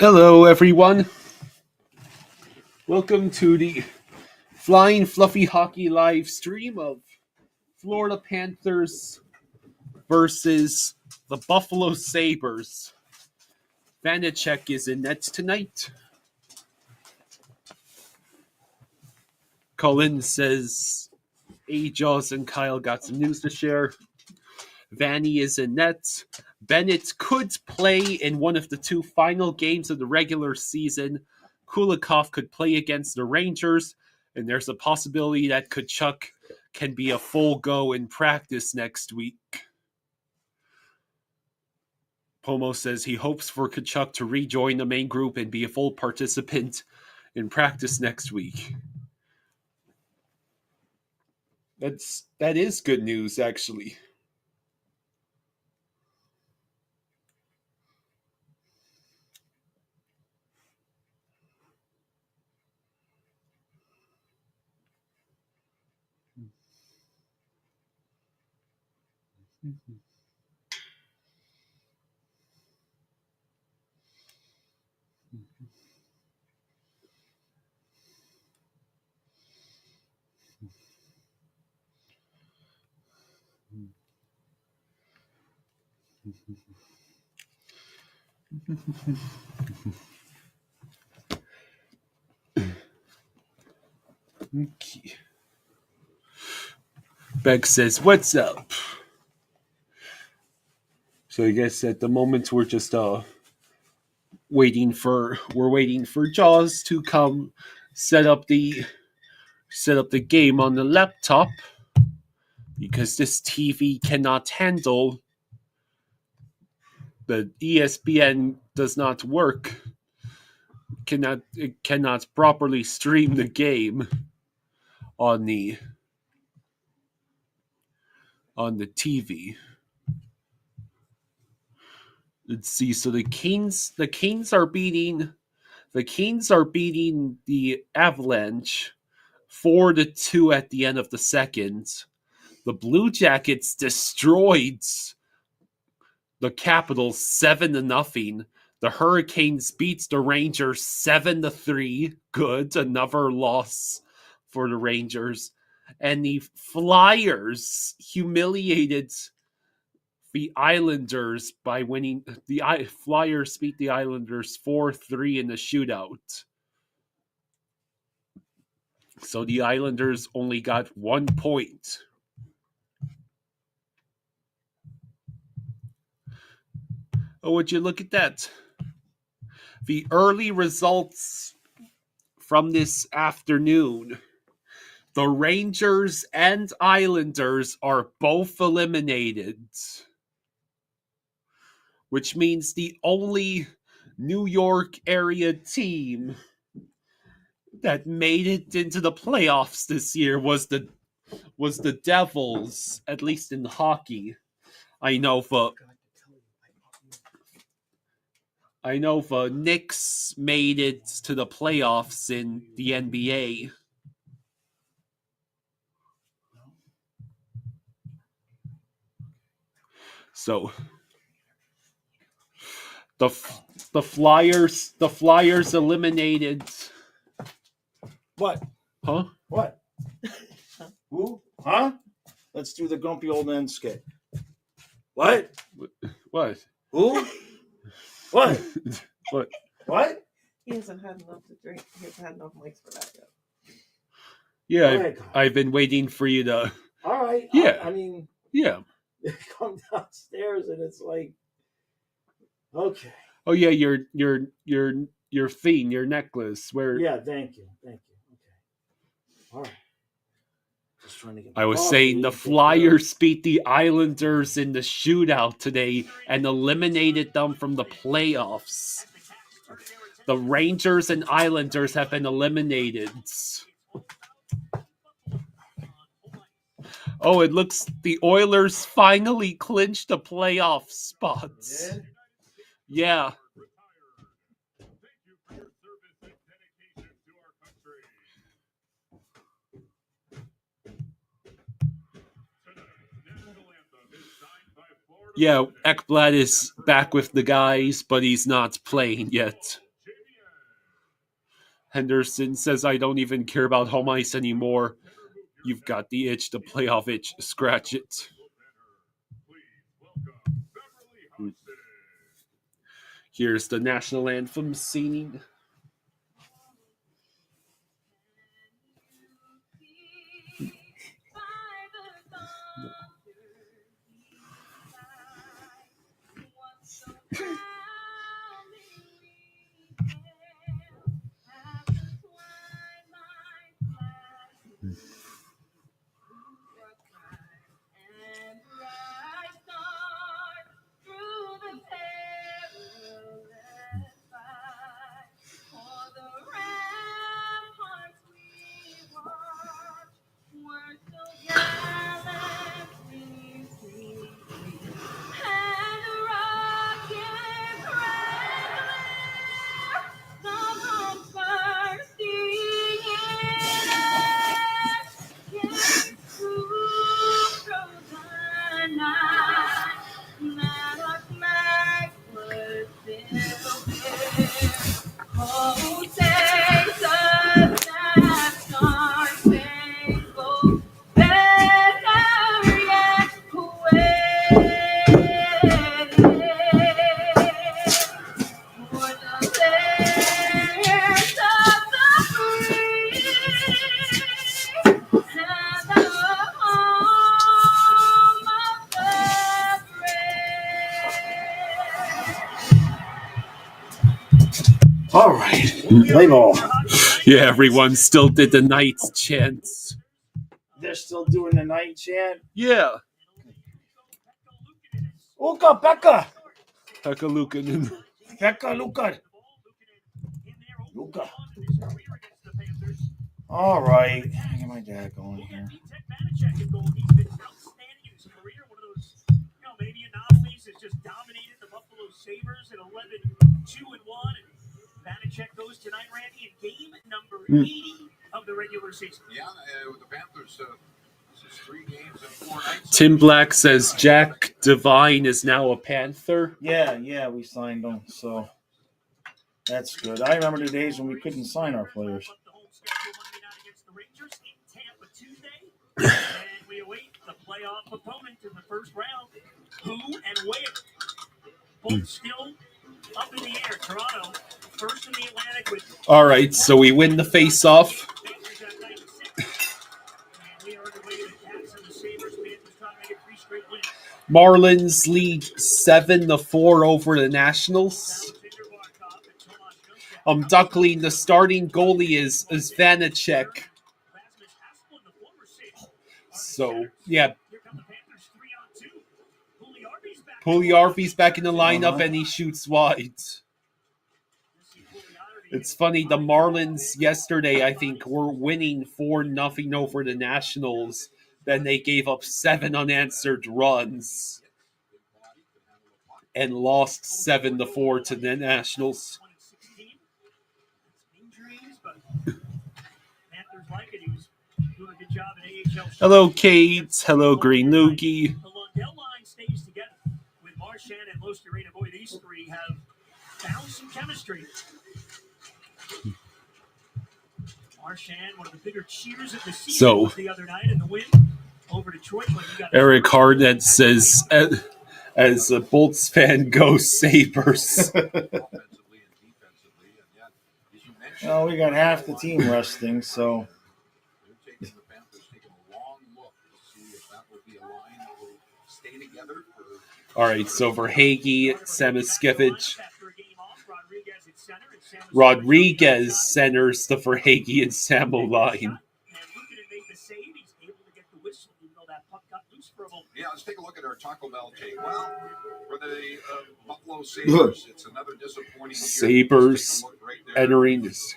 Hello, everyone. Welcome to the Flying Fluffy Hockey live stream of Florida Panthers versus the Buffalo Sabres. Vanacek is in net tonight. Colin says Jaws and Kyle got some news to share. Vanny is in net. Bennett could play in one of the two final games of the regular season. Kulikov could play against the Rangers, and there's a possibility that Tkachuk can be a full go in practice next week. Pomo says he hopes for Tkachuk to rejoin the main group and be a full participant in practice next week. That is good news, actually. Okay. Beck says, "What's up?" So I guess at the moment we're just waiting for Jaws to come set up the game on the laptop because this TV cannot handle the ESPN does not work. It cannot properly stream the game on the TV. Let's see. So the Canes are beating the Avalanche 4-2 at the end of the second. The Blue Jackets destroyed the Capitals 7-0. The Hurricanes beats the Rangers 7-3. Good, another loss for the Rangers. And the Flyers humiliated the Islanders by winning. The Flyers beat the Islanders 4-3 in the shootout. So the Islanders only got 1 point. Oh, would you look at that? The early results from this afternoon. The Rangers and Islanders are both eliminated, which means the only New York area team that made it into the playoffs this year was the Devils, at least in hockey. I know the Knicks made it to the playoffs in the NBA. So the Flyers eliminated. What? Huh? What? Who? Huh? Let's do the grumpy old man skit. What? What? Who? What? What? What? He hasn't had enough to drink. He hasn't had enough mics for that yet. Yeah, I've been waiting for you to. All right. Yeah. I mean. Yeah. Come downstairs and it's like, okay. Oh yeah, your thing, your necklace. Where? Yeah. Thank you. Okay. All right. Just trying to get. I was saying the Flyers beat the Islanders in the shootout today and eliminated them from the playoffs. The Rangers and Islanders have been eliminated. Oh, it looks the Oilers finally clinched the playoff spots. Yeah. Yeah, Ekblad is back with the guys, but he's not playing yet. Henderson says, I don't even care about home ice anymore. You've got the itch, the playoff itch. Scratch it. Here's the national anthem singing. All right. Play ball. Yeah, everyone still did the Knights chants. They're still doing the night chant. Yeah. Uka, Pekka. Pekka Luukkonen. Pekka, Luka. Luka. All right. I get my dad going here. Maybe anomalies has just dominated the Buffalo Sabres at 11-2-1. Vanacek goes tonight, Randy, in game number 80 of the regular season. Yeah, with the Panthers, this is 3 games and 4 nights. Tim Black says Jack Devine is now a Panther. Yeah, we signed him, so that's good. I remember the days when we couldn't sign our players. And we await the playoff opponent in the first round. Who and where? Both still up in the air. Toronto, first in the Atlantic with. All right, so we win the face-off. Marlins lead 7-4 over the Nationals. Duckling, the starting goalie is Vanacek. So, yeah. Pugliarvi's back in the lineup and he shoots wide. It's funny, the Marlins yesterday, I think, were winning 4-0 over the Nationals. Then they gave up 7 unanswered runs and lost 7-4 to the Nationals. Hello, Kate. Hello, Green Loogie. The Lundell line stays together with Marchand and Mostarina. Boy, these three have found some chemistry. Marchand, one of the bigger cheers of the season the other night in the win over Detroit. Eric Harnett says, as a Bolts fan, go Sabres. Well, we got half the team resting, so. All right, so Verhaeghe, Samoskevich, Rodriguez centers the Verhaeghe and Samo line. Yeah, let's take a look at our Taco Bell tape. Well, for the Buffalo Sabres, it's another disappointing year. Sabres entering this.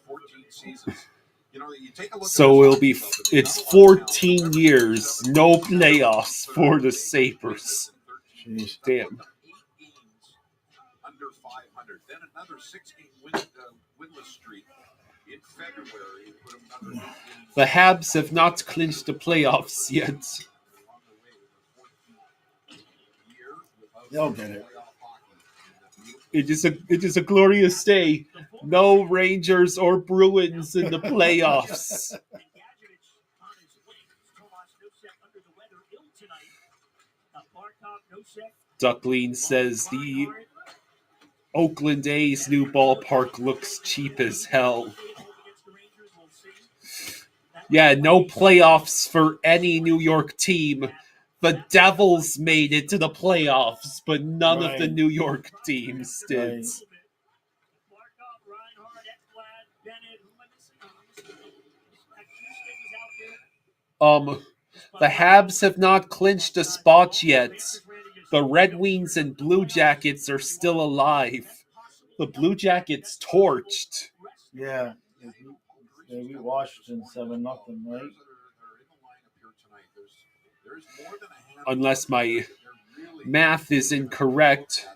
14 seasons. You know, you take a look so it's 14 years, no playoffs for the Sabres. Jeez. Damn. Under 500. Then another 6-game winless streak in February. The Habs have not clinched the playoffs yet. They'll get it. It is a glorious day. No Rangers or Bruins in the playoffs. Duckling says the Oakland A's new ballpark looks cheap as hell. Yeah, no playoffs for any New York team. The Devils made it to the playoffs, but none of the New York teams did. The Habs have not clinched a spot yet. The Red Wings and Blue Jackets are still alive. The Blue Jackets torched. Yeah. They beat Washington 7-0, right? Unless my math is incorrect.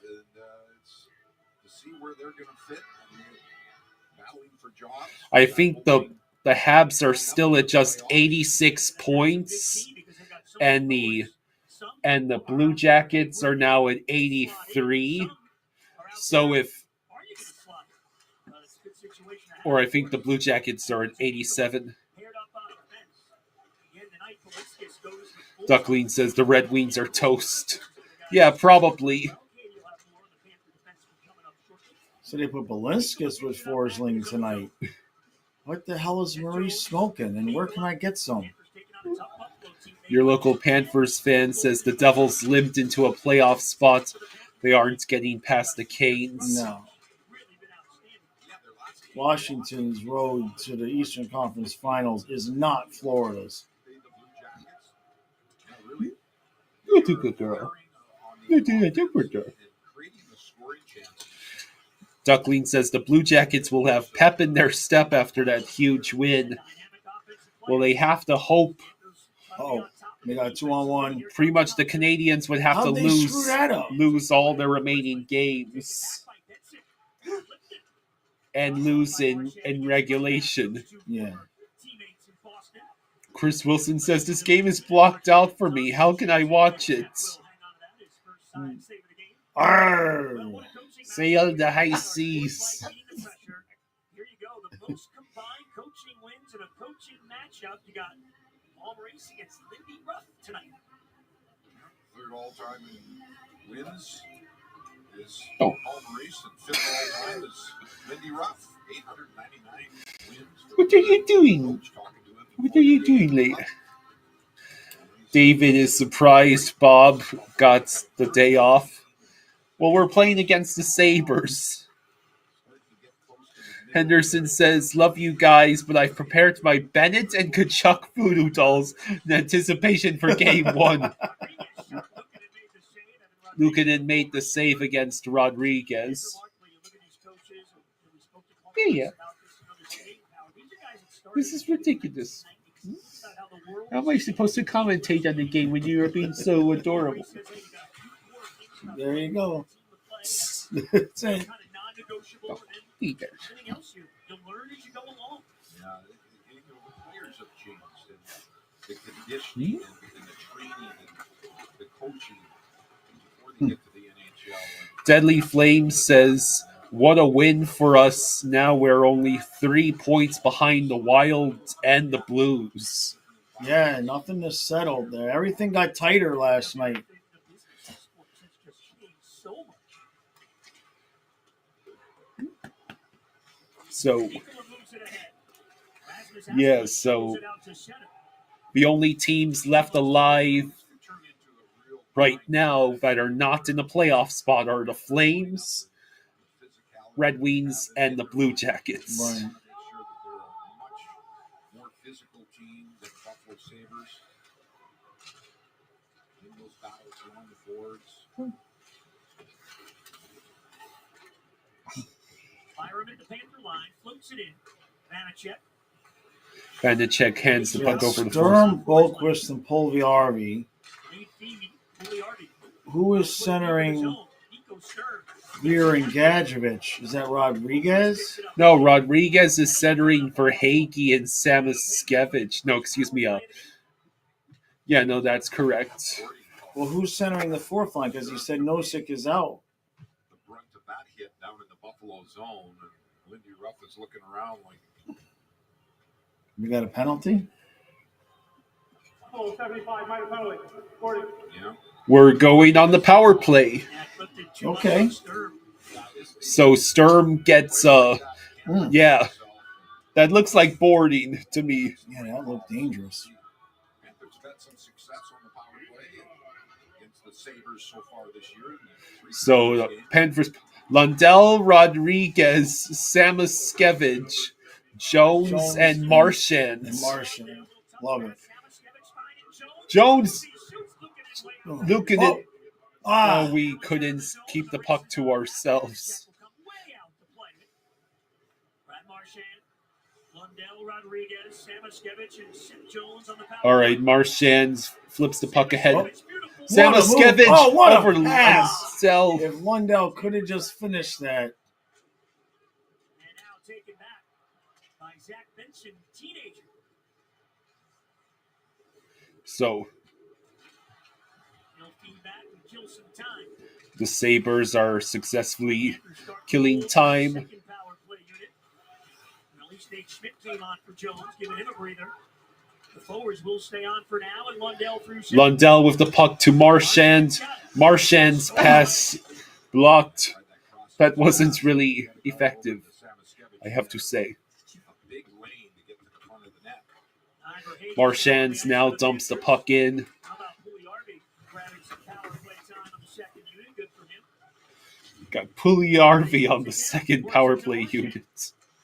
I think the Habs are still at just 86 points, and the Blue Jackets are now at 83. So I think the Blue Jackets are at 87. Duckling says the Red Wings are toast. Yeah, probably. So they put Balinskis with Forsling tonight. What the hell is Marie smoking, and where can I get some? Your local Panthers fan says the Devils limped into a playoff spot. They aren't getting past the Canes. No. Washington's road to the Eastern Conference Finals is not Florida's. You do good, girl. You do a good girl. Duckling says the Blue Jackets will have pep in their step after that huge win. Well, they have to hope. Oh, they got 2-on-1. Pretty much the Canadians would have to lose all their remaining games. And lose in regulation. Yeah. Chris Wilson says this game is blocked out for me. How can I watch it? Arr! Say out of the high seas. Here you go. The most combined coaching wins in a coaching matchup. You got Paul Maurice against Lindy Ruff tonight. Third all-time in wins is Paul Maurice, and fifth all-time is Lindy Ruff. 899 wins. What are you doing? What are you doing later? David is surprised Bob got the day off. Well, we're playing against the Sabres. Henderson says, love you guys, but I've prepared my Bennett and Kachuk voodoo dolls in anticipation for game 1. Lukanen made the save against Rodriguez. Yeah. This is ridiculous. How am I supposed to commentate on the game when you are being so adorable? There you go. That's it. Oh, be there. Anything else you learn as you go along. Yeah, the players have changed, and the conditioning and the training and the coaching before they get to the NHL. Deadly Flame says, what a win for us. Now we're only 3 points behind the Wild and the Blues. Yeah, nothing is settled there. Everything got tighter last night. So, yeah, so the only teams left alive right now that are not in the playoff spot are the Flames, Red Wings, and the Blue Jackets. Right. More physical team than Buffalo Sabres. In those battles along the boards. Byram at the Panther line, floats it in. Vanacek hands the puck over the Sturm, Bolquist, and Puljujarvi. Who is centering Veer and Gadjevich? Is that Rodriguez? No, Rodriguez is centering for Hagee and Samoskevich. No, excuse me. Yeah, no, that's correct. Well, who's centering the fourth line? Because he said Nosek is out. The brunt of that hit Buffalo zone. And Lindy Ruff is looking around like, We got a penalty? Oh, 75, minor penalty. 40. yeah. We're going on the power play. Yeah, flipped it too much Okay. on Sturm. So Sturm gets, Mm. yeah, that looks like boarding to me. Yeah, that looked dangerous. Panthers have had some success on the power play against the Sabres so far this year. So the Panthers, Lundell, Rodriguez, Samoskevich, Jones, and Marchand. And Martian. Love it. Jones, looking at. Ah, Oh, we couldn't keep the puck to ourselves. All right, Marchand flips the puck ahead. Oh. Samoskevich what a over pass. Lundell. if Lundell could have just finished that. And now taken back by Zach Benson, teenager. So He'll feed back and kill some time. the Sabres are successfully Panthers start killing cold time. in the second power play unit. And at least Nate Schmidt came on for Jones, giving him a breather. The forwards will stay on for now, and Lundell through center. Lundell with the puck to Marchand. Marchand's pass blocked. That wasn't really effective, I have to say. A big lane to get to the front of the net. Marchand's now dumps the puck in. How about Pugliarvi grabbing some power play time on the second unit? Good for him. Got Pugliarvi on the second power play unit.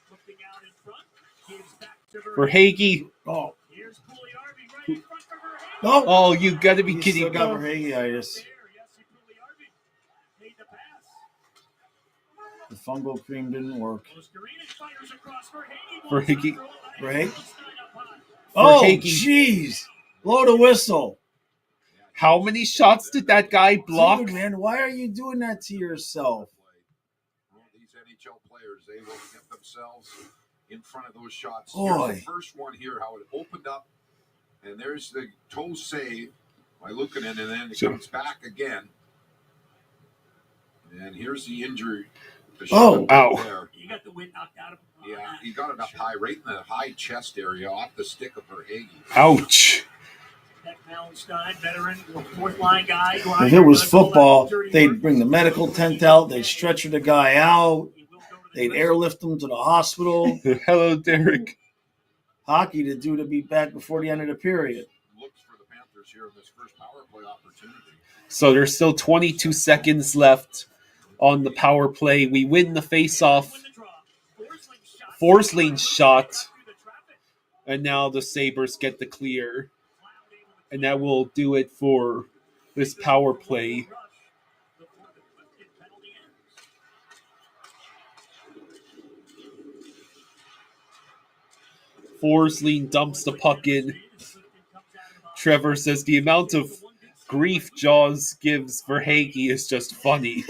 Looking out in front, gives back to Verhage. Oh, Here's Pugliarvi right in front of her. no. Oh, you gotta be He kidding still got me. Verhage-itis. Yes, Pugliarvi made the pass. The fungal cream didn't work. Oscarina fires across Verhage. Right? Oh, Verhage. jeez. Blow the whistle. How many shots did that guy block? Dude, man, why are you doing that to yourself? Well, these NHL players, they will get themselves in front of those shots. Boy. Here's the first one here, how it opened up, and there's the toe save by Luukkonen, and then it Sure. comes back again. And here's the injury. The Oh, shot ow. there. You got the wind knocked out of him. Yeah, he got it up high, right in the high chest area, off the stick of Verhage. Ouch. Beck Mallenstein, veteran, fourth line guy. If it was football, they'd bring the medical tent out, they'd stretcher the guy out, they'd airlift him to the hospital. Hello, Derek. Hockey, the dude would be back before the end of the period. Looks for the Panthers here in this first power play opportunity. So there's still 22 seconds left on the power play. We win the faceoff. Forsling shot. And now the Sabres get the clear. And that will do it for this power play. Forsling dumps the puck in. Trevor says the amount of grief Jaws gives Verhage is just funny.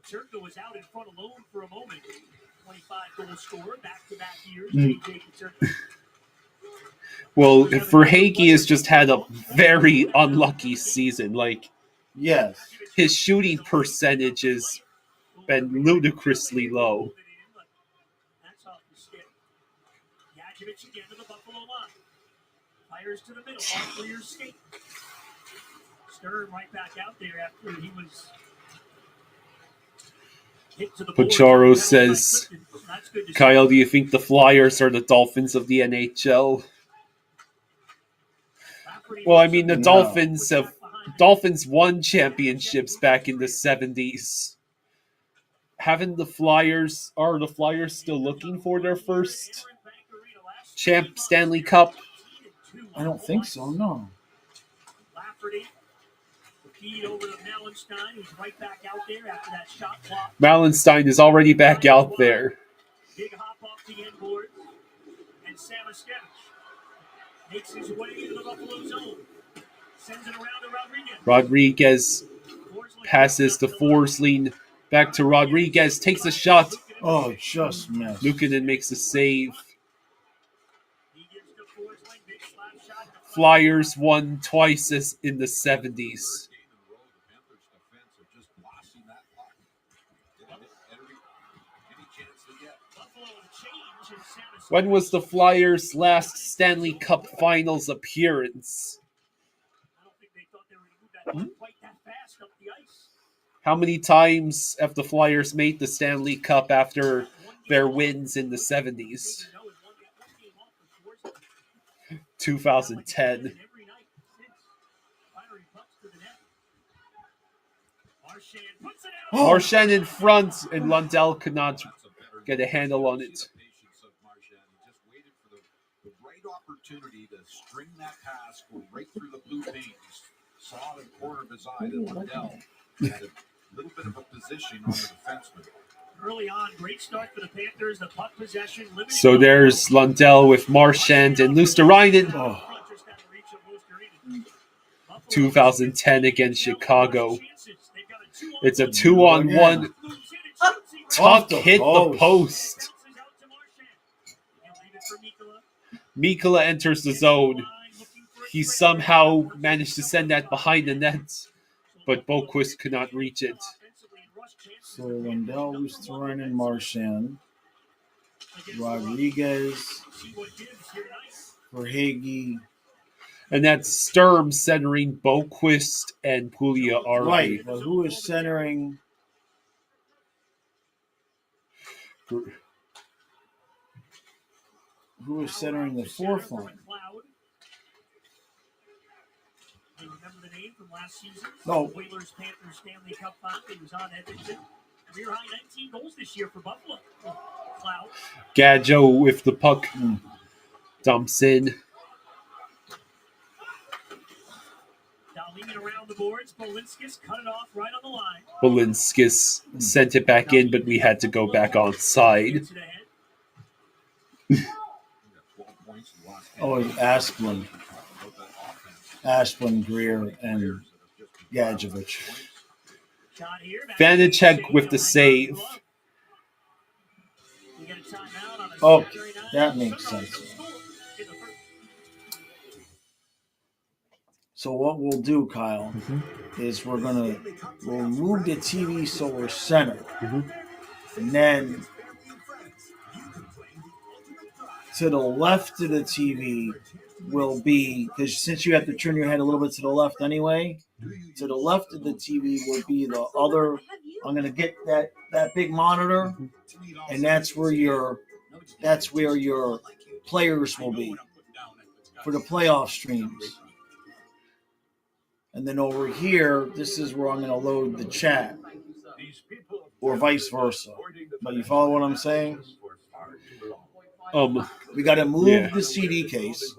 Turco was out in front alone for a moment. 25 goal scorer, back-to-back years. Mm. JJ Turco. Well, Verhage has just had a very unlucky season. Like, Yes. his shooting percentage has been ludicrously low. That's off the stick. Yadjevich again to the Buffalo line. Fires to the middle, off clear skate. Sturm right back out there after he was hit to the boards. Pacharo says, That's good to see. Kyle, do you think the Flyers are the Dolphins of the NHL? Well, I mean, the No. Dolphins won championships back in the 70s. Are the Flyers still looking for their first Stanley Cup? I don't think so, no. Lafferty, the feed over to Mallenstein, who's right back out there after that shot clock. Mallenstein is already back out there. Big hop off the end board. And Samoskevich makes his way into the Buffalo zone. Sends it around to Rodriguez. Rodriguez passes to Forsling. Back to Rodriguez. Takes a shot. Oh, just missed. Luukkonen makes a save. He gives to Forsling, big slap shot. Flyers won twice in the 70s. When was the Flyers' last Stanley Cup Finals appearance? How many times have the Flyers made the Stanley Cup after their wins in the 70s? 2010. Marchand in front, and Lundell could not get a handle on it. The right opportunity to string that pass, go right through the blue veins. Saw the corner of his eye that Lundell had a little bit of a position on the defenseman. Early on, great start for the Panthers. The puck possession. So there's Lundell with Marchand and Luosterainen. Oh, 2010 against Chicago. It's a 2-on-1. Tuck hit the post. Mikkola enters the zone. He somehow managed to send that behind the net, but Boquist could not reach it. so Lundell, Luosterainen, Marchand, Rodriguez, Verhaeghe. And that's Sturm centering Boquist and Puljujarvi. Right, but who is centering? Who is centering the fourth line? You remember the name from last season? No. Oilers Panthers Stanley Cup final. He was on Edmonton. Career high 19 goals this year for Buffalo. Cloud. Gadjo with the puck dumps in. Dahlin around the boards. Bolinskis cut it off right on the line. Bolinskis sent it back in, but we had to go back onside. Gets it ahead. 12 points in the last Oh, it's Asplund. Asplund, Greer, and Gadjevich. Shot here. Vanacek with the save. We get a timeout on a Oh, Saturday night. that makes sense. So what we'll do, Kyle, is we'll move the TV so we're centered, and then to the left of the TV will be, because since you have to turn your head a little bit to the left anyway, to the left of the TV will be the other. I'm gonna get that big monitor, and that's where your players will be for the playoff streams. And then over here, this is where I'm going to load the chat, or vice versa. But you follow what I'm saying? We got to move the CD case,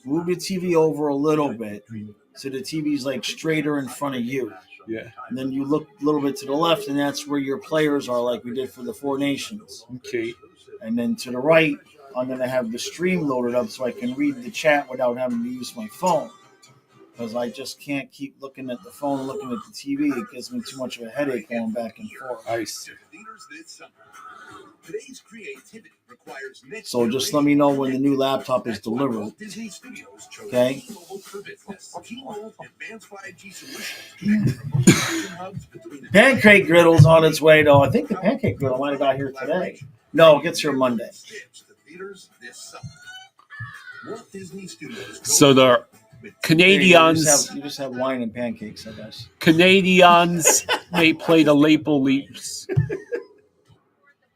move the TV over a little bit, so the TV's like straighter in front of you. Yeah. And then you look a little bit to the left, and that's where your players are, like we did for the Four Nations. Okay. And then to the right, I'm going to have the stream loaded up so I can read the chat without having to use my phone. Because I just can't keep looking at the phone and looking at the TV. It gives me too much of a headache going back and forth. I see. So just let me know when the new laptop is delivered. Okay? Pancake griddle's on its way, though. I think the pancake griddle might have got here today. No, it gets here Monday. So the Canadians. You just have wine and pancakes, I guess. Canadians may play the Maple Leafs.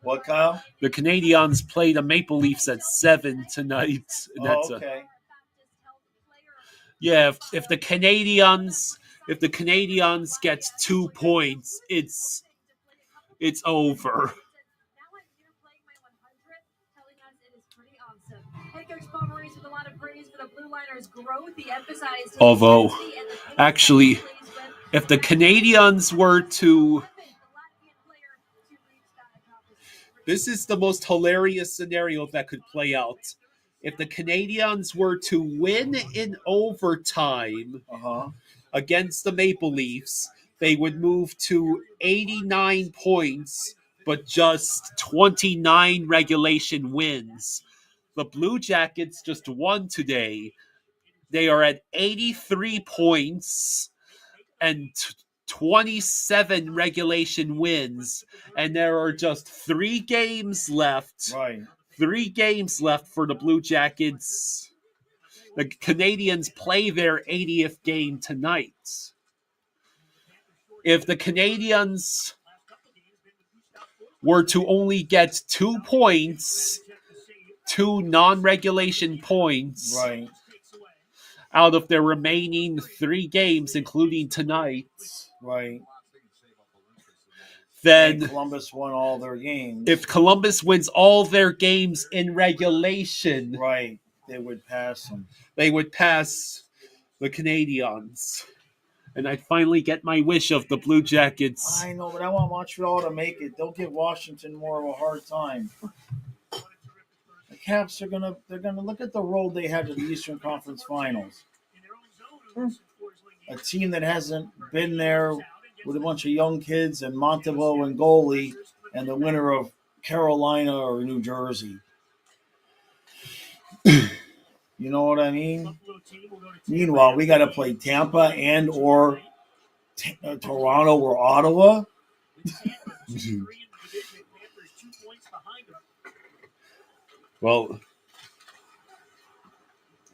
What, Kyle? The Canadians play the Maple Leafs at 7 tonight. And that's okay. Yeah, if the Canadians gets 2 points, it's over. Although, actually, if the Canadians were to... This is the most hilarious scenario that could play out. If the Canadians were to win in overtime against the Maple Leafs, they would move to 89 points, but just 29 regulation wins. The Blue Jackets just won today. They are at 83 points and 27 regulation wins, and there are just 3 games left. Right. 3 games left for the Blue Jackets. The Canadians play their 80th game tonight. If the Canadians were to only get 2 points, 2 non-regulation points, Right. out of their remaining 3 games, including tonight, Right. then And Columbus won all their games. if Columbus wins all their games in regulation, Right. They would pass them. they would pass the Canadians. And I'd finally get my wish of the Blue Jackets. I know, but I want Montreal to make it. They'll give Washington more of a hard time. The Caps are they're gonna look at the road they had to the Eastern Conference Finals. A team that hasn't been there with a bunch of young kids and Montevo and goalie, and the winner of Carolina or New Jersey. You know what I mean? Meanwhile, we got to play Tampa and or Toronto or Ottawa. Well,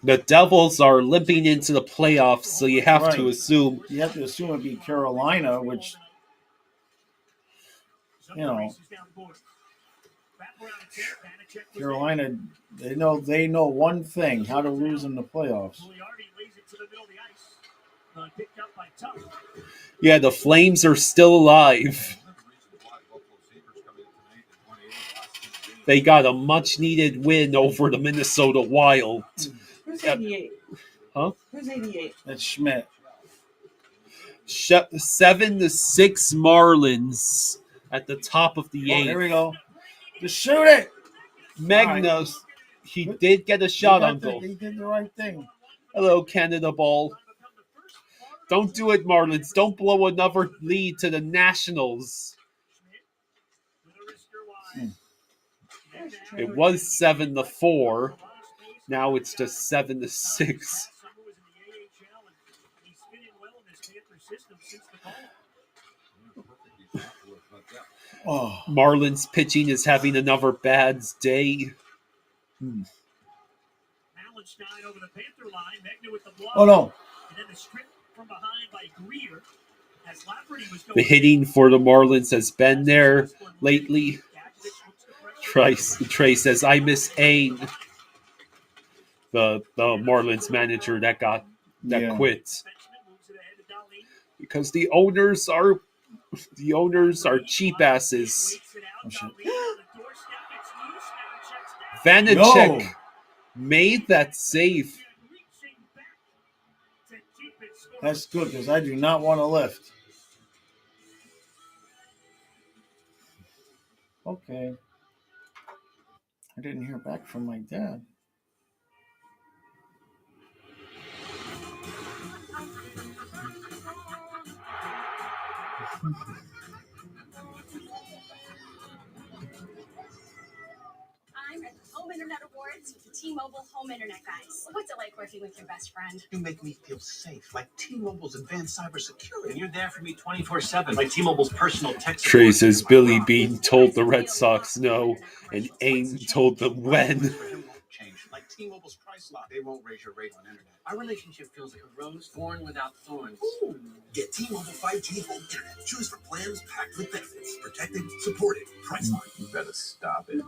the Devils are limping into the playoffs, so you have to assume. You have to assume it'd be Carolina, which, you know, Carolina, they know one thing: how to lose in the playoffs. Yeah, the Flames are still alive. They got a much-needed win over the Minnesota Wild. Who's 88? Huh? Who's 88? That's Schmidt. 7-6 Marlins at the top of the Oh, eighth. here we go. Just shoot it. Magnus, he did get a shot on goal. He did the right thing. Hello, Canada Ball. Don't do it, Marlins. Don't blow another lead to the Nationals. It was 7-4. Now it's just 7-6. Oh, Marlins pitching is having another bad day. oh no. The hitting for the Marlins has been there lately. Trey says, I miss Ain, the Marlins manager that quit. Because the owners are cheap asses. Oh, shit. Vanacek made that save. That's good because I do not want to lift. Okay. I didn't hear back from my dad. I'm at the Home Internet Awards with the T-Mobile Home Internet guys. What's it like working with your best friend? You make me feel safe, like T-Mobile's advanced cybersecurity. And you're there for me 24/7, like T-Mobile's personal tech support. Trey says Billy Bean told the Red Sox no, and Aim told them when. Change, like T-Mobile's price lock. They won't raise your rate on internet. Our relationship feels like a rose thorn without thorns. Ooh. Get T-Mobile 5G home internet. Choose from plans packed with benefits. Protected, supported, price lock. You better stop it.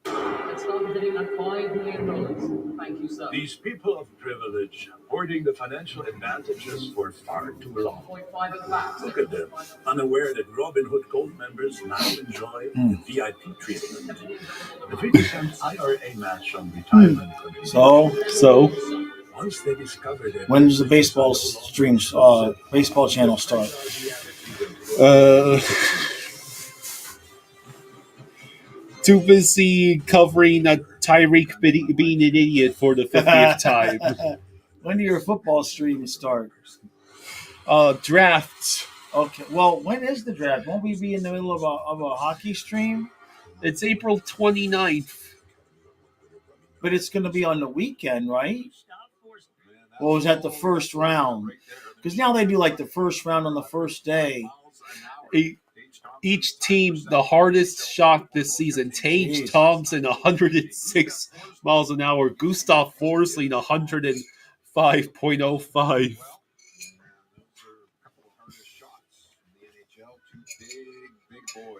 Let's start bidding on $5 million. Thank you, sir. These people of privilege hoarding the financial advantages for far too long. 0.5 at the back. Look at them, unaware that Robin Hood Gold members now enjoy the VIP treatment. The 3% IRA match on retirement contributions. So Once they discover that when does the baseball baseball channel start? Too busy covering Tyreek being an idiot for the 50th time. When do your football streams start? Draft. Okay. Well, when is the draft? Won't we be in the middle of a hockey stream? It's April 29th. But it's going to be on the weekend, right? Well, was that the first round? Because now they do like the first round on the first day. Each team, the hardest shot this season. Tage Thompson, 106 miles an hour. Gustav Forsling, 105.05.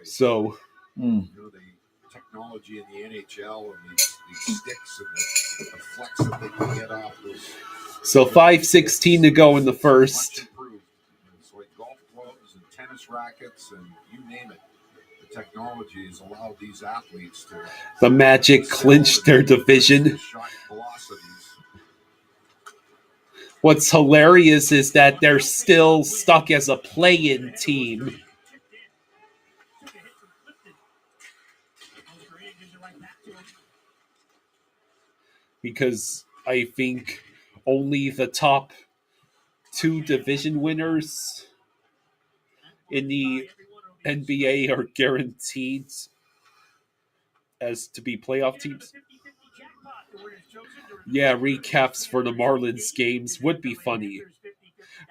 So, the technology in the NHL and these sticks and the flex that they can get off those. So 5:16 to go in the first. It's like golf clubs and tennis rackets and you name it. The technology has allowed these athletes to. The Magic clinched their division. Shot velocities. What's hilarious is that they're still stuck as a play-in team. Because I think only the top 2 division winners in the NBA are guaranteed as to be playoff teams. Yeah, recaps for the Marlins games would be funny.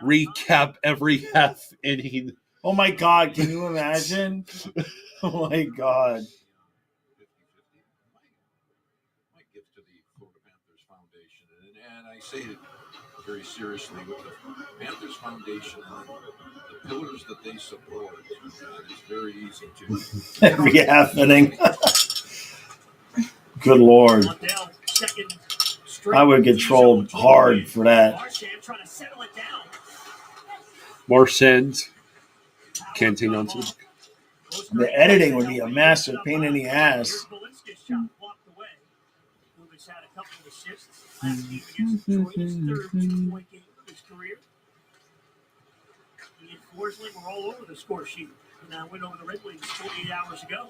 Recap every half inning. Oh my God, can you imagine? Oh my God. My gift to the Florida Panthers Foundation, and I say it very seriously with the Panthers Foundation and the pillars that they support. It's very easy to every half inning. Good Lord. I would get trolled hard for that. Marchand can't hang on to it. The editing would be a massive pain in the ass. Forsling were all over the score sheet. And now went over the Red Wings 48 hours ago.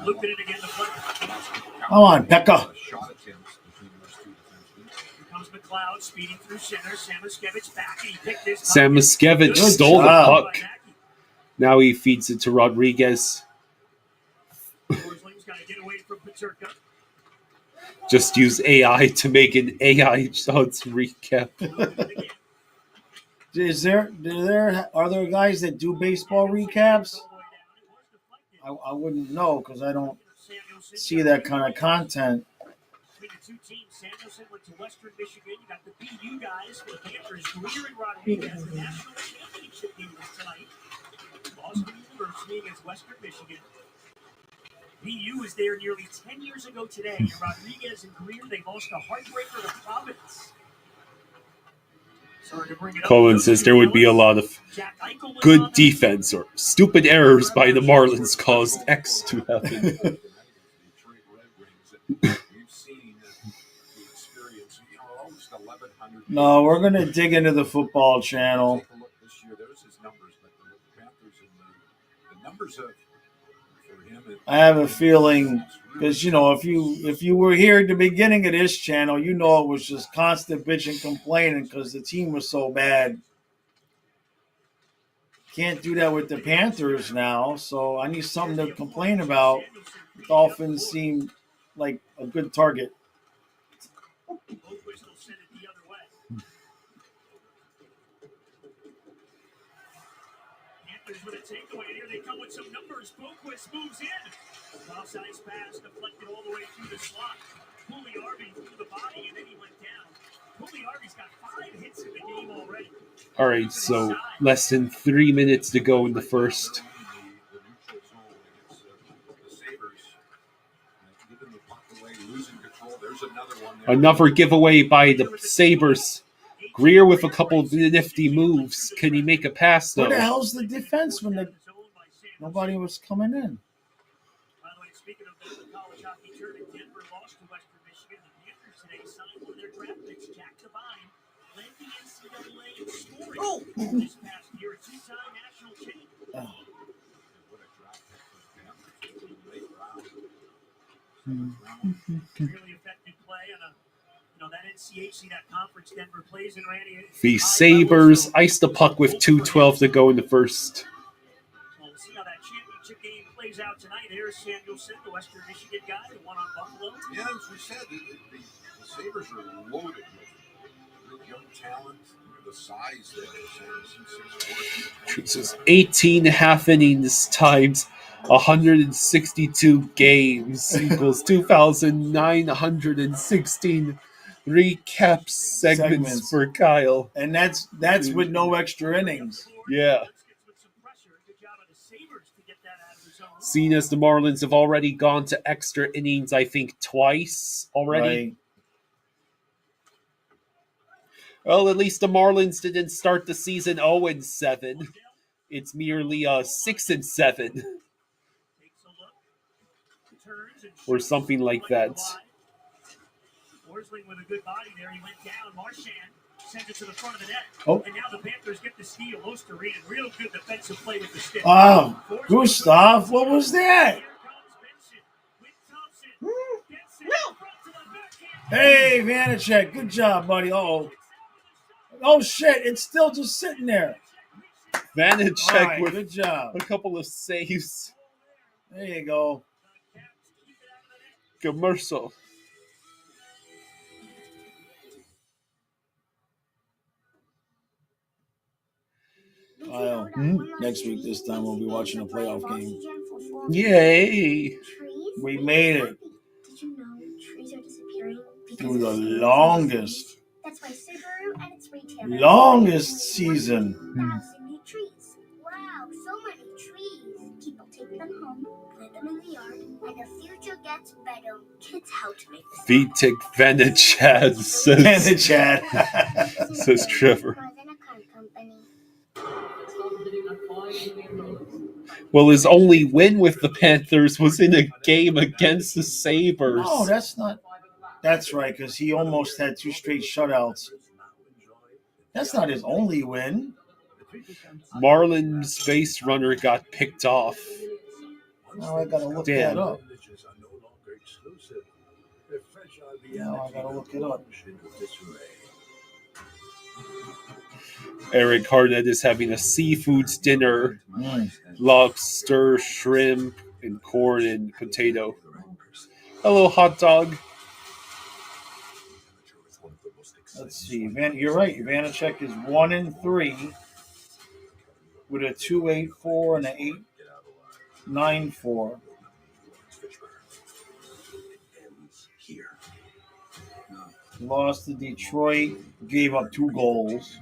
Looked at it again to play. Come on, Pekka. shot attempts between those two defensemen. Here comes McLeod speeding through center. Samoskevich back. And he picked this. Samoskevich stole the puck. Now he feeds it to Rodriguez. Forsling's got to get away from Paterka. Just use AI to make an AI shots recap. Are there guys that do baseball recaps? I wouldn't know because I don't see that kind of content. Between the two teams, Samuelson went to Western Michigan. You got the BU guys for the Panthers, Greer and Rodriguez. The national championship game is tonight. Boston University against Western Michigan. BU was there nearly 10 years ago today. Rodriguez and Greer, they lost a heartbreaker to Providence. Colin says there would be a lot of good defense or stupid errors by the Marlins caused X to happen. No, we're going to dig into the football channel. I have a feeling, because, if you were here at the beginning of this channel, it was just constant bitching, complaining because the team was so bad. Can't do that with the Panthers now, so I need something to complain about. The Dolphins seem like a good target. With a takeaway here, they come with some numbers. Boquist moves in. Offsides pass deflected all the way through the slot. Pugliarvi threw the body and then he went down. Pugliarvi's got 5 hits in the game already. All right, so less than 3 minutes to go in the first. Another giveaway by the Sabres. Greer with a couple of nifty moves. Can he make a pass, though? Where the hell's the defense when nobody was coming in? By the way, speaking of the college hockey tournament, Denver lost to Western Michigan. The Panthers today signed one of their draft picks, Jack Devine, led the NCAA in scoring this past year, a 2-time national champion. Really effective play on that NCHC, that conference Denver plays in, Randy. The Sabres iced the puck with 2:12 to go in the first. We'll see how that championship game plays out tonight. There's Samuelson, the Western Michigan guy, the one on Buffalo. Yeah, as we said, the Sabres are loaded with young talent, the size there. Sanderson, 6'4", Jesus. 18 half innings times 162 games equals 2,916 recap segments for Kyle. And that's with no extra innings. Yeah. Seen as the Marlins have already gone to extra innings, I think, twice already. Right. Well, at least the Marlins didn't start the season 0-7. It's merely 6-7. Or something like that. Forsling with a good body there. He went down. Marchand sent it to the front of the net. Oh. And now the Panthers get the steal. Ostereen, real good defensive play with the stick. Oh, Gustav, what was that? Hey, Vanacek, good job, buddy. Oh shit, it's still just sitting there. Vanacek Right, with good job. a couple of saves. There you go. Commercial. Kyle, next week this time we'll be watching a playoff game. Yay! We made it. Did you know trees are disappearing? Through the longest That's why Subaru and its retailers season. 1,000 new trees. Wow, so many trees. People take them home, plant them in the yard, and the future gets better. Kids help to make this. Vitek Vanachad says Trevor. Well, his only win with the Panthers was in a game against the Sabres. No, that's not. That's right, because he almost had 2 straight shutouts. That's not his only win. Marlins base runner got picked off. Now I gotta look that up. Now I gotta look it up. Eric Harnett is having a seafoods dinner. Lobster, shrimp, and corn and potato. Hello, hot dog. Let's see. You're right. Vanacek is 1-3 with a 2.84 and an 8.94. Lost to Detroit, gave up 2 goals.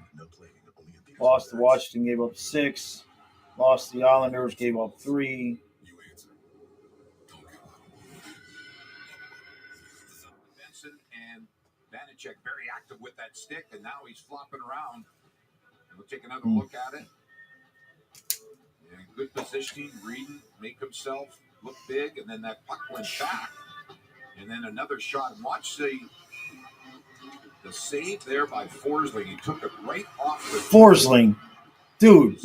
Lost to Washington, gave up 6. Lost to the Islanders, gave up 3. Benson and Vanacek very active with that stick, and now he's flopping around. And we'll take another look at it. And good positioning, reading, make himself look big, and then that puck went back. And then another shot. And watch the save there by Forsling. He took it right off the Forsling. Dude,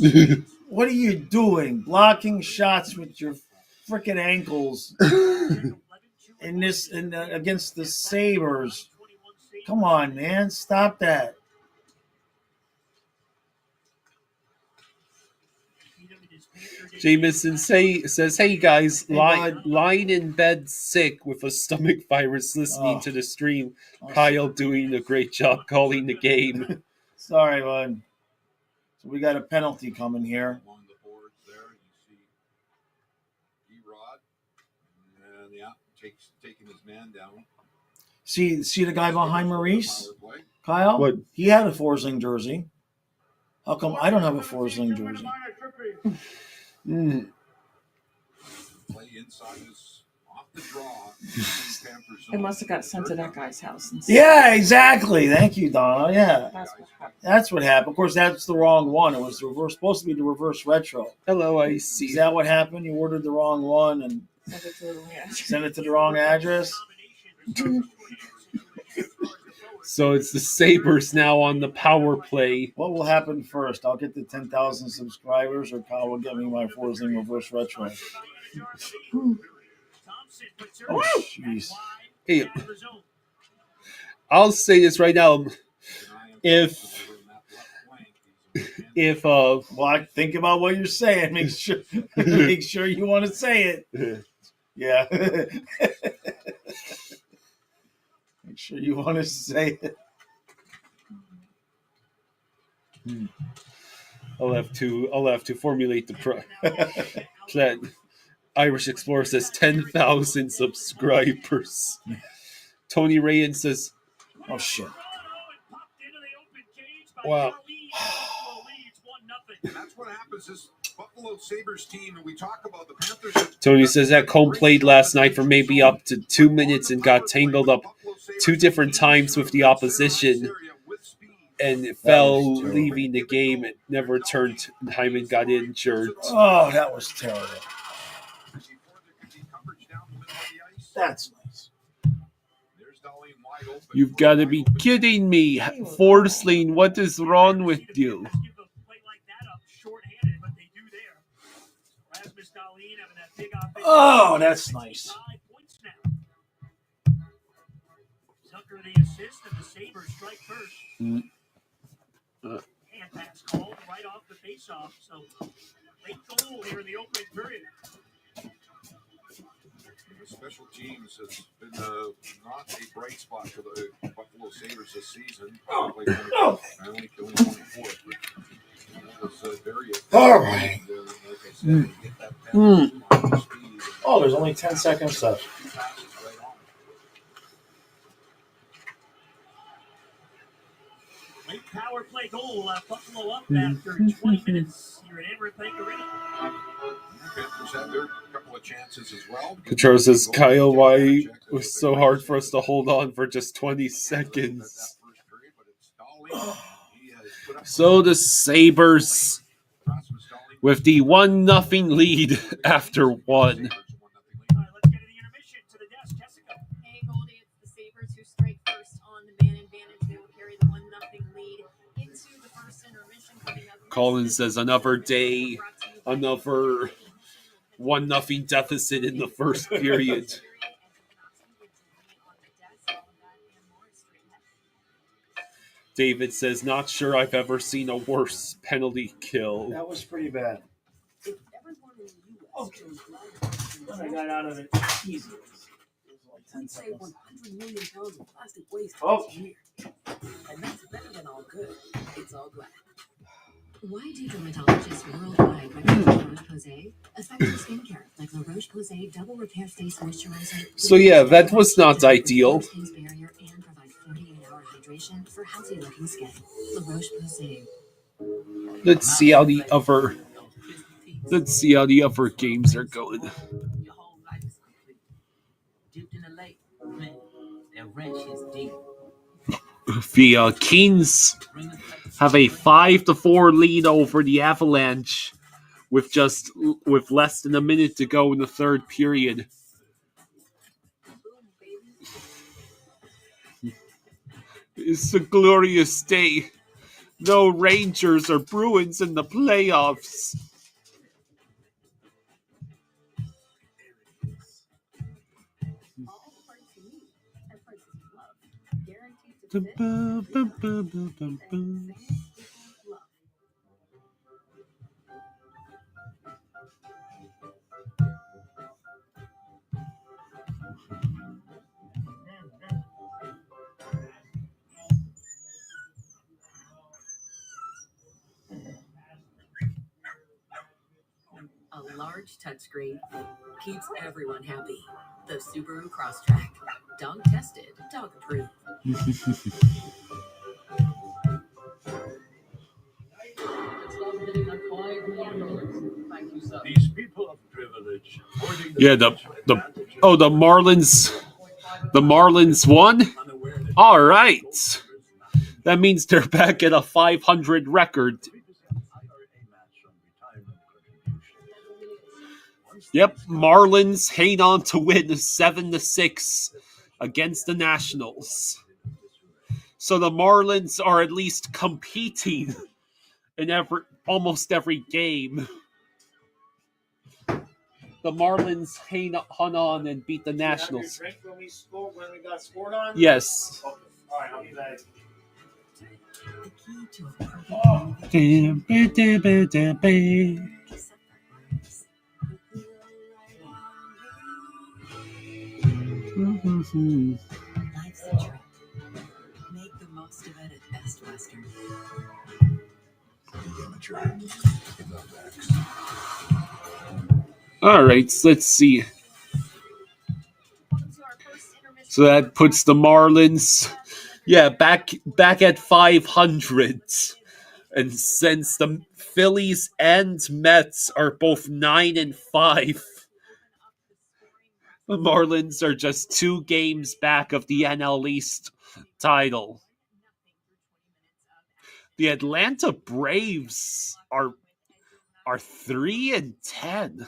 what are you doing? Blocking shots with your freaking ankles against the Sabres. Come on, man. Stop that. Jameson says, "Hey guys, lying in bed sick with a stomach virus, listening to the stream. Kyle doing a great job calling the game." Sorry, bud. So we got a penalty coming here. Along the boards there, you see E-Rod, and taking his man down. See the guy behind Maurice? Kyle? What? He had a Forsling jersey. How come I don't have a Forsling jersey? Play inside is off the draw. It must have got sent to that guy's house. Yeah, exactly. Thank you, Donna. Yeah. That's what happened. That's what happened. Of course, that's the wrong one. It was the reverse, supposed to be the reverse retro. Hello, I see. Is that what happened? You ordered the wrong one and sent it to the wrong address? So it's the Sabres now on the power play. What will happen first? I'll get the 10,000 subscribers, or Kyle will get me my Forsling reverse retro. Oh, jeez. Hey, I'll say this right now. If well, think about what you're saying. Make sure you want to say it. Yeah. Make sure you want to say it. I'll have to formulate the plan. Irish Explorer says 10,000 subscribers. Tony Rayan says, Oh shit! wow. That's what happens. This Buffalo Sabres team, and we talk about the Panthers. Tony says that Cone played last night for maybe up to 2 minutes and got tangled up 2 different times with the opposition and fell, leaving the game. It never returned. Hyman got injured. Oh, that was terrible. That's nice. You've got to be kidding me. Forsling, what is wrong with you? Oh, that's nice. Tucker the assist and the Sabres strike first. And pass called right off the faceoff. So late goal here in the opening period. Special teams has been not a bright spot for the Buffalo Sabres this season. Only killing 24. That was very all right. Like I said, get that speed. Oh, there's only 10 seconds left. Late power play goal. Buffalo up after 20 minutes here at Everett Bank Arena. Panthers had their couple of chances as well. Cottrell says, Kyle, why it was so hard for us to hold on for just 20 seconds. So the Sabres with the 1-0 lead after 1. All right, let's get to the intermission. To the desk, Jessica. Hey, Goldie, it's the Sabres who strike first on the man advantage. They will carry the 1-0 lead into the first intermission. Coming up Colin says, another day, another 1-0 deficit in the first period. David says, not sure I've ever seen a worse penalty kill. That was pretty bad. Okay. I got out of it easy. We'd say 100 million pounds of plastic waste each year. And that's better than all good. It's all glad. Why do dermatologists worldwide recommend La Roche-Posay? Effective skincare like La Roche-Posay Double Repair Face Moisturizer. So yeah, that was not ideal. Skin's barrier and provide 48-hour hydration for healthy-looking skin. La Roche-Posay. Let's see how the other games are going. Your whole life is complete. Dipped in a lake, man, that wrench is deep. The Kings have a 5-4 lead over the Avalanche with less than a minute to go in the third period. It's a glorious day. No Rangers or Bruins in the playoffs. A large touchscreen keeps everyone happy. The Subaru Crosstrek. Dog tested, dog approved. These people of privilege. Yeah, the Marlins won. All right, that means they're back at a 500 record. Yep, Marlins hang on to win 7-6 against the Nationals. So the Marlins are at least competing in almost every game. The Marlins hung on and beat the Nationals. Did you have your drink when we got scored on? Yes. Okay. All right, I'll be back. Life's a trip. Make the most of it at Best Western. All right, so let's see. So that puts the Marlins, back at 500. And since the Phillies and Mets are both 9-5, the Marlins are just 2 games back of the NL East title. The Atlanta Braves are 3-10.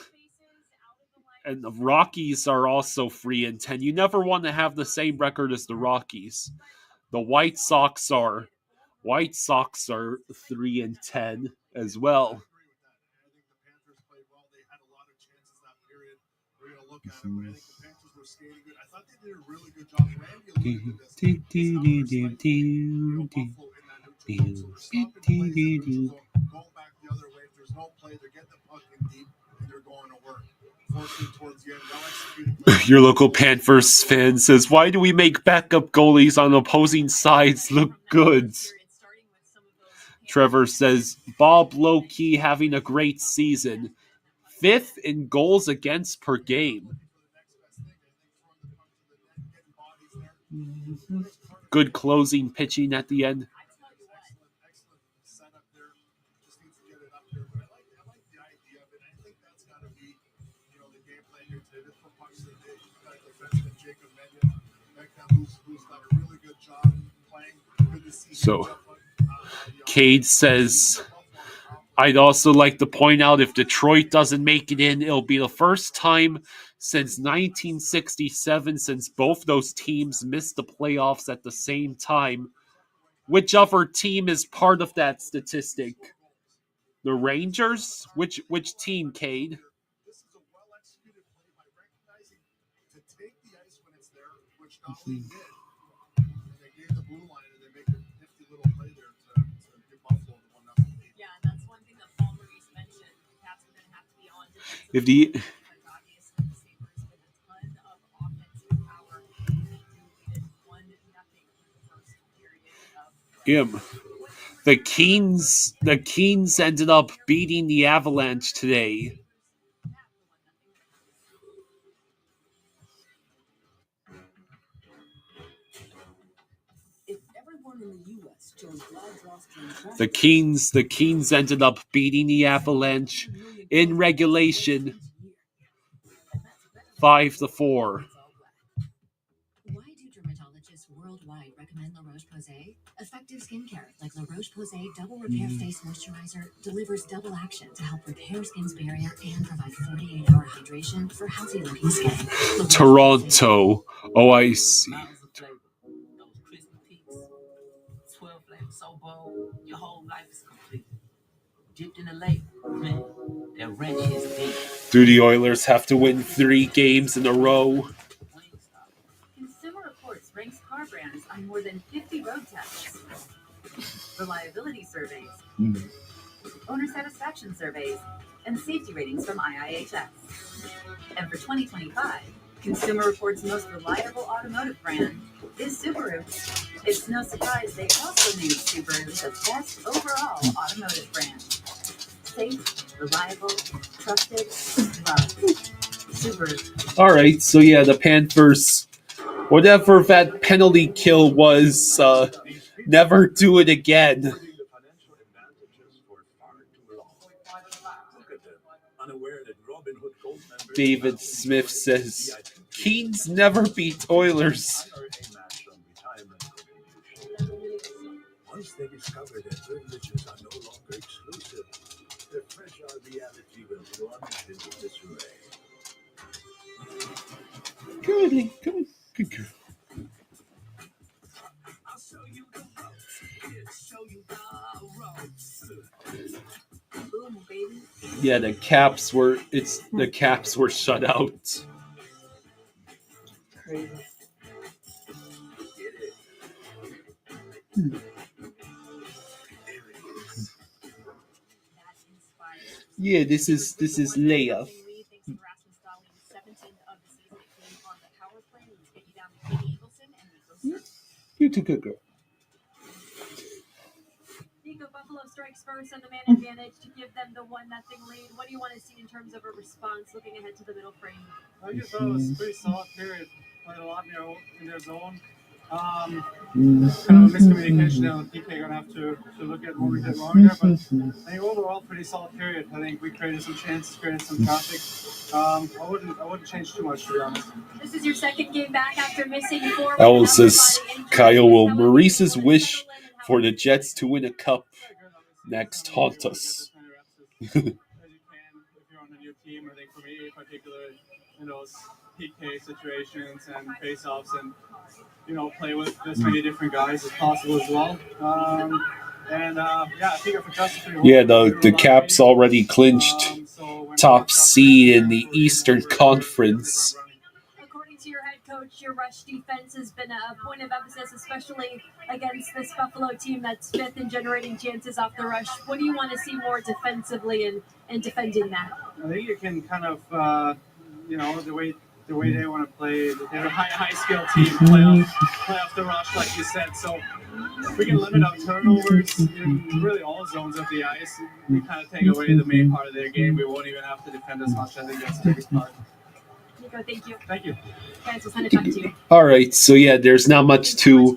And the Rockies are also 3-10. You never want to have the same record as the Rockies. The White Sox are 3-10 as well. Your local Panthers fan says, "Why do we make backup goalies on opposing sides look good?" Trevor says, "Bob low-key having a great season. 5th in goals against per game. Good closing pitching at the end." So, Cade says, "I'd also like to point out if Detroit doesn't make it in, it'll be the first time since 1967 since both those teams missed the playoffs at the same time. Which other team is part of that statistic? The Rangers? Which team, Cade?" If the The Kings ended up beating the Avalanche today. The Kings ended up beating the Avalanche in regulation 5-4. Why do dermatologists worldwide recommend La Roche-Posay? Effective skincare like La Roche-Posay Double Repair Face Moisturizer delivers double action to help repair skin's barrier and provide 48-hour hydration for healthy-looking skin. Toronto. Oh, I see. 12 flavors so bold, your whole life is complete. Dipped in a lake, man, that wrench is deep. Do the Oilers have to win 3 games in a row? Consumer Reports ranks car brands on more than 50 road tests, reliability surveys, owner satisfaction surveys, and safety ratings from IIHS. And for 2025, Consumer Reports' most reliable automotive brand is Subaru. It's no surprise they also named Subaru the best overall automotive brand. Safe, reliable, trusted, loved. Subaru. All right, so the Panthers, whatever that penalty kill was, never do it again. David Smith says, "Kings never beat Oilers." Once they discover that privileges are no longer exclusive, their fragile reality will plunge into disarray. Good girl. I'll show you the ropes. Show you the ropes. Boom, baby. Yeah, the Caps were shut out. Crazy. Yeah, this is Leia. You took a girl. Nico Buffalo strikes first on the man advantage to give them the 1-0 lead. What do you want to see in terms of a response looking ahead to the middle frame? I just thought it was a pretty solid period. Played a lot in their zone. Kind of a miscommunication there on the PK. Gonna have to look at what we did wrong there, but I think overall pretty solid period. I think we created some chances, created some traffic. I wouldn't change too much, to be honest. This is your second game back after missing 4. Al says, Kyle, will Maurice's wish for the Jets to win a cup next haunt us? As you can, if you're on a new team. I think for me, particularly in those PK situations and face-offs, and play with as many different guys as possible as well. I think I've adjusted pretty well. Yeah, the Caps already clinched top seed in the Eastern Conference. According to your head coach, your rush defense has been a point of emphasis, especially against this Buffalo team that's 5th in generating chances off the rush. What do you want to see more defensively in defending that? I think you can kind of, the way they want to play. They're a high skill team, play off the rush, like you said. So if we can limit our turnovers in really all zones of the ice, we kind of take away the main part of their game. We won't even have to defend as much. I think that's the biggest part. Nico, thank you. Thank you. Guys, we'll send it back to you. All right, so yeah, there's not much to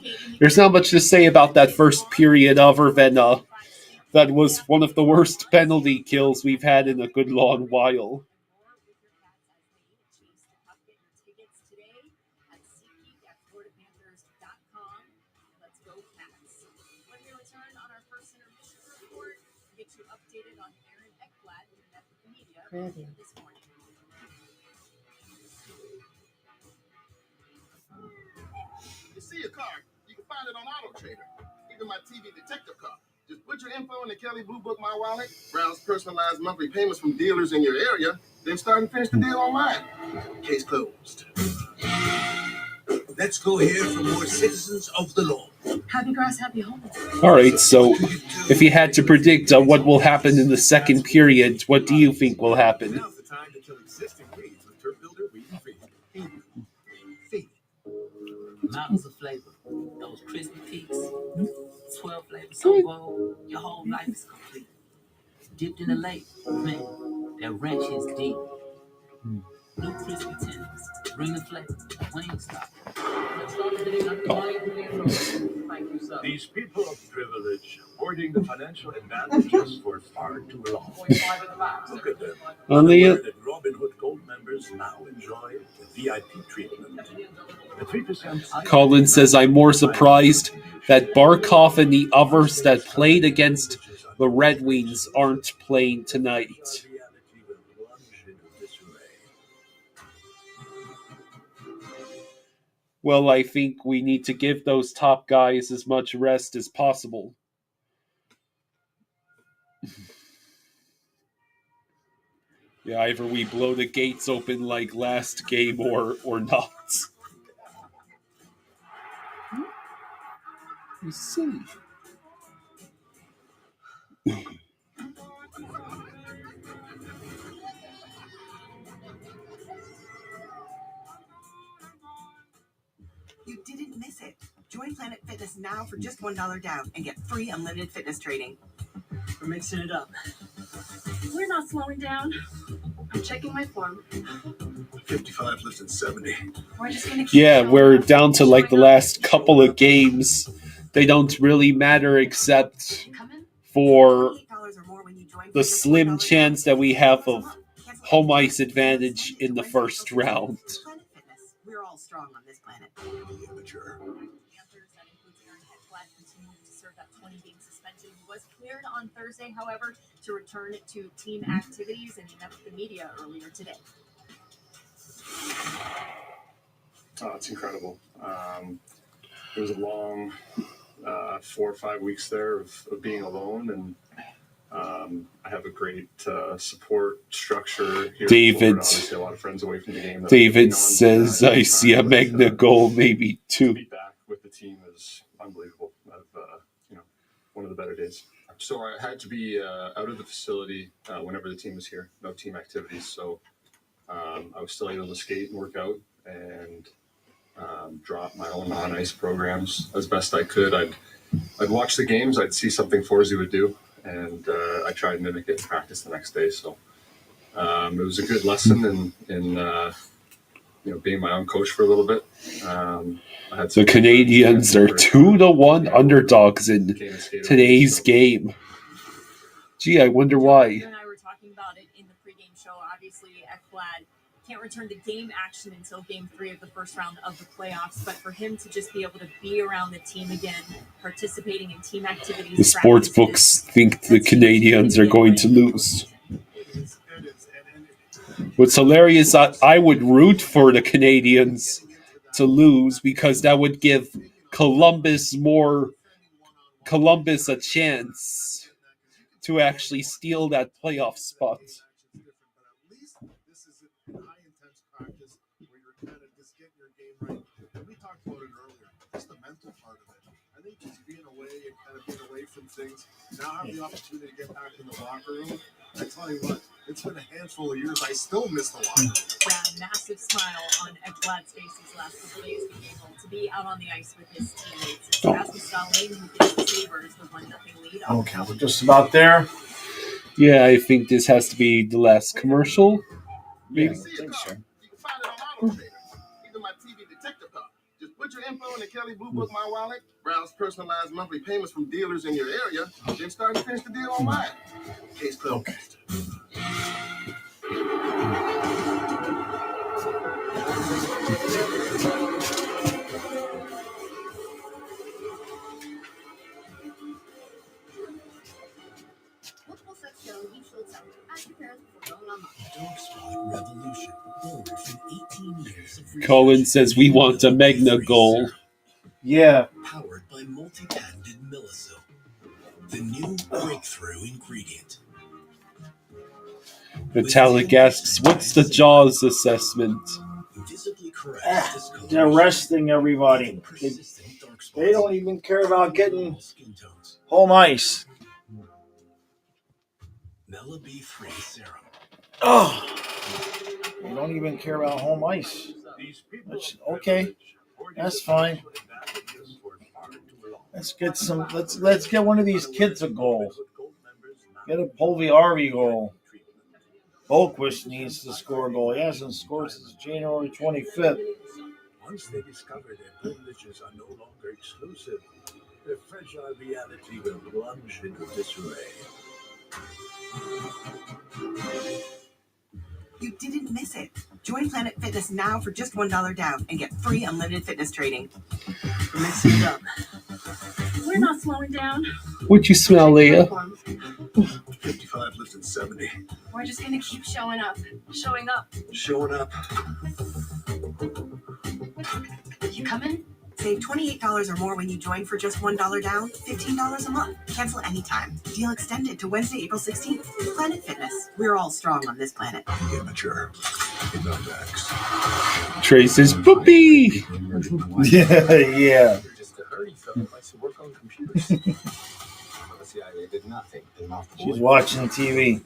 say about that first period other than that was one of the worst penalty kills we've had in a good long while. You see a car, you can find it on Auto Trader. Even my TV detector car. Just put your info in the Kelly Blue Book My Wallet, browse personalized monthly payments from dealers in your area, then start and finish the deal online. Case closed. Let's go here for more citizens of the law. Happy grass, happy home. All right, so if you had to predict what will happen in the second period, what do you think will happen? Now's the time to kill existing weeds with Turf Builder Weed and Feed. Feed. Mountains of flavor. Those crispy peaks. 12 flavors so bold, your whole life is complete. Dipped in the lake, man, that ranch is deep. New crispy tenders, bring the flavor, Wingstop. These people of privilege hoarding the financial advantages for far too long. Look at them. Unaware that Robin Hood Gold members now enjoy the VIP treatment. The 3% Colin says, I'm more surprised that Barkov and the others that played against the Red Wings aren't playing tonight. Well, I think we need to give those top guys as much rest as possible. Yeah, either we blow the gates open like last game or not. Let's see. You didn't miss it. Join Planet Fitness now for just $1 down and get free unlimited fitness training. We're mixing it up. We're not slowing down. I'm checking my form. 55 less than 70. We're just gonna keep we're down to like the last couple of games. They don't really matter except for the slim chance that we have of home ice advantage in the first round. We're all strong on this planet. Immature. Panthers, that includes Aaron Ekblad, continuing to serve that 20-game suspension. He was cleared on Thursday, however, to return to team activities, and he met with the media earlier today. Oh, it's incredible. It was a long 4 or 5 weeks there of being alone, and I have a great support structure here. David, obviously, a lot of friends away from the game. David says, I see a Magna goal, maybe 2. To be back with the team is unbelievable. One of the better days. So I had to be out of the facility whenever the team was here. No team activities, so I was still able to skate and work out and drop my own on-ice programs as best I could. I'd watch the games. I'd see something Forsey would do, and I tried to mimic it in practice the next day. So it was a good lesson in being my own coach for a little bit. The Canadians are 2-1 underdogs in today's game. Gee, I wonder why. You and I were talking about it in the pregame show. Obviously, Ekblad can't return to game action until game 3 of the first round of the playoffs. But for him to just be able to be around the team again, participating in team activities. The sports books think the Canadians are going to lose. What's hilarious, I would root for the Canadians to lose because that would give Columbus a chance to actually steal that playoff spot. We talked about it earlier. Just the mental part of it. I think just being away and kind of being away from things. Now I have the opportunity to get back in the locker room. I tell you what, it's been a handful of years. I still miss the locker room. Yeah, massive smile on Ekblad's face these last couple days, being able to be out on the ice with his teammates. And Rasmus Dahlin, who gets the Sabres the 1-0 lead. Okay, we're just about there. Yeah, I think this has to be the last commercial. Maybe. Yeah, I think so. You can find it on Auto Trader. Even my TV detector card. Just put your info in the Kelly Blue Book My Wallet, browse personalized monthly payments from dealers in your area, then start and finish the deal online. Case closed. Okay. Revolution, born from 18 years of Colin says we want a Magna goal. Yeah. Powered by multi-patented Millicil, the new breakthrough ingredient. Metallic asks, what's the Jaws assessment? They're resting everybody. They don't even care about getting home ice. Mela B3 serum. Oh, they don't even care about home ice. Okay, that's fine. Let's get some. Let's get one of these kids a goal. Get a Polvi goal. Bolquist needs to score a goal. He hasn't scored since January 25th. Once they discover their privileges are no longer exclusive, their fragile reality will plunge into disarray. You didn't miss it. Join Planet Fitness now for just $1 down and get free unlimited fitness training. Mix it up. We're not slowing down. What'd you smell, Leah? 55 lives in 70. We're just going to keep showing up. Showing up. Showing up. You coming? Save $28 or more when you join for just $1 down, $15 a month. Cancel anytime. Deal extended to Wednesday, April 16th. Planet Fitness. We're all strong on this planet. The immature. Innovax. Trey says, Boopy! Yeah. Just a hurry, fellow. Likes to work on computers. The CIA did nothing. She's watching TV.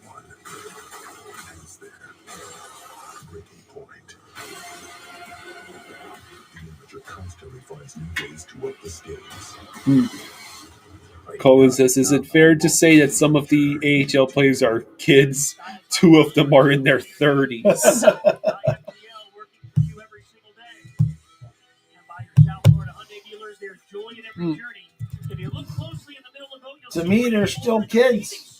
Colin says, is it fair to say that some of the AHL players are kids? 2 of them are in their 30s. To me, they're still kids.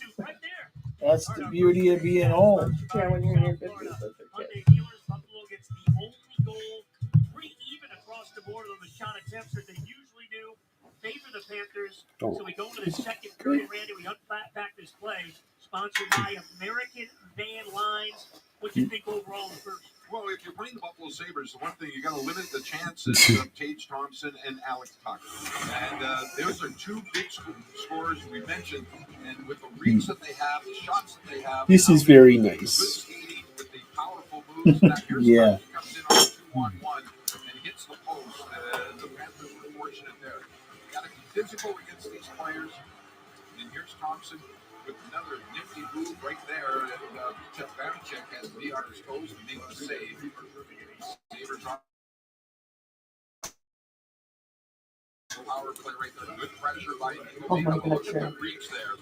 That's the beauty of being old. Yeah, when you're in your 50s, those are kids. Buffalo gets the only goal, pretty even across the board on the shot attempts that they usually do. Favor the Panthers. So we go into the second period, Randy. We unpack this play. Sponsored by American Van Lines. What do you think overall in the first? Well, if you're playing the Buffalo Sabres, the one thing you got to limit the chances of Tage Thompson and Alex Tucker. And those are 2 big scorers we mentioned. And with the reach that they have, the shots that they have, This is very nice. good skating with the powerful moves. Now here's Yeah. comes in on 2-on-1 and hits the post. The Panthers were fortunate there. Got to be physical against these players. And here's Thompson with another nifty move right there. And Jeff Vanacek has to be on his toes and make the save. Sabres on power play right there. Good pressure by Nico. Look at the reach there.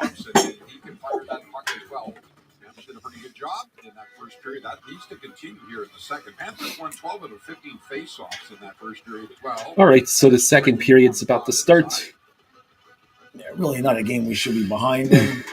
Thompson, and he can fire that puck as well. Panthers did a pretty good job in that first period. That needs to continue here in the second. Panthers won 12 out of 15 face-offs in that first period as well. All right, so the second period's about to start. Yeah, really not a game we should be behind in.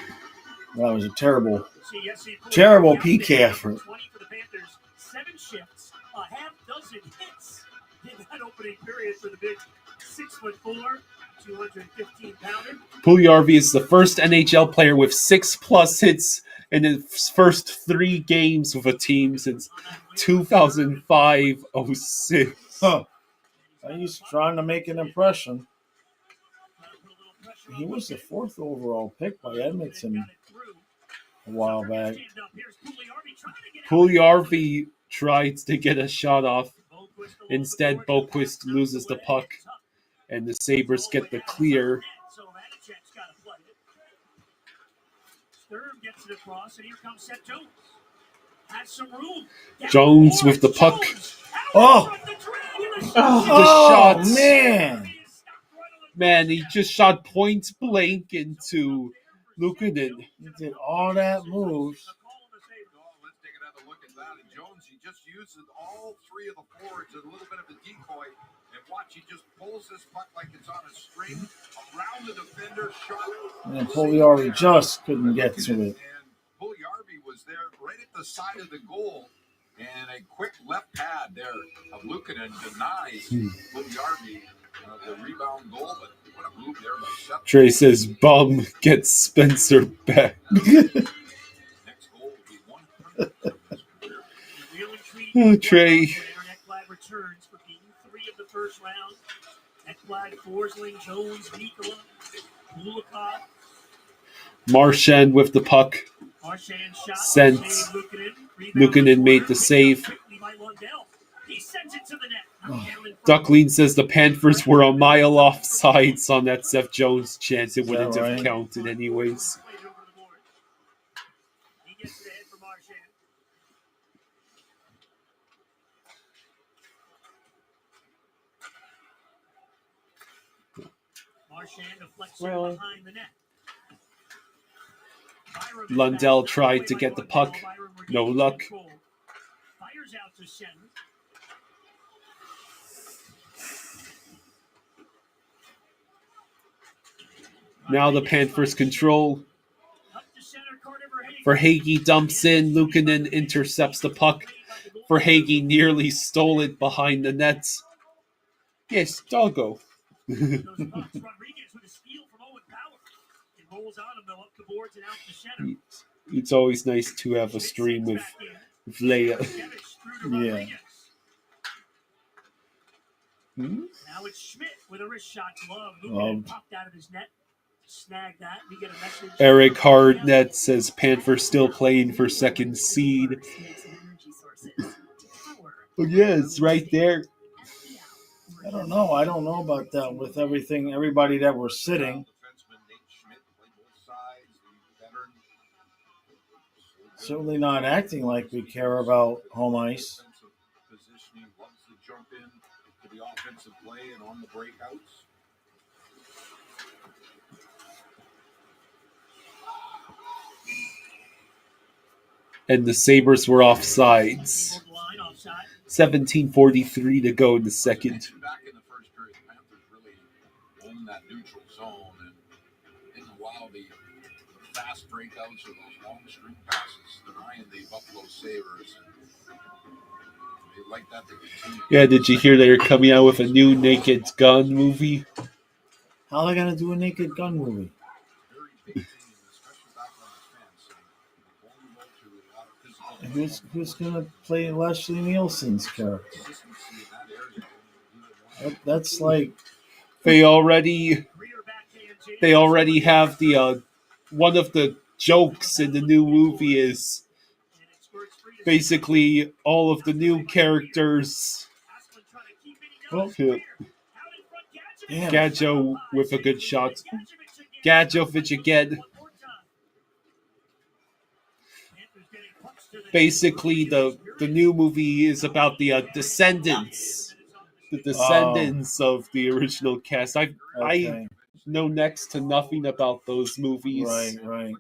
That was a terrible PK effort. 20 for the Panthers, 7 shifts, a half dozen hits in that opening period for the big 6'4", 215-pounder. Puljujarvi is the first NHL player with 6+ hits in his first 3 games with a team since 2005-06. Huh. He's trying to make an impression. He was the 4th overall pick by Edmonton a while back. Puljujarvi tried to get a shot off. Instead, Boquist loses the puck, and the Sabres get the clear. Jones with the puck. Oh! The shots. Man, he just shot point blank into Luukkonen. He did all that moves. Let's take another look at that. And Jones, he just uses all 3 of the forwards as a little bit of a decoy. And watch, he just pulls this puck like it's on a string around the defender. Shot. And Puljujarvi just couldn't get to it. And Puljujarvi was there right at the side of the goal. And a quick left pad there of Luukkonen denies Puljujarvi the rebound goal. But what a move there by Seth. Trey says, "Bum gets Spencer back." Next goal will be 100. Oh, Trey. Ekblad returns for game 3 of the first round. Ekblad, Forsling, Jones, Mikkola, Kulikov. Marchand with the puck. Marchand shot. Sent. Luukkonen made the save. He sends it to the net. Duckling says the Panthers were a mile off sides on that Seth Jones chance. It wouldn't have counted anyways. He gets it ahead for Marchand. Marchand deflects behind the net. Lundell tried to get the puck. No luck. Fires out to center. Now the Panthers control. Verhaeghe dumps in. Luukkonen intercepts the puck. Verhaeghe nearly stole it behind the nets. Yes, doggo. Rodriguez with a steal from Owen Power. It rolls on him though up the boards and out to center. It's always nice to have a stream with Leia. Yeah. Now it's Schmidt with a wrist shot glove. Luukkonen popped out of his net. Snag that. We get a message. Eric Hardnett says Panthers still playing for second seed. Oh yeah, it's right there. I don't know about that with everybody that we're sitting. Certainly not acting like we care about home ice. Positioning, loves to jump in to the offensive play and on the breakouts. And the Sabres were offsides. 17:43 to go in the second. Back in the first period, the Panthers really owned that neutral zone, and in a while the fast breakouts or those long string passes denying the Buffalo Sabres, and they like that to continue. Yeah, did you hear they're coming out with a new Naked Gun movie? How are they gonna do a Naked Gun movie? Who's gonna play Leslie Nielsen's character? That's like they already have the one of the jokes in the new movie is basically all of the new characters. Gadjo with a good shot. Gadjovic again. Basically, the new movie is about the descendants of the original cast. I know next to nothing about those movies. Right.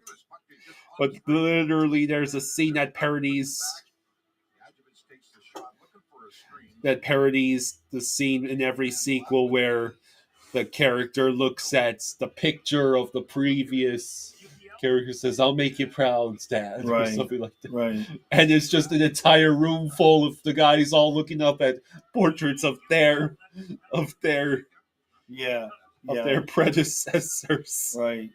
But literally, there's a scene that parodies the scene in every sequel where the character looks at the picture of the previous character, says, "I'll make you proud, Dad," or something like that. Right. And it's just an entire room full of the guys all looking up at portraits of their predecessors. Right.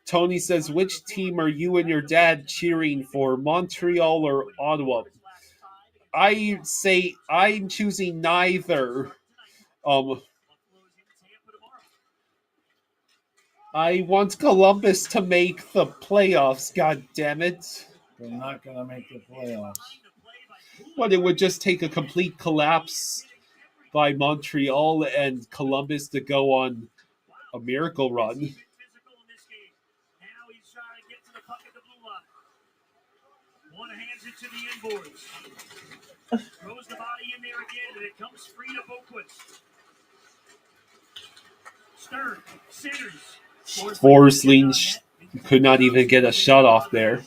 Tony says, "Which team are you and your dad cheering for, Montreal or Ottawa?" I say I'm choosing neither. I want Columbus to make the playoffs, god damn it. They're not going to make the playoffs. But it would just take a complete collapse by Montreal and Columbus to go on a miracle run. One hands it to the inboards. Throws the body in there again, and it comes free to Boquist. Stern, centers. Forsling could not even get a shot off there.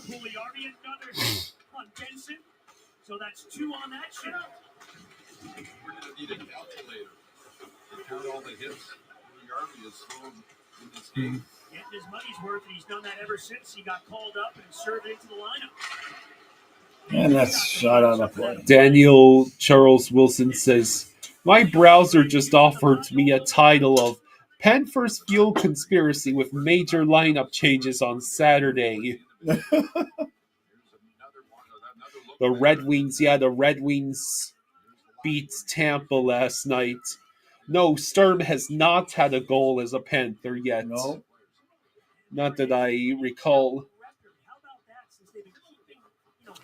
So that's 2 on that shot. We're going to need a calculator to count all the hits Pugliarvi has thrown in this game. Getting his money's worth, and he's done that ever since he got called up and served into the lineup. And that's shot out of play. Daniel Charles Wilson says, "My browser just offered me a title of Panthers Fuel Conspiracy with major lineup changes on Saturday." The Red Wings beat Tampa last night. No, Sturm has not had a goal as a Panther yet. No. Not that I recall. How about that, since they've been keeping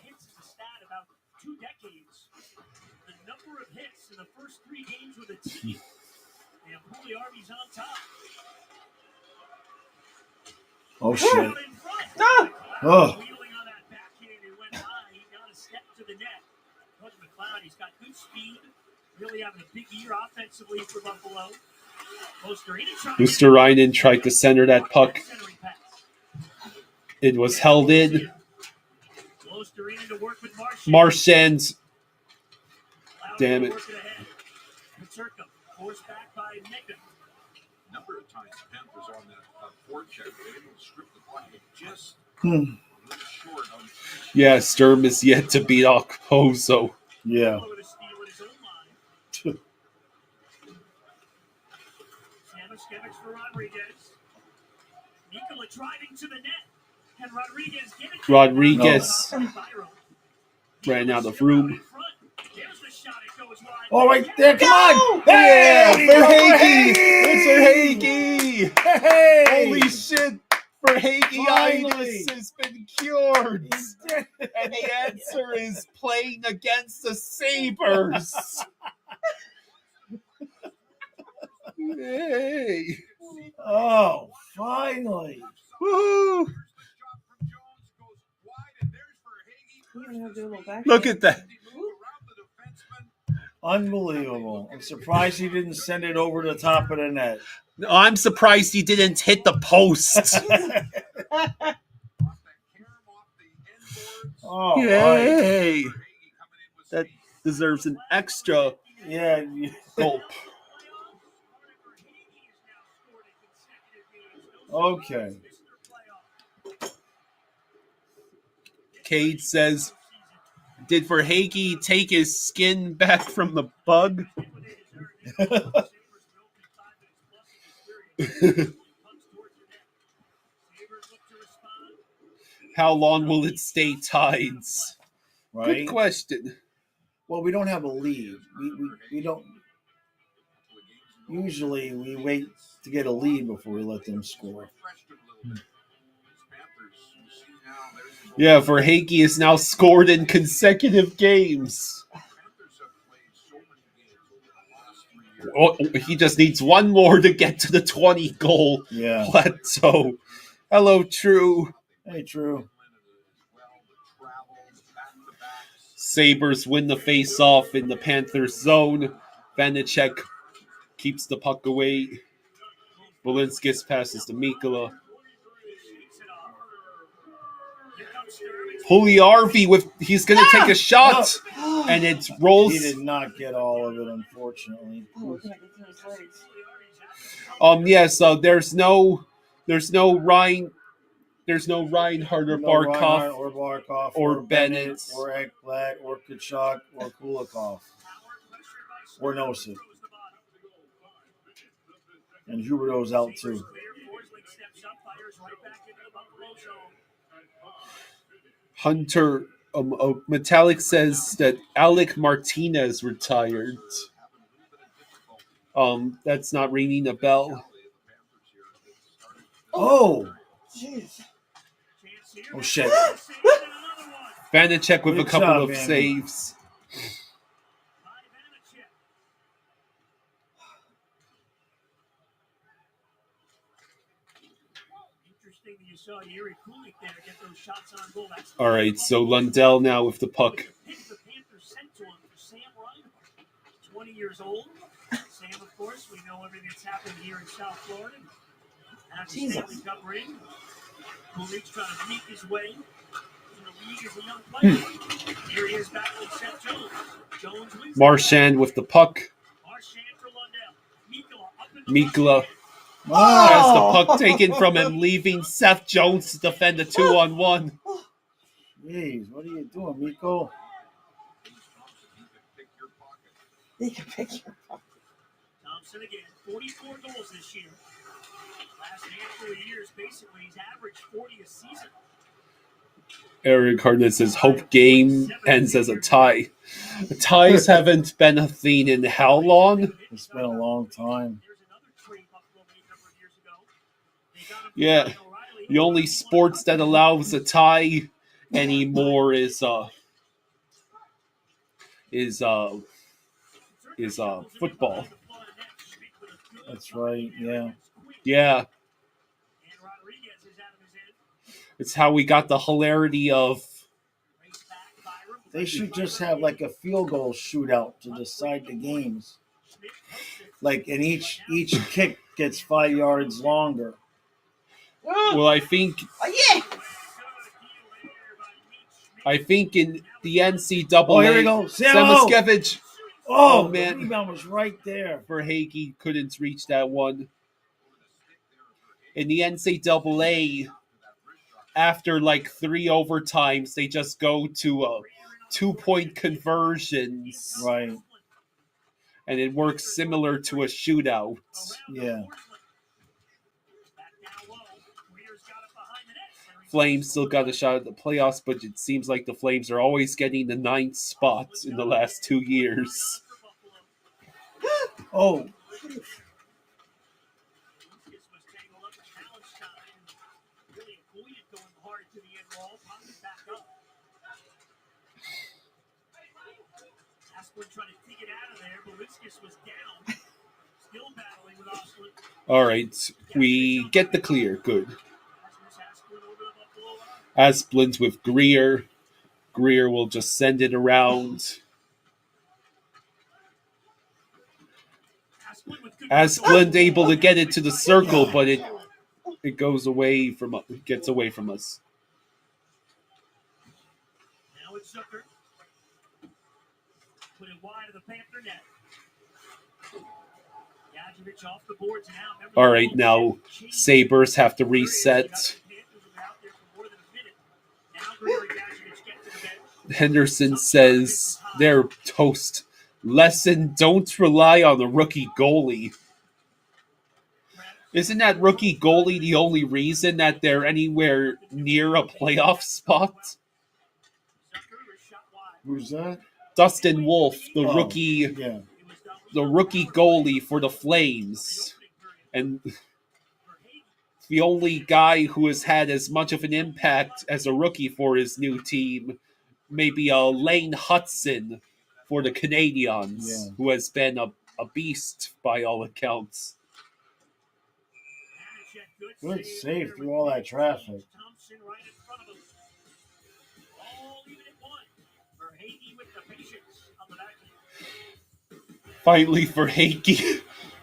hits as a stat about 2 decades? The number of hits in the first 3 games with a team. And Pugliarvi's on top. Oh, shit. Ah! Oh. Wheeling on that backhand, it went high. He got a step to the net. Coach McLeod, he's got good speed. Really having a big year offensively for Buffalo. Luosterainen tried to center that puck. It was held in. Marchand. Damn it. Number of times the Panthers on that forecheck were able to strip the puck just short on. Yeah, Sturm is yet to beat Okposo. Yeah. For Rodriguez. Nicola driving to the net. And Rodriguez giving Rodriguez ran out of room. There's the shot. It goes wide. Oh, right there. Come on. Yeah, Hey, Verhaeghe. It's Verhaeghe. Hey. Holy shit. Verhaeghe-itis has been cured. And the answer is playing against the Sabres. Hey. Oh, finally. Woohoo. Look at that. Unbelievable. I'm surprised he didn't send it over the top of the net. No, I'm surprised he didn't hit the post. Oh, yay. Right. That deserves an extra gulp. Okay. Cade says, "Did Verhaeghe take his skin back from the bug?" How long will it stay tied? Right. Good question. Well, we don't have a lead. We don't. Usually, we wait to get a lead before we let them score. Yeah, Verhaeghe is now scored in consecutive games. Oh, he just needs one more to get to the 20-goal plateau. Hello, True. Hey, True. Sabres win the face-off in the Panthers zone. Vanacek keeps the puck away. Balinskis passes to Mikula. Puljujärvi he's going to take a shot, and it rolls. He did not get all of it, unfortunately. So there's no Ryan. There's no Reinhardt or Barkov or Bennett or Ekblad or Kachuk or Kulikov or Nosek. And Huberdeau's out too. Hunter Metallic says that Alec Martinez retired. That's not ringing a bell. Oh, oh shit! Vanacek with Good a couple job, of Andy. saves. All right, so Lundell now with the puck. 20 years old. Sam, of course, we know everything that's happened here in South Florida. After Stanley Cup ring, Kulik's trying to make his way in the league as a young player. Here he is back with Seth Jones. Jones wins. Marchand with the puck. Marchand for Lundell. Mikula has the puck taken from him, leaving Seth Jones to defend a 2-on-1. Jeez, what are you doing, Miko? He can pick your pocket. Thompson again, 44 goals this year. Last handful of years, basically, he's averaged 40 a season. Eric Hartnett says, hope game ends as a tie. Ties haven't been a thing in how long? It's been a long time. Yeah. The only sports that allows a tie anymore is football. That's right, yeah. Yeah. It's how we got the hilarity of... They should just have like a field goal shootout to decide the games. Like, and each kick gets 5 yards longer. Well, I think in the NCAA... Oh, here we go. Samoskevich. Oh, man. The rebound was right there. Verhaeghe couldn't reach that one. In the NCAA, after like 3 overtimes, they just go to 2-point conversions. Right. And it works similar to a shootout. Yeah. Flames still got a shot at the playoffs, but it seems like the Flames are always getting the 9th spot in the last 2 years. Oh. All right, we get the clear. Good. Asplund's with Greer. Greer will just send it around. Asplund able to get it to the circle, but it goes away from it gets away from us. Now it's Zucker. Put it wide of the Panther net. Off the boards now. All right, now Sabres have to reset. Henderson says their toast lesson: don't rely on the rookie goalie. Isn't that rookie goalie the only reason that they're anywhere near a playoff spot? Who's that? Dustin Wolf, the rookie. Yeah. The rookie goalie for the Flames, and the only guy who has had as much of an impact as a rookie for his new team, maybe Lane Hudson for the Canadiens, who has been a beast by all accounts. Good save through all that traffic. Finally, Verhaeghe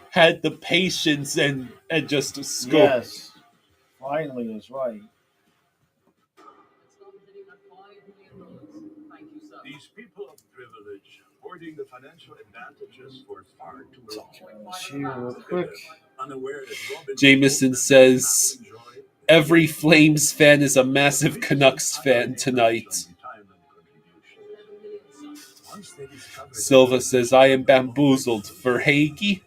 had the patience and and just scope. Yes. Finally is right. These people of privilege hoarding the financial advantages for far too long. Let's see real quick. Unaware that Robin Jameson says, every Flames fan is a massive Canucks fan tonight. Silva says, I am bamboozled. For Hagee?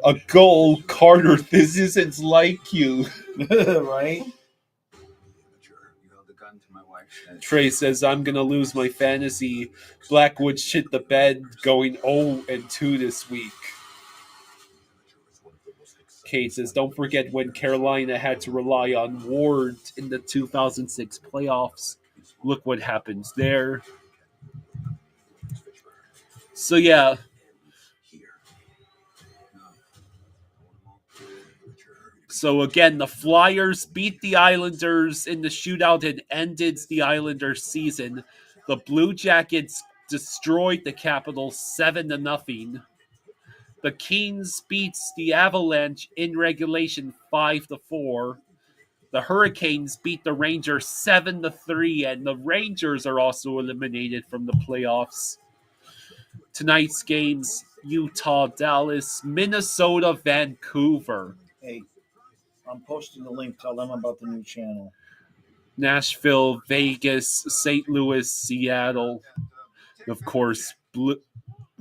A goal, Carter, this isn't like you. Right? Trey says, I'm going to lose my fantasy. Blackwood shit the bed, going 0-2 this week. Kate says, don't forget when Carolina had to rely on Ward in the 2006 playoffs. Look what happens there. So, yeah. So, again, the Flyers beat the Islanders in the shootout and ended the Islanders' season. The Blue Jackets destroyed the Capitals 7-0. The Kings beats the Avalanche in regulation 5-4. The Hurricanes beat the Rangers 7-3, and the Rangers are also eliminated from the playoffs. Tonight's games: Utah, Dallas, Minnesota, Vancouver. Hey, I'm posting the link. Tell them about the new channel. Nashville, Vegas, St. Louis, Seattle. Of course,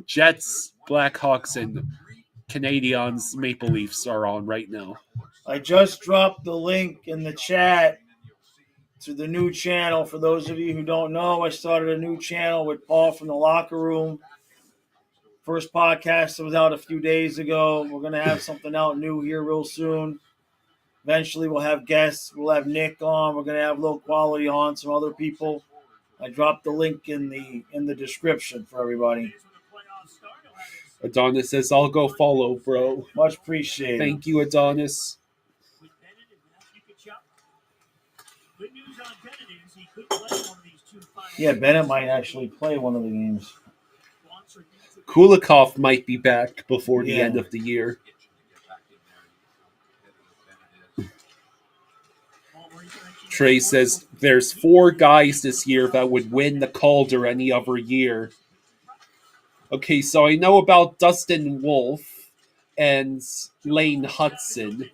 Jets, Blackhawks, and Canadiens, Maple Leafs are on right now. I just dropped the link in the chat to the new channel. For those of you who don't know, I started a new channel with Paul from the Locker Room. First podcast was out a few days ago. We're going to have something out new here real soon. Eventually, we'll have guests. We'll have Nick on. We're going to have Low Quality on, some other people. I dropped the link in the description for everybody. Adonis says, I'll go follow, bro. Much appreciated. Thank you, Adonis. Yeah, Bennett might actually play one of the games. Kulikov might be back before the end of the year. Trey says, there's 4 guys this year that would win the Calder any other year. Okay, so I know about Dustin Wolf and Lane Hudson.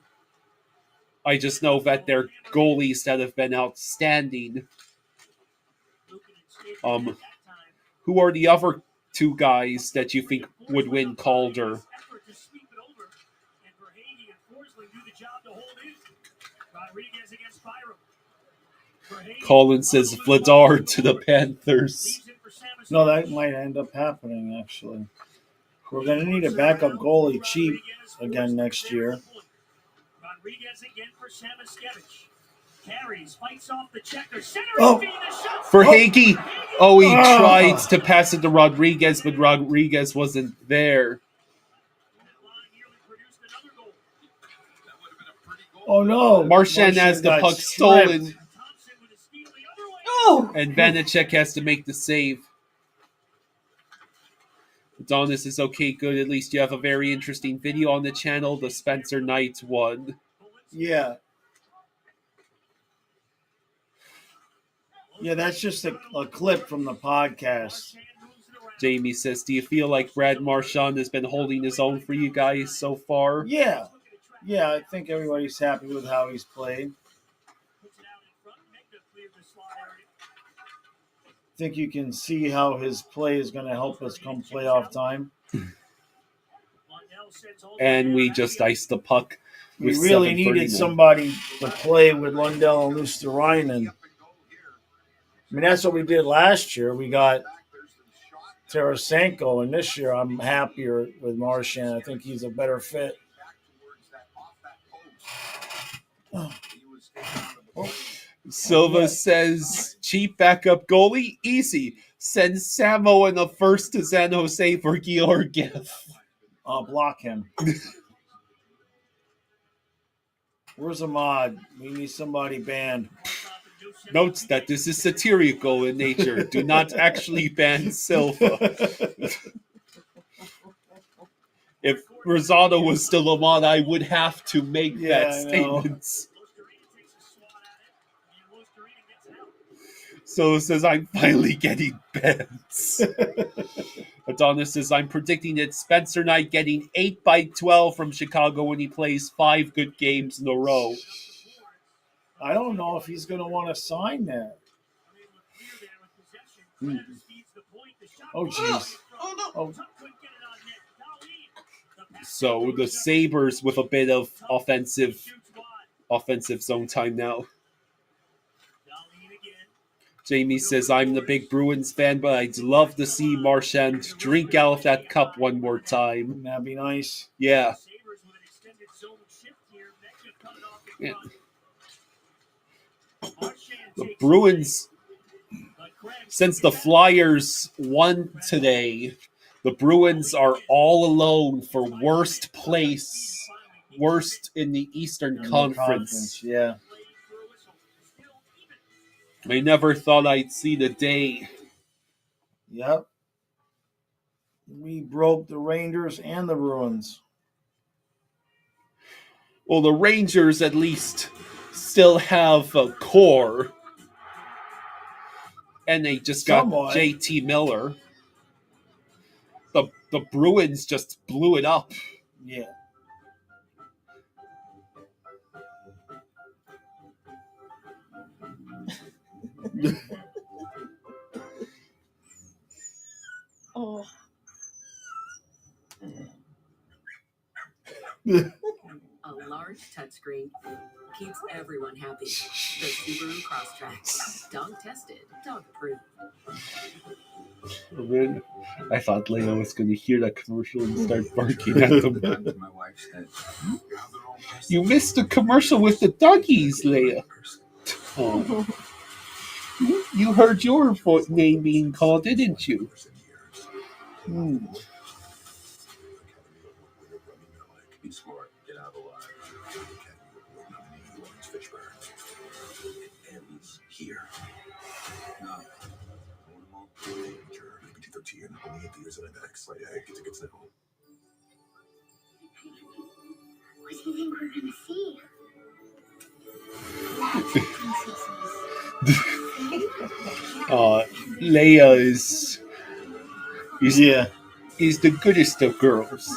I just know that they're goalies that have been outstanding. Who are the other 2 guys that you think would win Calder? Colin says Vladar to the Panthers. No, that might end up happening, actually. We're going to need a backup goalie cheap again next year. For Hagee. Oh, he tried to pass it to Rodriguez, but Rodriguez wasn't there. Oh, no. Marchand has the puck stolen. Oh! And Vanacek has to make the save. Adonis is okay, good. At least you have a very interesting video on the channel. The Spencer Knight one. Yeah. Yeah, that's just a clip from the podcast. Jamie says, do you feel like Brad Marchand has been holding his own for you guys so far? Yeah. Yeah, I think everybody's happy with how he's played. I think you can see how his play is going to help us come playoff time. And we just iced the puck. We really needed somebody to play with Lundell and Luosterainen. I mean, that's what we did last year. We got Tarasenko, and this year I'm happier with Marchand. I think he's a better fit. Silva says, cheap backup goalie, easy. Send Samo in the first to San Jose for Georgiev. I'll block him. Where's Ahmad? We need somebody banned. Notes that this is satirical in nature. Do not actually ban Silva. Rosado was still on, I would have to make that I know. statement. So it says, I'm finally getting bets. Adonis says, I'm predicting that Spencer Knight getting 8/12 from Chicago when he plays 5 good games in a row. I don't know if he's going to want to sign that. Oh, jeez. Oh. So the Sabres with a bit of offensive zone time now. Jamie says, I'm the big Bruins fan, but I'd love to see Marchand drink out of that cup one more time. That'd be nice. Yeah. The Bruins, since the Flyers won today, the Bruins are all alone for worst in the Eastern Conference. Yeah. I never thought I'd see the day. Yep. We broke the Rangers and the Bruins. Well, the Rangers at least still have a core. And they just got JT Miller. The Bruins just blew it up. Yeah. Oh. A large touchscreen keeps everyone happy. The Subaru Crosstrack. Dog tested, dog approved. Man, I thought Leo was going to hear that commercial and start barking at them. You missed the commercial with the doggies, Leia. Oh. You heard your name being called, didn't you? Be smart, get out alive. And he's here. No. Maybe 13, only 8 years in an X. Right, get tickets now. What do you think we're gonna see? Leia is the goodest of girls.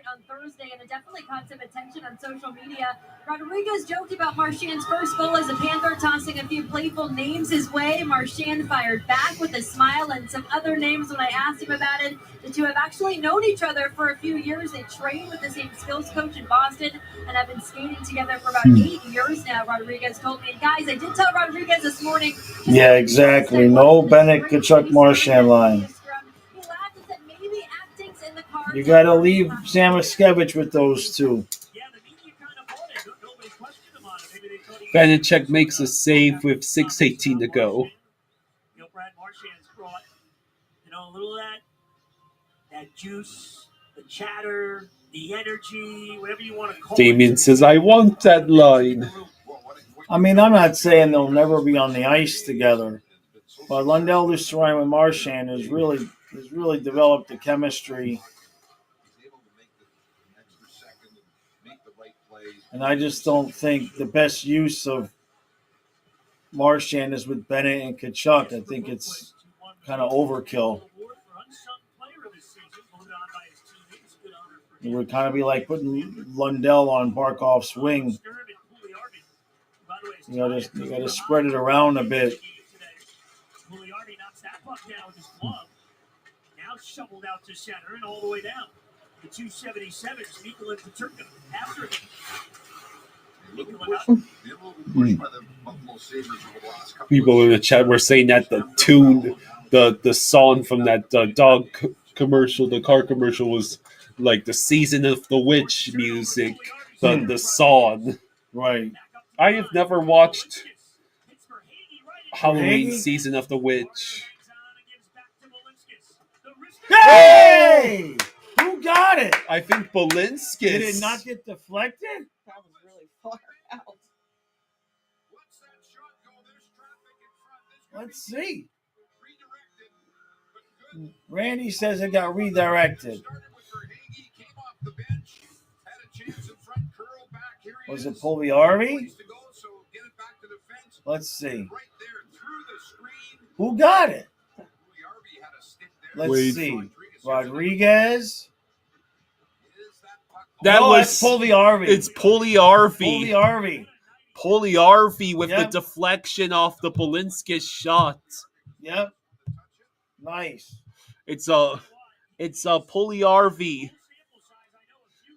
On Thursday, and it definitely caught some attention on social media. Rodriguez joked about Marchand's first goal as a Panther, tossing a few playful names his way. Marchand fired back with a smile and some other names when I asked him about it. The two have actually known each other for a few years. They trained with the same skills coach in Boston and have been skating together for about 8 years now, Rodriguez told me. And guys, I did tell Rodriguez this morning. Yeah, exactly. No Bennett Tkachuk Marchand line. You got to leave Samoskevich with those two. Vanacek makes a save with 6:18 to go. Brad Marchand's brought, a little of that juice, the chatter, the energy, whatever you want to call it. Damien says, I want that line. I mean, I'm not saying they'll never be on the ice together, but Lundell Lucian and Marchand has really developed the chemistry. And I just don't think the best use of Marchand is with Bennett and Tkachuk. I think it's kind of overkill. It would kind of be like putting Lundell on Barkov's wing. You got to spread it around a bit. Mouliardi knocks that puck down with his glove. Now shoveled out to center and all the way down. The 277s, Mikkel and Paterka after it. People in the chat were saying that the tune, the song from that dog commercial, the car commercial, was like the Season of the Witch music, the song. Right. I have never watched Halloween Season of the Witch. Hey! Who got it? I think Balinskis. Did it not get deflected? That was really far out. Let's see. Randy says it got redirected. Was it Pugliarvi? Let's see. Who got it? Let's see. Rodriguez. That no, was it's Pugliarvi. It's Pugliarvi. Pugliarvi. Pugliarvi with the deflection off the Balinskis shot. Yep. Nice. It's a Pugliarvi.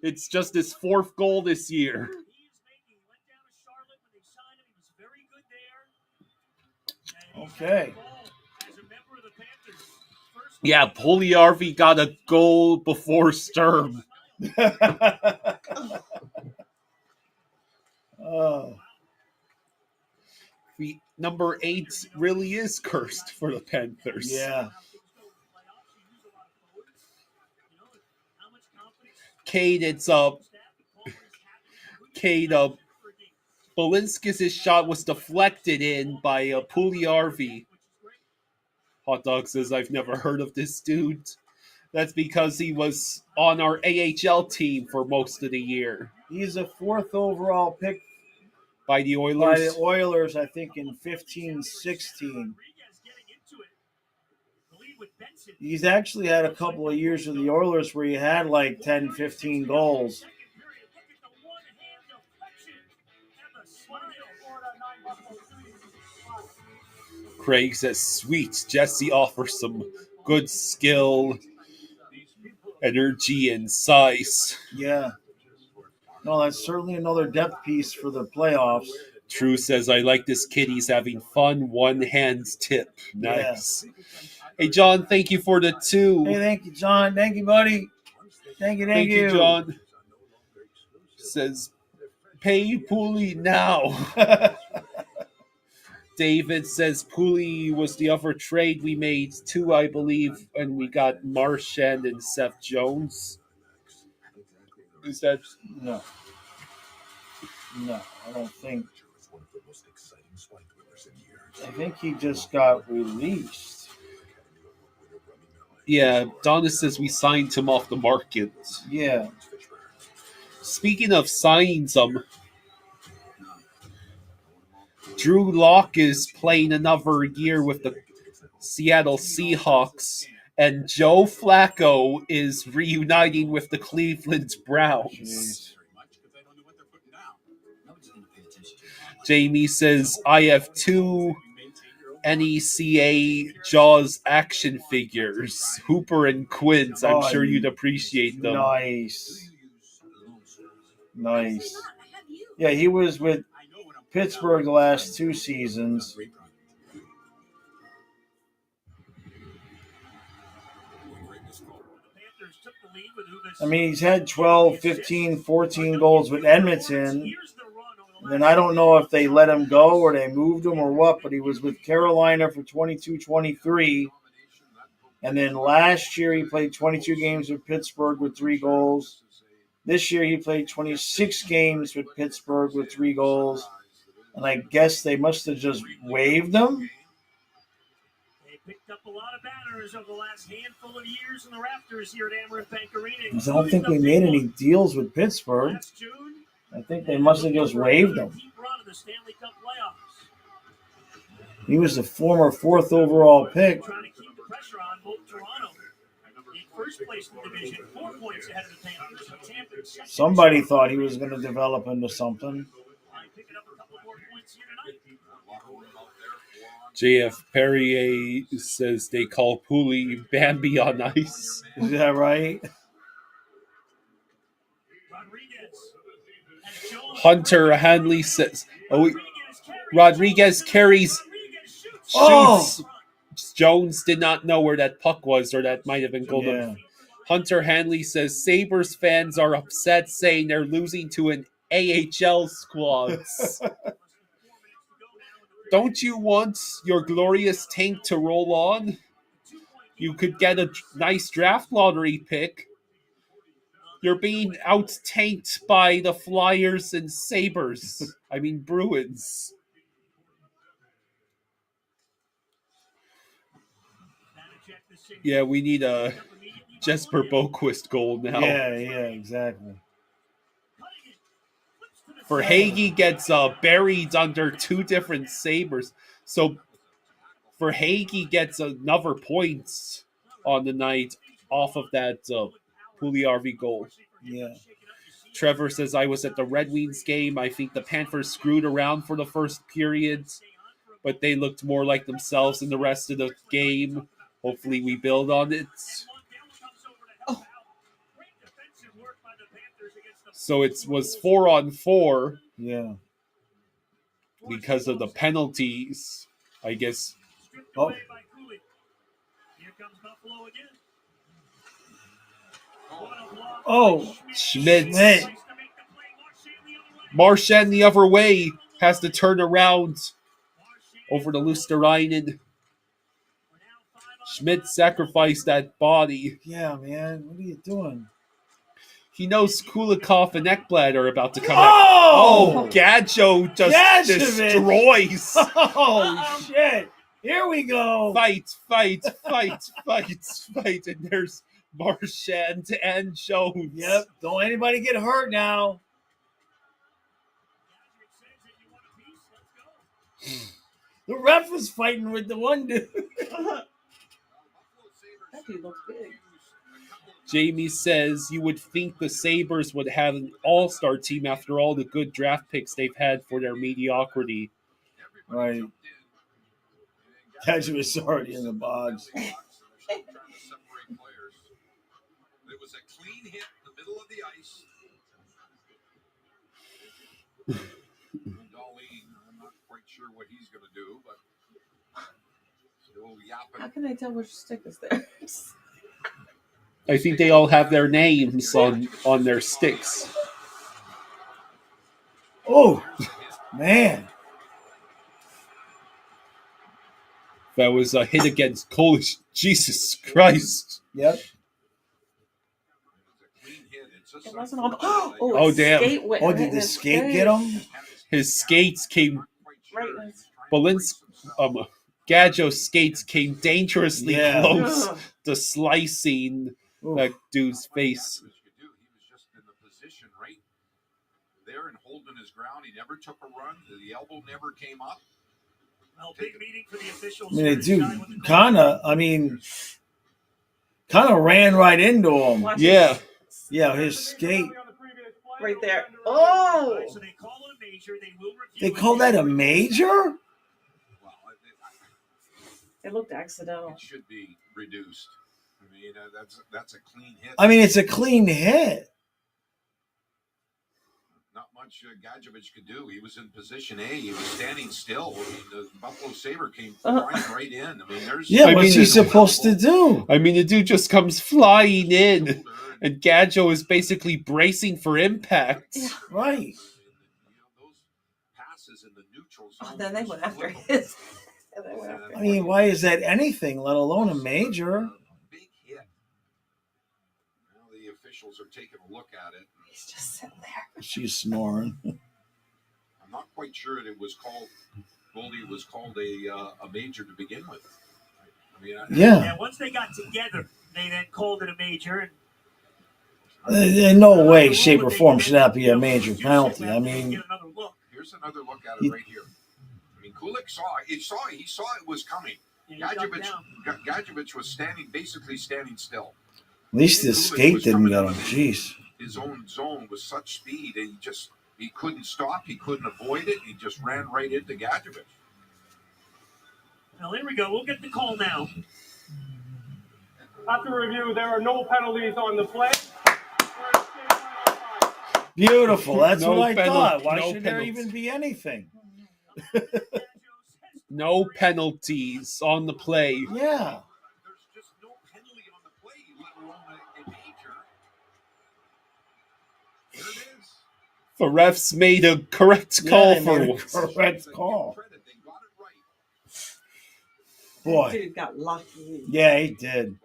It's just his 4th goal this year. Okay. Yeah, Pugliarvi got a goal before Sturm. Oh. Number 8 really is cursed for the Panthers. Yeah. Cade, Balinskis' shot was deflected in by Pugliarvi. Hot Dog says, I've never heard of this dude. That's because he was on our AHL team for most of the year. He's a 4th overall pick by the Oilers. I think, in 15-16. He's actually had a couple of years with the Oilers where he had like 10, 15 goals. Craig says, sweet. Jesse offers some good skill, energy, and size. Yeah. No, that's certainly another depth piece for the playoffs. True says, I like this kid. He's having fun. One hands tip. Nice. Yeah. Hey, John, thank you for the 2. Hey, thank you, John. Thank you, buddy. Thank you. John. Says, pay Pooley now. David says, Pooley was the other trade we made, 2, I believe, and we got Marchand and Seth Jones. Is that... No, I don't think. I think he just got released. Yeah, Donna says we signed him off the market. Yeah. Speaking of signing some, Drew Lock is playing another year with the Seattle Seahawks, and Joe Flacco is reuniting with the Cleveland Browns. Jeez. Jamie says, I have 2 NECA Jaws action figures, Hooper and Quinns. I'm sure you'd appreciate them. Nice. Yeah, he was with Pittsburgh the last 2 seasons. I mean, he's had 12, 15, 14 goals with Edmonton. And I don't know if they let him go or they moved him or what, but he was with Carolina for 22-23. And then last year he played 22 games with Pittsburgh with 3 goals. This year he played 26 games with Pittsburgh with 3 goals. And I guess they must have just waived him. They picked up a lot of banners over the last handful of years in the rafters here at Amaranth Bank Arena. I don't think we made any deals with Pittsburgh. I think they must have just waived him. He was the former 4th overall pick. Trying to keep the pressure on both Toronto. In first place in the division, 4 points ahead of the Panthers. Somebody thought he was going to develop into something. Picking up a couple more points here tonight. JF Perrier says they call Pooley Bambi on ice. Is that right? Hunter Hanley says, Rodriguez carries, shoots. Jones did not know where that puck was, or that might have been goal. Yeah. Hunter Hanley says, Sabres fans are upset, saying they're losing to an AHL squad. Don't you want your glorious tank to roll on? You could get a nice draft lottery pick. You're being out-tanked by the Flyers and Sabres. I mean, Bruins. Yeah, we need a Jesper Boquist goal now. Yeah, exactly. Verhaeghe gets buried under two different Sabres. So Verhaeghe gets another points on the night off of that Puljujärvi goal. Yeah. Trevor says, I was at the Red Wings game. I think the Panthers screwed around for the first period, but they looked more like themselves in the rest of the game. Hopefully we build on it. So it was 4-on-4. Yeah. Because of the penalties, I guess. Schmidt. Marchand the other way has to turn around over to Luosterainen. Schmidt sacrificed that body. Yeah, man. What are you doing? He knows Kulikov and Ekblad are about to come out. Oh! Gadjo just destroys. Oh, shit. Here we go. Fight. And there's Marchand and Jones. Yep. Don't anybody get hurt now. The ref was fighting with the one dude. That dude looks big. Jamie says you would think the Sabres would have an all-star team after all the good draft picks they've had for their mediocrity. Right. Gadget was already in the box. It was a clean hit in the middle of the ice. Darlene, I'm not quite sure what he's going to do, but still yapping. How can I tell which stick is there? I think they all have their names on their sticks. Oh, man. That was a hit against Polish. Jesus Christ. Yep. It wasn't on. Oh, damn. Skate went Oh, did the skate get him? His skates came. Right in his... Gadjo's skates came dangerously close Ugh. to slicing that dude's face. He was just in the position right there and holding his ground. He never took a run. The elbow never came up. Well, big meeting for the officials. I mean, dude, kind of ran right into him. Yeah. Yeah, his skate. Right there. Oh! So they call it a major. They will review They call that a major? It looked accidental. It should be reduced. I mean, that's a clean hit. I mean, it's a clean hit. Not much Gadjevich could do. He was in position A. He was standing still. I mean, the Buffalo Sabre came flying right in. I mean, there's what's he supposed to do? I mean, the dude just comes flying in, and Gadjo is basically bracing for impact. Yeah. Right. Those passes in the neutral zone. Oh, then they went after his. I mean, why is that anything, let alone a major? Big hit. Now the officials are taking a look at it. He's just sitting there. She's snoring. I'm not quite sure it was called. Goldie was called a major to begin with. I mean, Yeah. Once they got together, they then called it a major. In no way, shape, or form should that be a major penalty. I mean, here's another look at it right here. I mean, Kulik saw it was coming. Gadjevich was basically standing still. at least the skate didn't get him. Jeez. His own zone was such speed, and he couldn't stop. He couldn't avoid it. He just ran right into Gadjevich. Well, here we go. We'll get the call now. After review, there are no penalties on the play. Beautiful. That's No what I thought. Why no should there penalties. even be anything? No penalties on the play. Yeah. There's just no penalty on the play, let alone a major. Here it is. The refs made a correct call they for made a once. correct call. They got it right. Boy. Dude got lucky. Yeah, he did.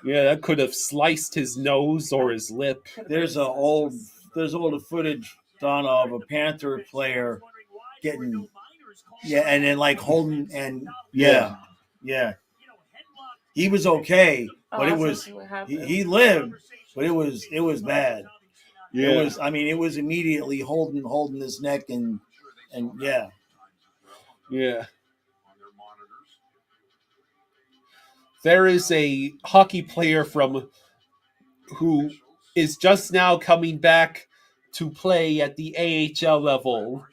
Yeah, that could have sliced his nose or his lip. There's old footage, Donna, of a Panther player getting, and then like holding, and yeah. he was okay, Oh, but I it was gonna was see what happened. he lived, but it was bad. Yeah. It was. I mean, it was immediately holding his neck and yeah. Yeah. There is a hockey player who is just now coming back to play at the AHL level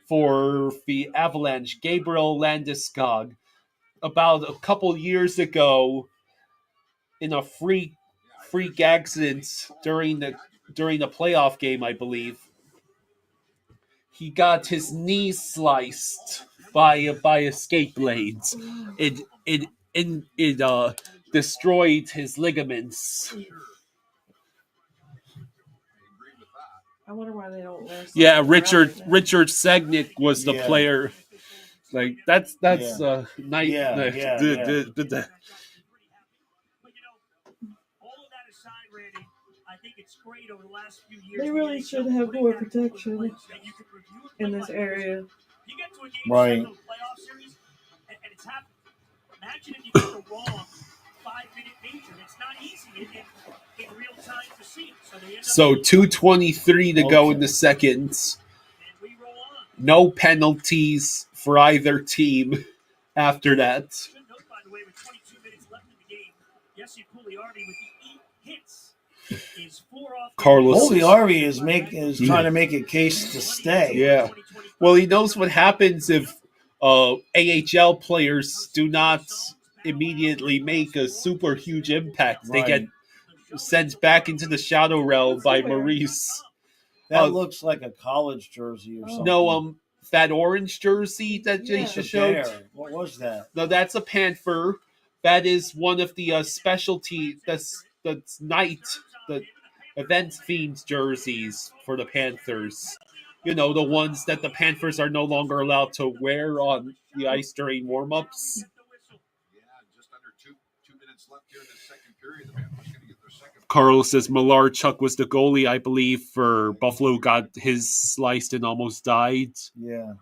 for the Avalanche, Gabriel Landeskog. About a couple years ago, in a freak accident during the playoff game, I believe, he got his knee sliced by escape blades. It destroyed his ligaments. I wonder why they don't wear. Yeah, Richard Segnick was the Yeah. player. Like that's Yeah. night. Yeah, the- yeah, the- yeah. the- the- All of that aside, Randy, I think it's great over the last few years. They really should have more protection in this area. You get to a game Right. 7 of a playoff series, and it's happened. Imagine if you get the wrong 5-minute major. It's not easy in real time to see. So 2:23 to go in the second. No penalties for either team after that. Should note, by the way, with 22 minutes left in the game, Jesse Pugliarvi with the 8 hits is 4 off. Carlos Pugliarvi is trying to make a case to stay. Yeah. Well, he knows what happens if AHL players do not immediately make a super huge impact. They get sent back into the shadow realm by Maurice. That looks like a college jersey or something. No, that orange jersey that they just showed. What was that? No, that's a Panther. That is one of the specialty. That's night, the event themed jerseys for the Panthers. You know, the ones that the Panthers are no longer allowed to wear on the ice during warm-ups. Carlos says Malarchuk was the goalie, I believe, for Buffalo. Got his sliced and almost died. Yeah.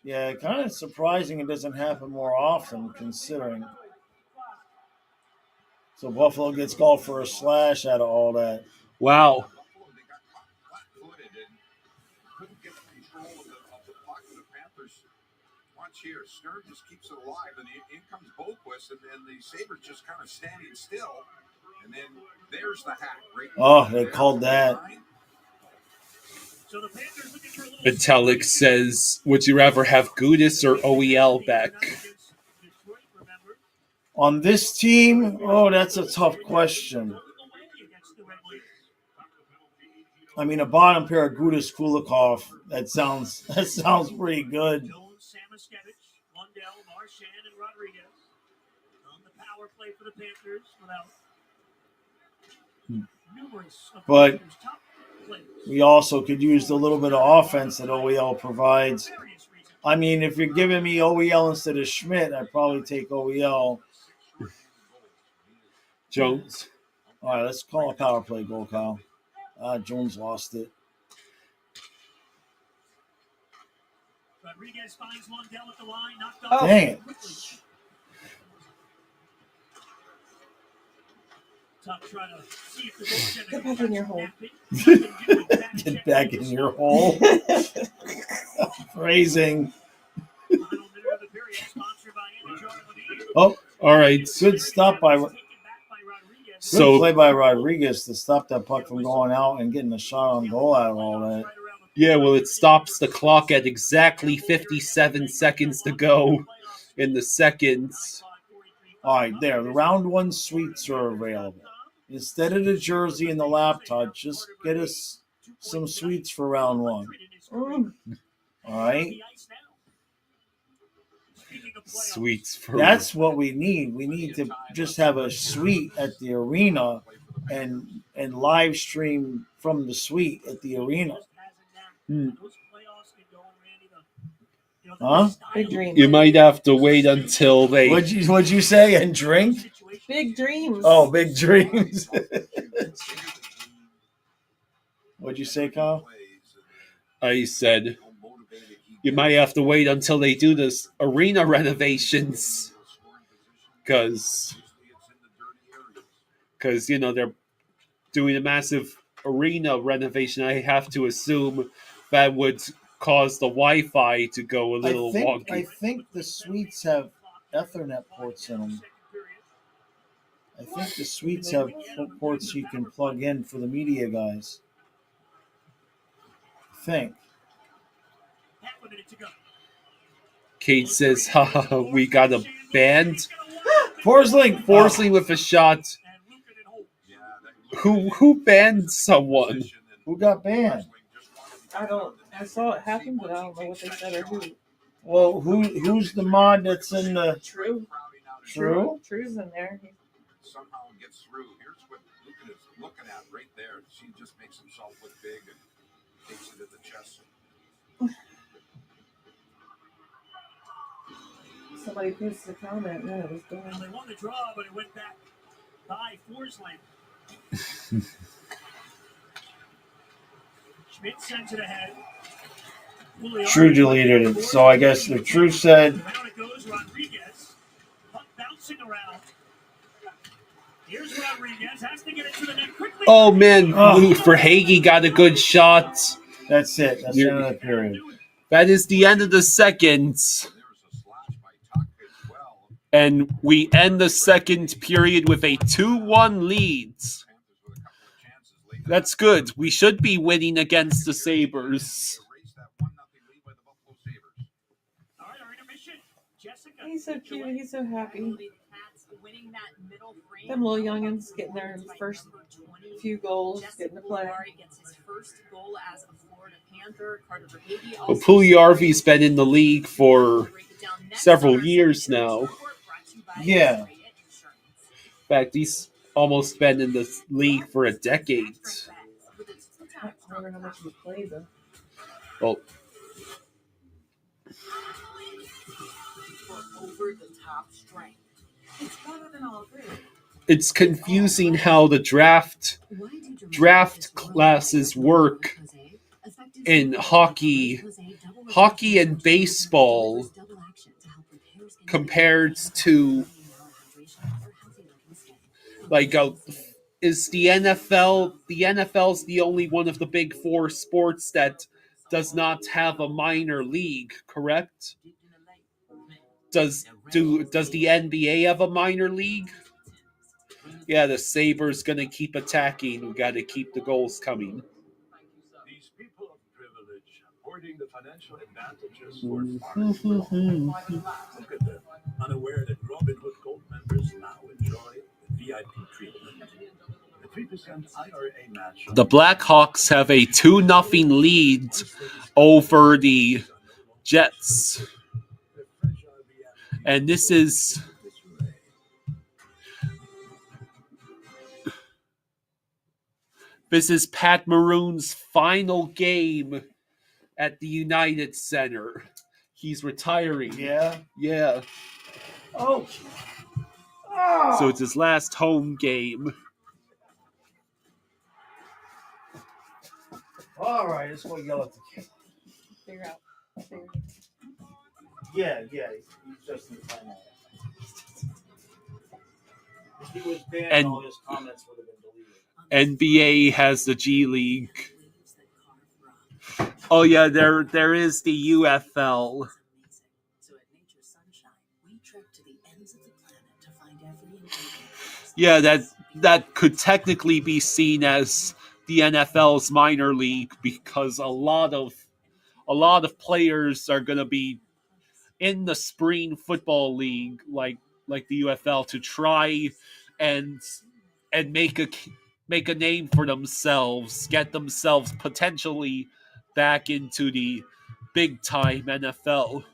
Yeah, kind of surprising it doesn't happen more often, considering. So Buffalo gets called for a slash out of all that. Wow. Here, Stern just keeps it alive, and in comes Boquist, and the Sabres just kind of standing still, and then there's the hack. Oh, they called that. Metallic says, would you rather have Gudis or OEL back? On this team, that's a tough question. I mean, a bottom pair of Gudis Kulikov, that sounds pretty good. But we also could use the little bit of offense that OEL provides. I mean, if you're giving me OEL instead of Schmidt, I'd probably take OEL. Jones. All right, let's call a power play goal, Kyle. Jones lost it. Rodriguez finds Lundell at the line, knocked off. Dang it. Get back in your hole. Get back in your hole. Phrasing. Oh, all right. Good stop by. Good play by Rodriguez to stop that puck from going out and getting a shot on goal out of all that. Yeah, well, it stops the clock at exactly 57 seconds to go in the second. All right, there. The round one suites are available. Instead of the jersey and the laptop, just get us some suites for round one. All right? Suites for That's what we need. We need to just have a suite at the arena and live stream from the suite at the arena. Huh? Big dreams. You might have to wait until they. What'd you say? And drink? Big dreams. Oh, big dreams. What'd you say, Kyle? I said you might have to wait until they do this arena renovations. because they're doing a massive arena renovation. I have to assume that would cause the Wi-Fi to go a little wonky. I think the suites have Ethernet ports in them. I think the suites have ports you can plug in for the media guys. I think. Kate says, haha, we got a band. Forsling with a shot. Who banned someone? Who got banned? I saw it happen, but I don't know what they said or who. Well, who's the mod that's in the True? True's in there. Somehow gets through. Here's what Lucan is looking at right there. She just makes himself look big and takes it to the chest. Somebody posted a comment. No, it was going. Well, they won the draw, but it went back by Forsling. Schmidt sent it ahead. True deleted it. So I guess if True said. Down it goes, Rodriguez. Puck bouncing around. Here's Rodriguez. Has to get it to the net quickly. Oh, man. Verhaeghe got a good shot. That's it. That's the end of the period. That is the end of the second. And we end the second period with a 2-1 lead. That's good. We should be winning against the Sabres. He's so cute. He's so happy. Them little youngins getting their first few goals, getting to play. Well, Puljujarvi's been in the league for several years now. Yeah. In fact, he's almost been in the league for a decade. I don't know how much he played, though. Well, it's confusing how the draft classes work in hockey and baseball compared to is the NFL's the only one of the big four sports that does not have a minor league, correct? Does the NBA have a minor league? Yeah, the Sabres gonna keep attacking. We gotta keep the goals coming. These people of privilege hoarding the financial advantages for Look at them, unaware that Robin Hood Gold members now enjoy VIP treatment. The 3% IRA match. The Blackhawks have a 2-0 lead over the Jets. And this is Pat Maroon's final game at the United Center. He's retiring. Yeah? Yeah. Oh. So it's his last home game. All right, let's go yell at the kid. Figure out. Yeah, he's just in the final. If he was banned, all his comments would have been deleted. NBA has the G League. Oh yeah, there is the UFL. Yeah, that could technically be seen as the NFL's minor league because a lot of players are going to be in the spring football league like the UFL to try and make a name for themselves, get themselves potentially back into the big time NFL.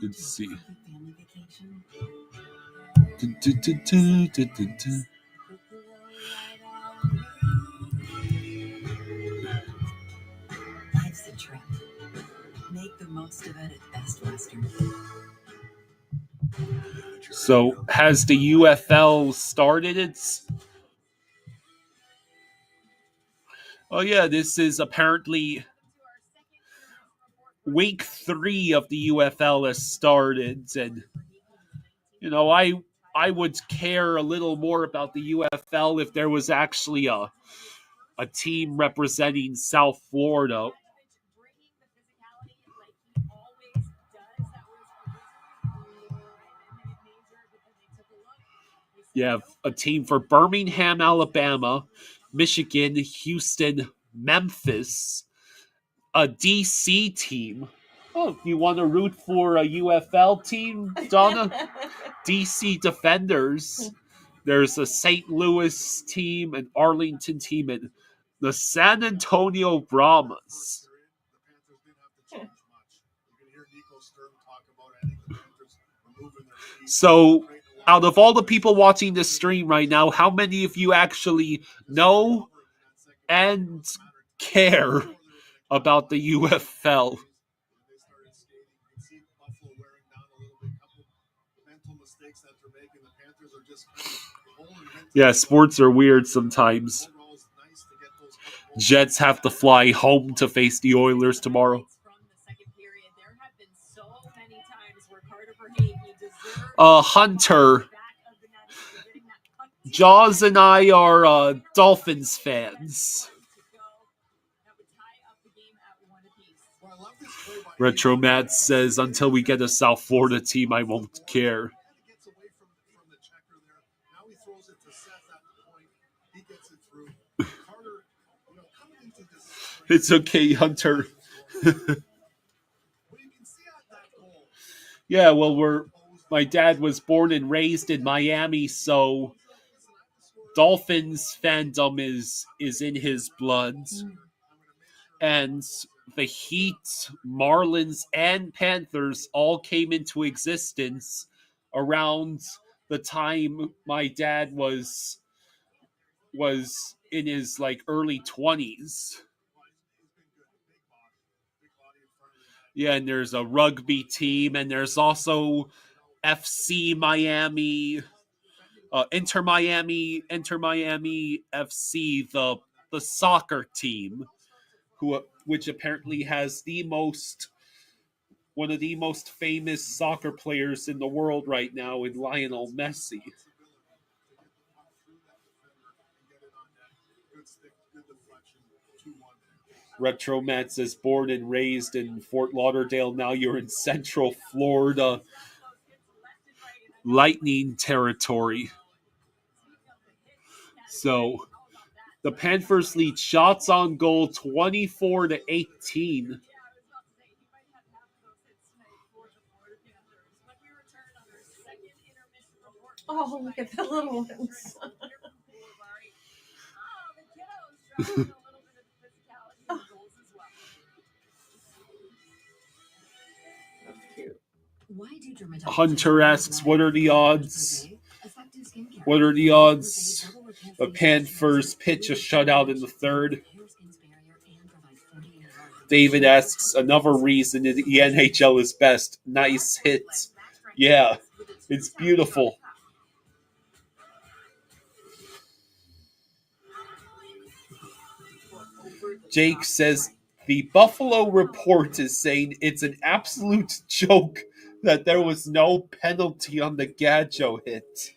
Let's see. Life's a trip. Make the most of it at Best Western. So, has the UFL started its... Oh yeah, this is apparently week 3 of the UFL has started, and I would care a little more about the UFL if there was actually a team representing South Florida. You have a team for Birmingham, Alabama, Michigan, Houston, Memphis, a DC team. Oh, you want to root for a UFL team, Donna? DC Defenders. There's a St. Louis team, an Arlington team, and the San Antonio Brahmas. So, out of all the people watching this stream right now, how many of you actually know and care about the UFL? Yeah, sports are weird sometimes. Jets have to fly home to face the Oilers tomorrow. Hunter, Jaws and I are Dolphins fans. Retro Matt says, until we get a South Florida team, I won't care. It's okay, Hunter. Yeah, well, my dad was born and raised in Miami, so Dolphins fandom is in his blood. And the Heat, Marlins, and Panthers all came into existence around the time my dad was in his early 20s. Yeah, and there's a rugby team, and there's also FC Miami, Inter Miami FC, the soccer team, which apparently has one of the most famous soccer players in the world right now in Lionel Messi. Retro Matt says, born and raised in Fort Lauderdale. Now you're in Central Florida Lightning territory. So the Panthers lead shots on goal 24-18. Oh, look at the little ones. Hunter asks, what are the odds? What are the odds the Panthers pitch a shutout in the third? David asks, another reason the NHL is best. Nice hits. Yeah, it's beautiful. Jake says, the Buffalo Report is saying it's an absolute joke that there was no penalty on the Gadjo hit.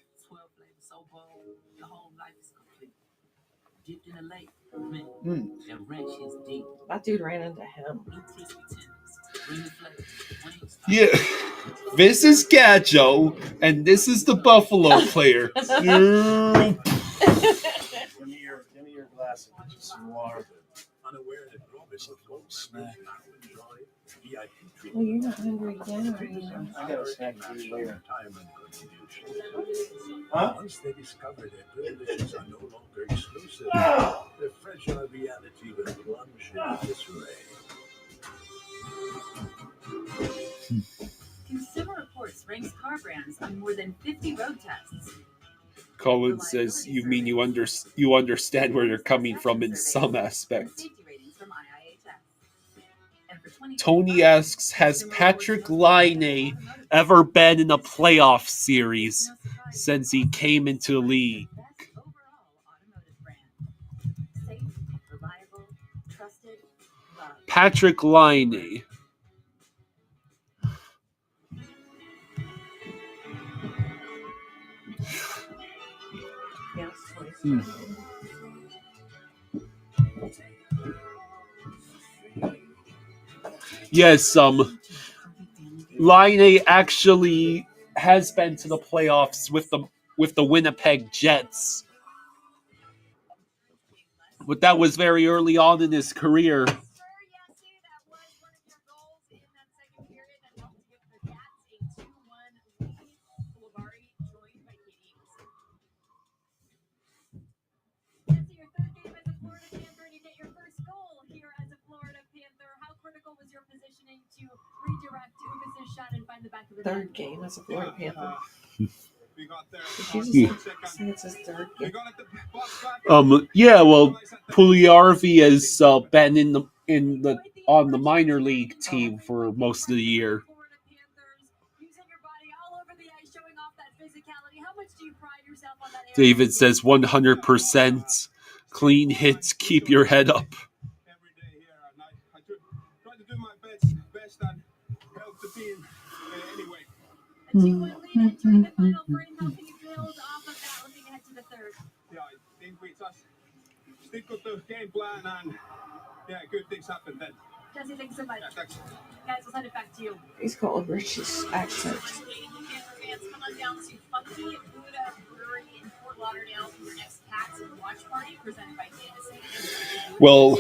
That dude ran into him. Yeah, this is Gadjo, and this is the Buffalo player. Give me your glass and just some water. Well, you're not hungry again, are you? I got a snack for you later. Huh? Once they discover that privileges are no longer exclusive, the fragile reality will plunge into disarray. Consumer Reports ranks car brands on more than 50 road tests. Colin says, you mean you understand where they're coming from in some aspect. Tony asks, has Patrick Laine ever been in a playoff series since he came into the league? Patrick Laine. Yes, Line A actually has been to the playoffs with the Winnipeg Jets. But that was very early on in his career. Your third game as a Florida Panther, and you get your first goal here as a Florida Panther. How critical was your positioning to redirect Ubis' shot and find the back of the net? Third game as a Florida Panther. We got there. Did you just say it's his third game? Yeah, well, Pugliarvi has been on the minor league team for most of the year. David says 100%. Clean hits, keep your head up. Every day here, and I try to do my best and help the team anyway. A 2-1 lead entering the final frame. How can you build off of that looking ahead to the third? Yeah, I think we just stick with the game plan and good things happen then. Jesse, thanks so much. Yeah, thanks. Guys, we'll send it back to you. He's called Rich's accent. Come on down to Funky Buddha Brewery in Fort Lauderdale for your next Cats Watch Party presented by Fantasy. Well,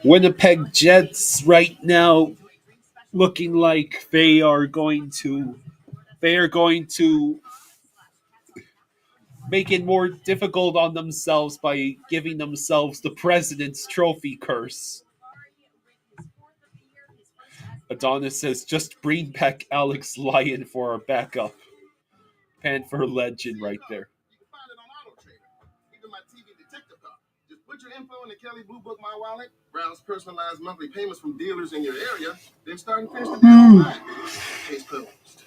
Winnipeg Jets right now looking like they are going to make it more difficult on themselves by giving themselves the President's Trophy curse. Adonis says, just bring back Alex Lyon for our backup. Panther legend right there. You can find it on Auto Trader. Even my TV detector card. Just put your info in the Kelly Blue Book My Wallet, browse personalized monthly payments from dealers in your area, then start and finish the deal online. Case closed.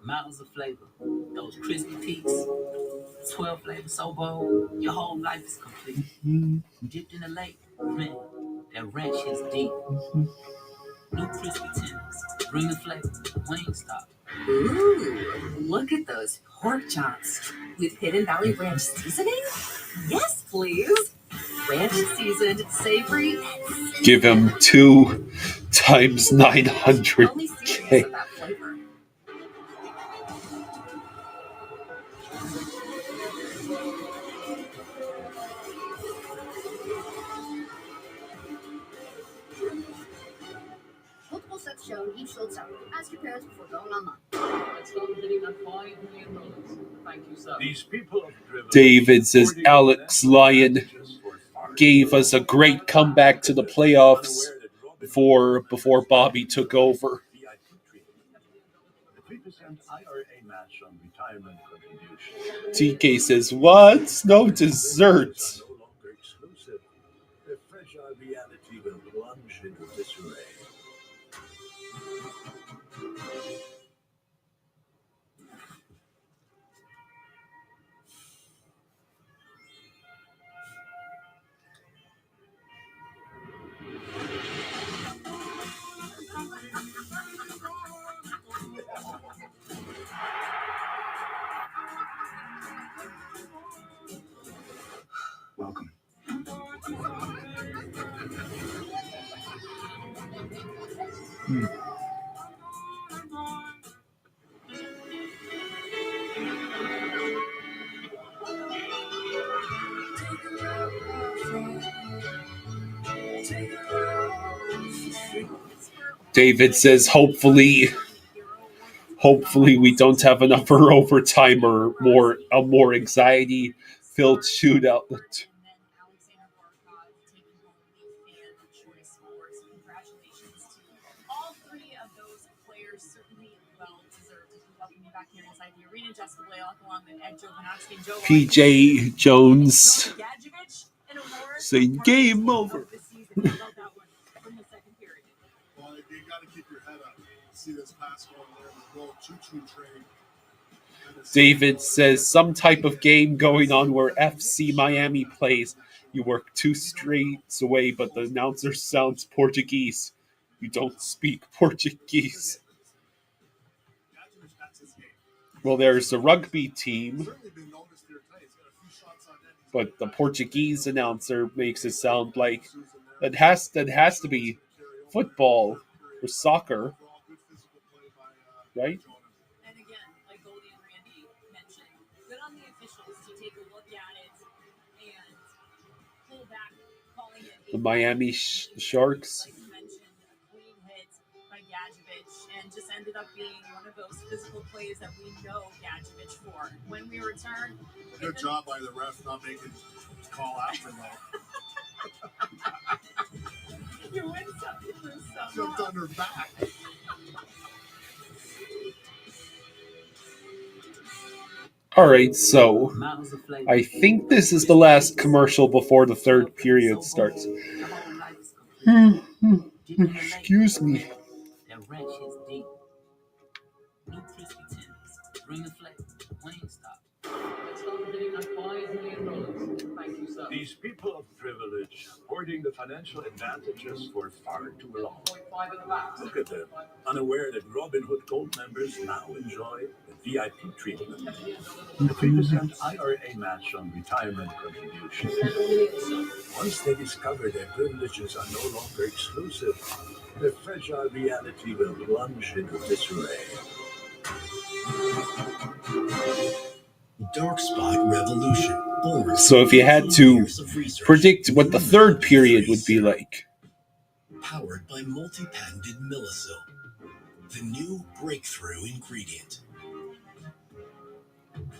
Mountains of flavor, those crispy peaks, 12 flavors so bold, your whole life is complete. Dipped in the lake, man, that ranch is deep. New crispy tenders, bring the flavor, Wingstop. Ooh, look at those pork chops with Hidden Valley Ranch seasoning. Yes, please. Ranch seasoned, savory. Give him 2 times 900K. About flavor. Multiple sets shown, each sold separately. Ask your parents before going online. Let's go hitting that $5 million. Thank you, sir. These people of privilege, David says Alex Lyon gave us a great comeback to the playoffs before Bobby took over. the 3% IRA match on retirement contribution. TK says, what? No dessert. No longer exclusive. The fragile reality will plunge into disarray. Welcome. David says, hopefully we don't have another overtime or a more anxiety-filled shootout. All three of those players certainly well deserved to be welcoming you back here inside the arena. Jessica Blaylock along with Ed Jovanovski and Joe PJ Jones saying game over. Well, you got to keep your head up. See this pass going there, the goal, choo-choo train. David says some type of game going on where FC Miami plays. You work 2 streets away, but the announcer sounds Portuguese. You don't speak Portuguese. Well, there's the rugby team, but the Portuguese announcer makes it sound like that has to be football or soccer, right? And again, like Goldie and Randy mentioned, good on the officials to take a look at it and pull back, calling it The Miami Sharks. like you mentioned, a clean hit by Gadjevich, and just ended up being one of those physical plays that we know Gadjevich for. When we return, Good job by the ref not making call after though. You win some, you lose some. Jumped on her back. All right, so I think this is the last commercial before the third period starts. Excuse me. That ranch is deep. New crispy tenders. Bring the flavor. Wingstop. Let's start bidding on $5 million. Thank you, sir. These people of privilege hoarding the financial advantages for far too long. Look at them, unaware that Robin Hood Gold members now enjoy the VIP treatment. The 3% IRA match on retirement contributions. Once they discover their privileges are no longer exclusive, their fragile reality will plunge into disarray. Dark Spot Revolution. Born So if you had to predict what the third period would be like. Powered by multi-patented Millicil, the new breakthrough ingredient.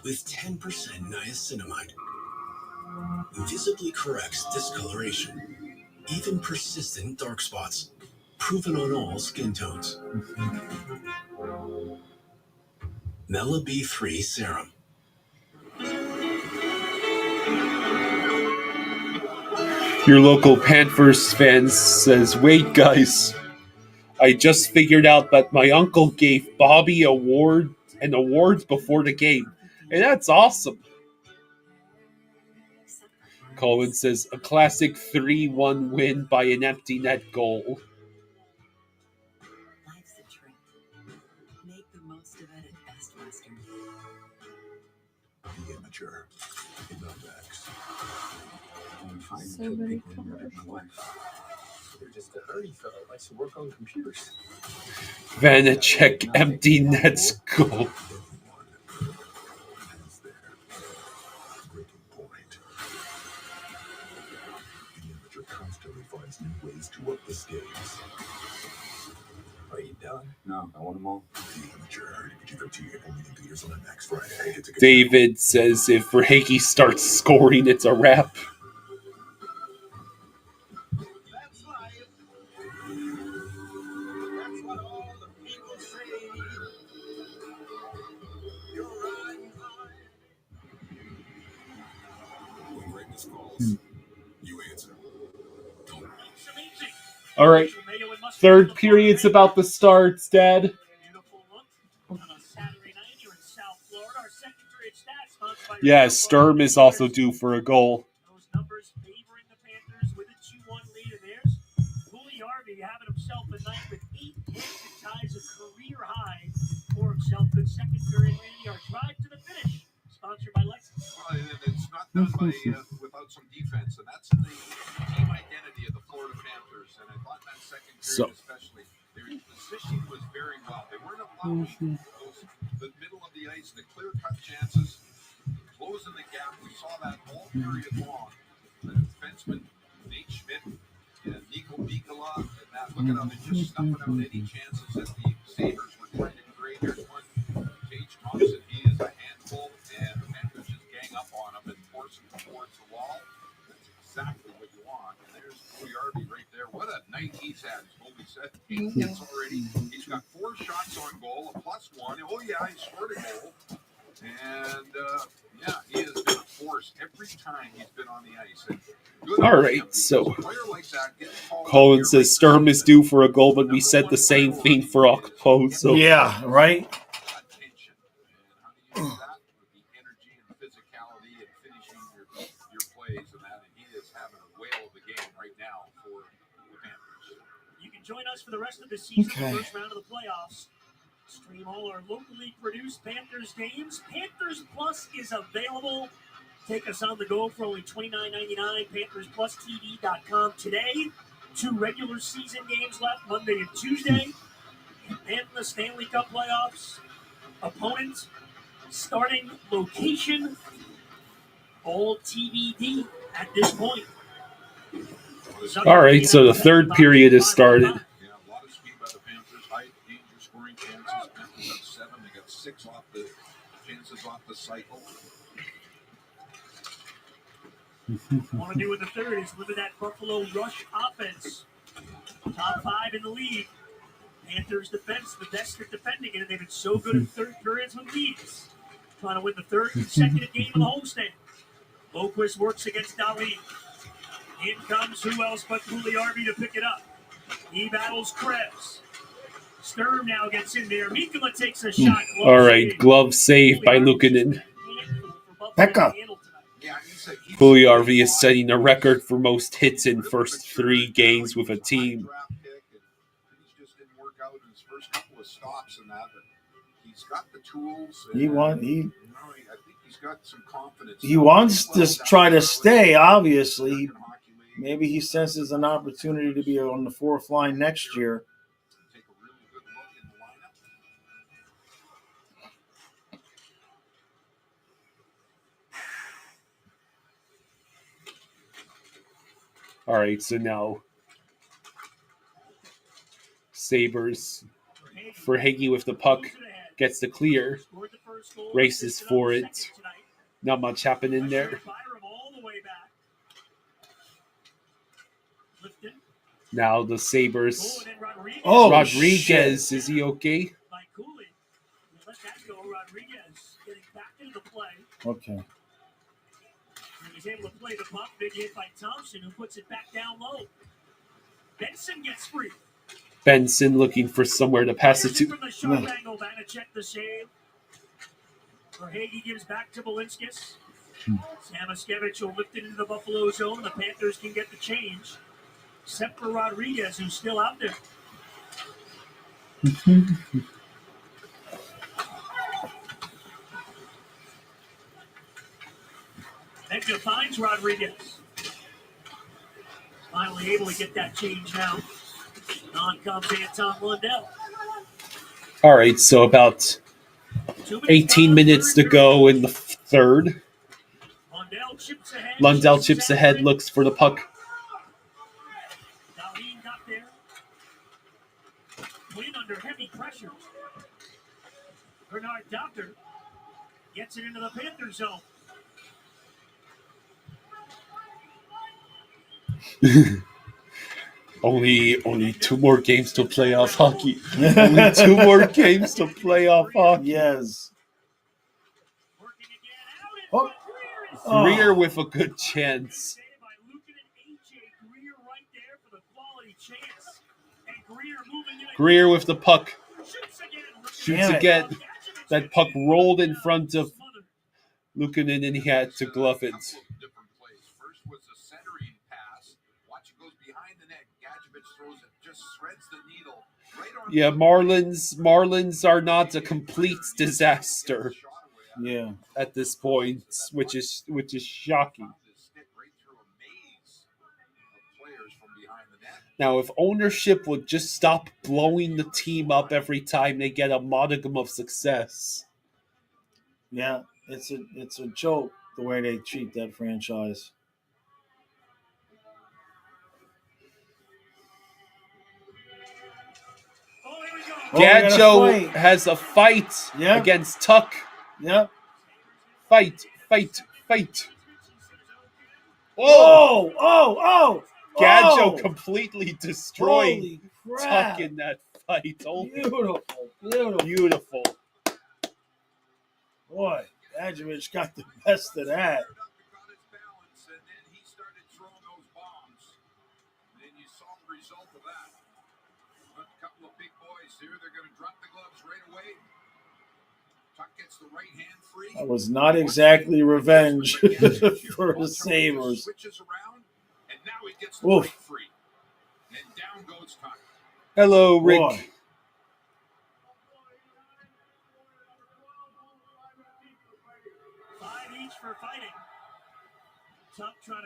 With 10% niacinamide, visibly corrects discoloration, even persistent dark spots, proven on all skin tones. Mela B3 Serum. Your local Panthers fan says, "Wait, guys, I just figured out that my uncle gave Bobby an award before the game, and that's awesome." Colin says, "A classic 3-1 win by an empty net goal." Life's a trip. Make the most of it at Best Western. The Amateur. In the Max. So many commercials. They're just a nerdy fellow that likes to work on computers. Vanacek empty nets goal. Constantly finds new ways to up the stakes. Are you done? No, I want them all. The Amateur, PG-13, only in theaters on next Friday. David says if Verhaeghe starts scoring, it's a wrap. That's life. That's what all the people say. You're riding high. When greatness calls, you answer. All right, third period's about to start, Dad. Yeah, Sturm is also due for a goal. Those numbers favoring the Panthers with a 2-1 lead, and there's Pugliarvi having himself a night with 8 hits and ties a career high for himself. Good second period, Randy. Our drive to the finish, sponsored by Lexus. Well, it's not done by without some defense, and that's in the team identity of the Florida Panthers. And I thought that second period especially, their positioning was very well. They weren't allowing the middle of the ice, the clear-cut chances, closing the gap. We saw that all period long. The defenseman, Nate Schmidt, and Nico Mikala, and that, look at how they're just stuffing out any chances that the Sabres were trying to create. Here's one, Tage Thompson, he is a handful, and the Panthers just gang up on him and force him towards the wall. That's exactly what you want. And there's Pugliarvi right there. What a night he's had, as Colby said. 8 hits already. He's got 4 shots on goal, a +1. Oh, yeah, he scored a goal. And, yeah, he has been a force every time he's been on the ice. And All right, so Colin says Sturm is due for a goal, but we said the same thing for Okpo. So yeah, right. You can join us for the rest of the season, the first round of the playoffs. Stream all our locally produced Panthers games. Panthers Plus is available. Take us on the go for only $29.99. PanthersPlusTV.com today. 2 regular season games left, Monday and Tuesday. And the Stanley Cup playoffs. Opponent, starting location, all TBD at this point. All right, so the third period has started. Yeah, a lot of speed by the Panthers. High danger scoring chances. Panthers have 7. They got 6 off the chances off the cycle. Want to do in the third is limit that Buffalo rush offense. Top 5 in the league. Panthers defense, the best at defending it, and they've been so good in third periods with leads. Trying to win the third consecutive game of the homestand. Loquist works against Dali. In comes who else but Pugliarvi to pick it up. He battles Krebs. Sturm now gets in there. Mikula takes a shot. All right, glove save by Luukkonen. Pekka. Pugliarvi is setting a record for most hits in first 3 games with a team. Just didn't work out in his first couple of stops and that, but he's got the tools. He I think he's got some confidence. He wants to try to stay, obviously. Maybe he senses an opportunity to be on the 4th line next year. Take a really good look in the lineup. All right, so now Sabres for Hagee with the puck, gets the clear, races for it. Not much happening there. Now the Sabres. Oh, Rodriguez, shit. is he okay? Okay. He's able to play the puck. Big hit by Thompson, who puts it back down low. Benson gets free. Benson looking for somewhere to pass it to. From the sharp angle, Vanacek the save. Verhage gives back to Balinskis. Samaskevich will lift it into the Buffalo zone. The Panthers can get the change. Except for Rodriguez, who's still out there. Edgar finds Rodriguez. Finally able to get that change now. On comes Anton Lundell. All right, so about 18 minutes to go in the third. Lundell chips ahead, looks for the puck. Dahlin got there. Win under heavy pressure. Bernard Doctor gets it into the Panther zone. Only 2 more games to playoff hockey. Only 2 more games to playoff hockey. Yes. Greer with a good chance. Greer with the puck. Shoots again. That puck rolled in front of Luukkonen and he had to glove it. First was a centering pass. Watch it goes behind the net. Gadjevich throws it, just shreds the needle. Right on. Yeah, Marlins are not a complete disaster. Yeah. At this point, which is shocking. Now, if ownership would just stop blowing the team up every time they get a modicum of success. Yeah, it's a joke the way they treat that franchise. Gadjo has a fight against Tuck. Yep. Fight. Oh! Gadjo completely destroyed Tuck in that fight. Beautiful. Boy, Gadjevich got the best of that. That was not exactly revenge for the Sabres. Oof. Hello, Rick. Boy.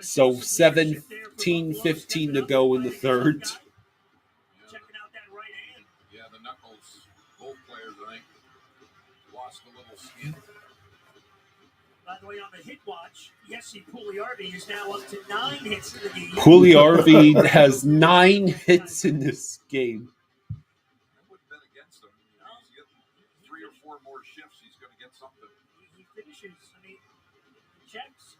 So 17-15 to go in the third. Yeah, the Knuckles, both players, I think, lost a little skin. By the way, on the hit watch, Jesse Puljujärvi is now up to 9 hits in the game. Puljujärvi has 9 hits in this game. I wouldn't bet against him. He's getting 3 or 4 more shifts. He's going to get something. He finishes. I mean, checks.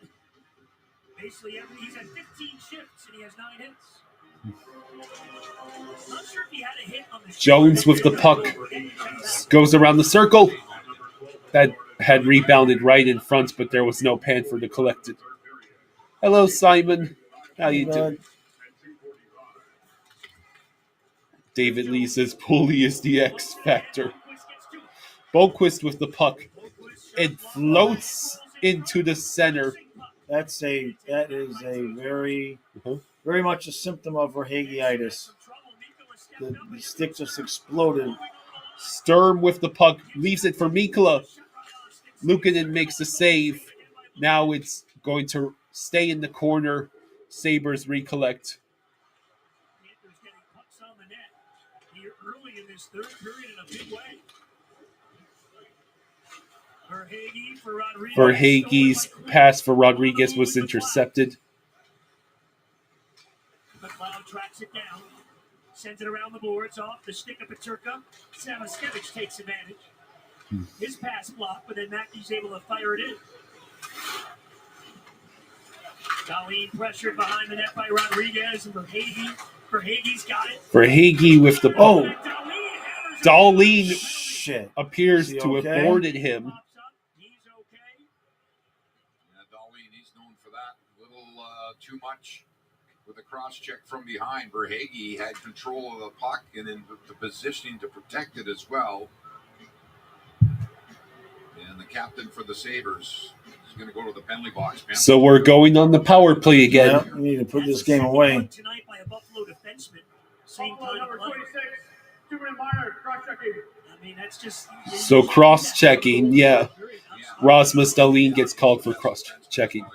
Basically, he's had 15 shifts and he has 9 hits. Not sure if he had a hit on the Jones with the puck goes around the circle. That had rebounded right in front, but there was no Panther to collect it. Hello, Simon. How you doing? David Lee says Pulley is the X factor. Boquist with the puck. It floats into the center. That is a very much a symptom of Verhageitis. The stick just exploded. Sturm with the puck leaves it for Mikkola. Luukkonen makes the save. Now it's going to stay in the corner. Sabres recollect. Panthers getting pucks on the net here early in this third period in a big way. Verhaeghe for Rodriguez. Verhaeghe's pass for Rodriguez was intercepted. McLeod tracks it down. Sends it around the boards off the stick of Peterka. Samoskevich takes advantage. His pass blocked, but then Mackey's able to fire it in. Dahlin pressured behind the net by Rodriguez, and Verhaeghe's got it. Verhaeghe with the Oh, Dahlin shit! appears to have boarded him. Yeah, Dahlin, he's known for that. A little too much with a cross check from behind. Verhaeghe had control of the puck and in the positioning to protect it as well. And the captain for the Sabres is going to go to the penalty box. So we're going on the power play again. Yeah, we need to put this game away. Tonight by a Buffalo defenseman. Same kind of play. 2-minute minor, cross-checking. I mean, that's just... So cross-checking, yeah. Rasmus Dahlin gets called for cross-checking.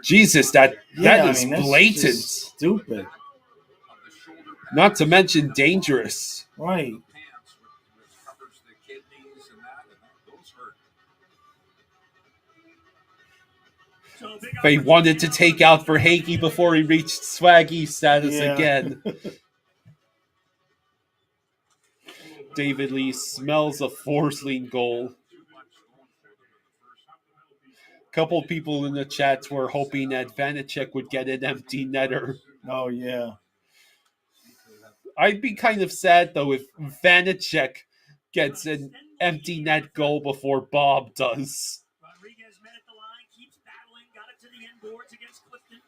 Jesus, that is blatant. Stupid. Not to mention dangerous. Right. They wanted to take out Verhaeghe before he reached swaggy status again. David Lee smells a Forsling goal. A couple people in the chats were hoping that Vanacek would get an empty netter. Oh, yeah. I'd be kind of sad, though, if Vanacek gets an empty net goal before Bob does. Rodriguez met at the line, keeps battling, got it to the end boards against Clifton.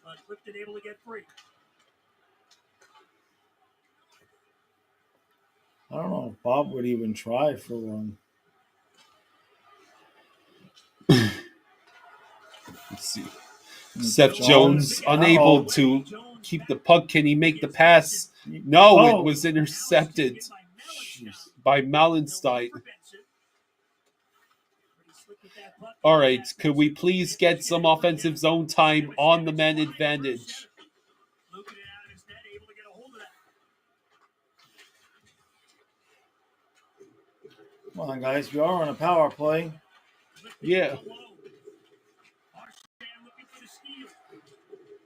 But Clifton able to get free. I don't know if Bob would even try for one. Let's see. Seth Jones unable to keep the puck. Can he make the pass? No, it was intercepted by Malenstein. All right, could we please get some offensive zone time on the man advantage? Come on, guys. We are on a power play. Yeah.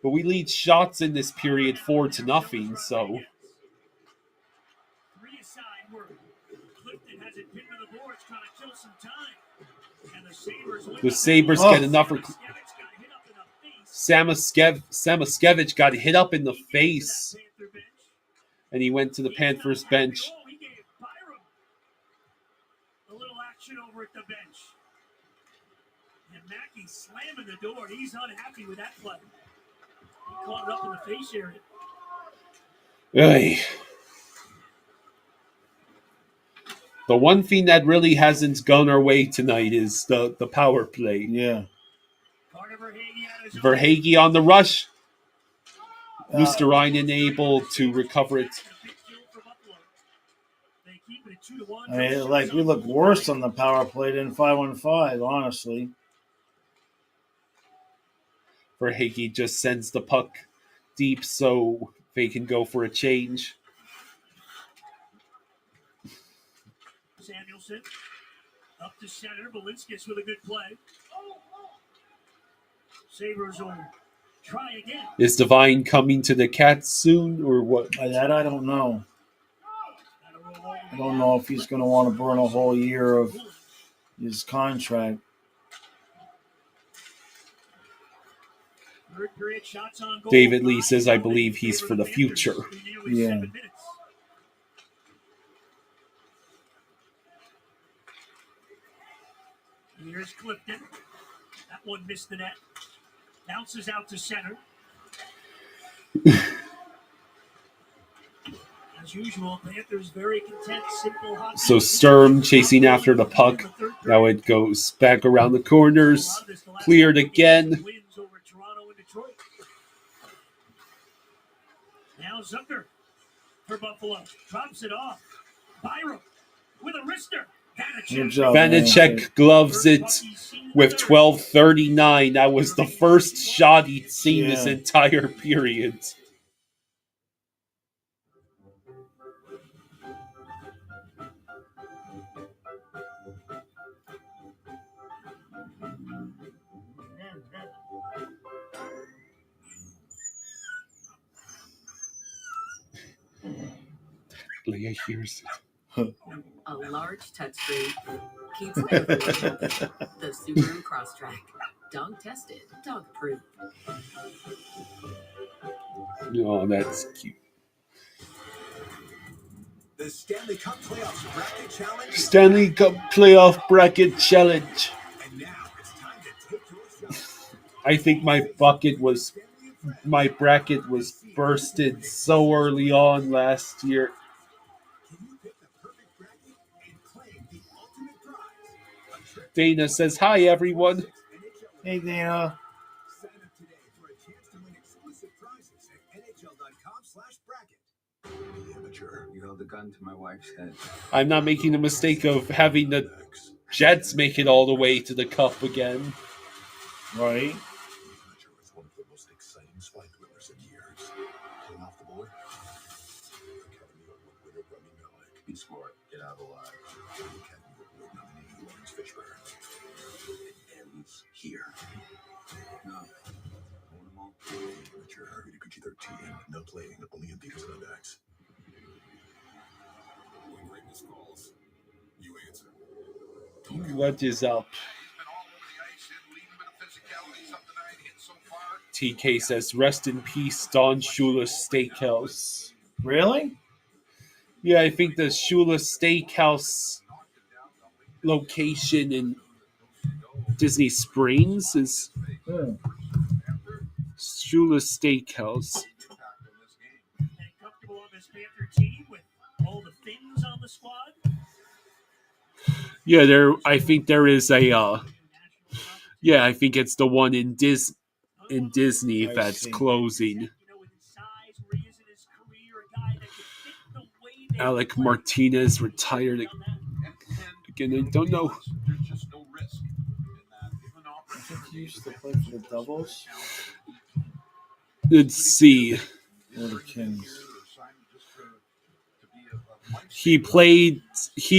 But we lead shots in this period 4-0, so. The Sabres get enough. Samoskevich got hit up in the face. And he went to the Panthers bench. A little action over at the bench. And Mackey slamming the door. He's unhappy with that play. He caught it up in the face area. Hey. The one thing that really hasn't gone our way tonight is the power play. Yeah. Verhaeghe on the rush. Luosterainen able to recover it. I mean, like, we look worse on the power play than 5-on-5, honestly. Verhaeghe just sends the puck deep so they can go for a change. Samuelson up to center. Balinskis with a good play. Sabres will try again. Is Divine coming to the Cats soon, or what? That I don't know. I don't know if he's going to want to burn a whole year of his contract. David Lee says, I believe he's for the future. Yeah. Here's Clifton. That one missed the net. Bounces out to center. As usual, Panthers very content, simple hockey. So Sturm chasing after the puck. Now it goes back around the corners. Cleared again. Now Zucker for Buffalo. Drops it off. Byram with a wrister. Vanacek gloves it with 12:39. That was the first shot he'd seen this entire period. Leah hears it. A large touchscreen keeps everyone happy. The Subaru Crosstrek. Dog tested, dog approved. Oh, that's cute. The Stanley Cup Playoffs Bracket Challenge. Stanley Cup Playoff Bracket Challenge. And now it's time to take your shot. I think my bracket was bursted so early on last year. Dana says, hi, everyone. Hey, Dana. Sign up today for a chance to win exclusive prizes at NHL.com/bracket. The amateur, you held the gun to my wife's head. I'm not making the mistake of having the Jets make it all the way to the Cup again. Right. It's one of the most exciting spike winners in years. Clean off the board. Academy Award winner Rami Malek. Be smart. Get out alive. Academy Award nominee Lawrence Fishburne. It ends here. No. Amateur. Rated PG-13. No playing. Only in theaters and IMAX. When greatness calls, you answer. What is up? TK says, rest in peace, Don Shula's Steakhouse. Really? Yeah, I think the Shula Steakhouse location in Disney Springs is Shula Steakhouse. Comfortable on this Panther team with all the things on the squad. Yeah, I think there is a. I think it's the one in Disney that's closing. Alec Martinez retired again. I don't know. I think he used to play for the Devils. Let's see. Or the Kings. He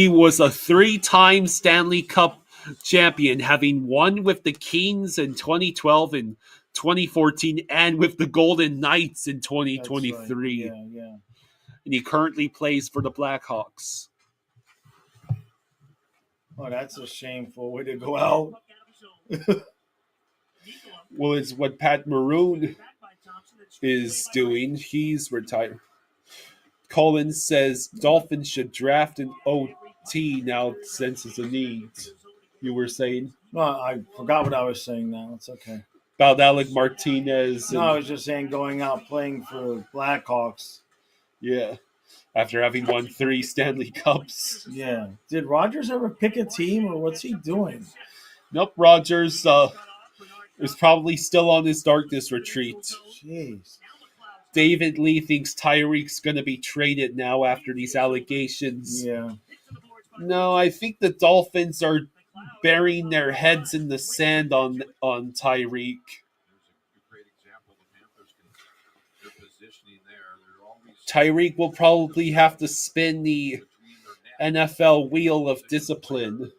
was a 3-time Stanley Cup champion, having won with the Kings in 2012 and 2014 and with the Golden Knights in 2023. Right. Yeah. And he currently plays for the Blackhawks. Oh, that's a shameful way to go out. Well, it's what Pat Maroon is doing. He's retired. Collins says Dolphins should draft an OT now since it's a need. You were saying? No, I forgot what I was saying now. It's okay. About Alec Martinez. No, I was just saying going out playing for Blackhawks. Yeah. After having won 3 Stanley Cups. Yeah. Did Rogers ever pick a team, or what's he doing? Nope, Rogers is probably still on his darkness retreat. Jeez. David Lee thinks Tyreek's going to be traded now after these allegations. Yeah. No, I think the Dolphins are burying their heads in the sand on Tyreek. Tyreek will probably have to spin the NFL wheel of discipline.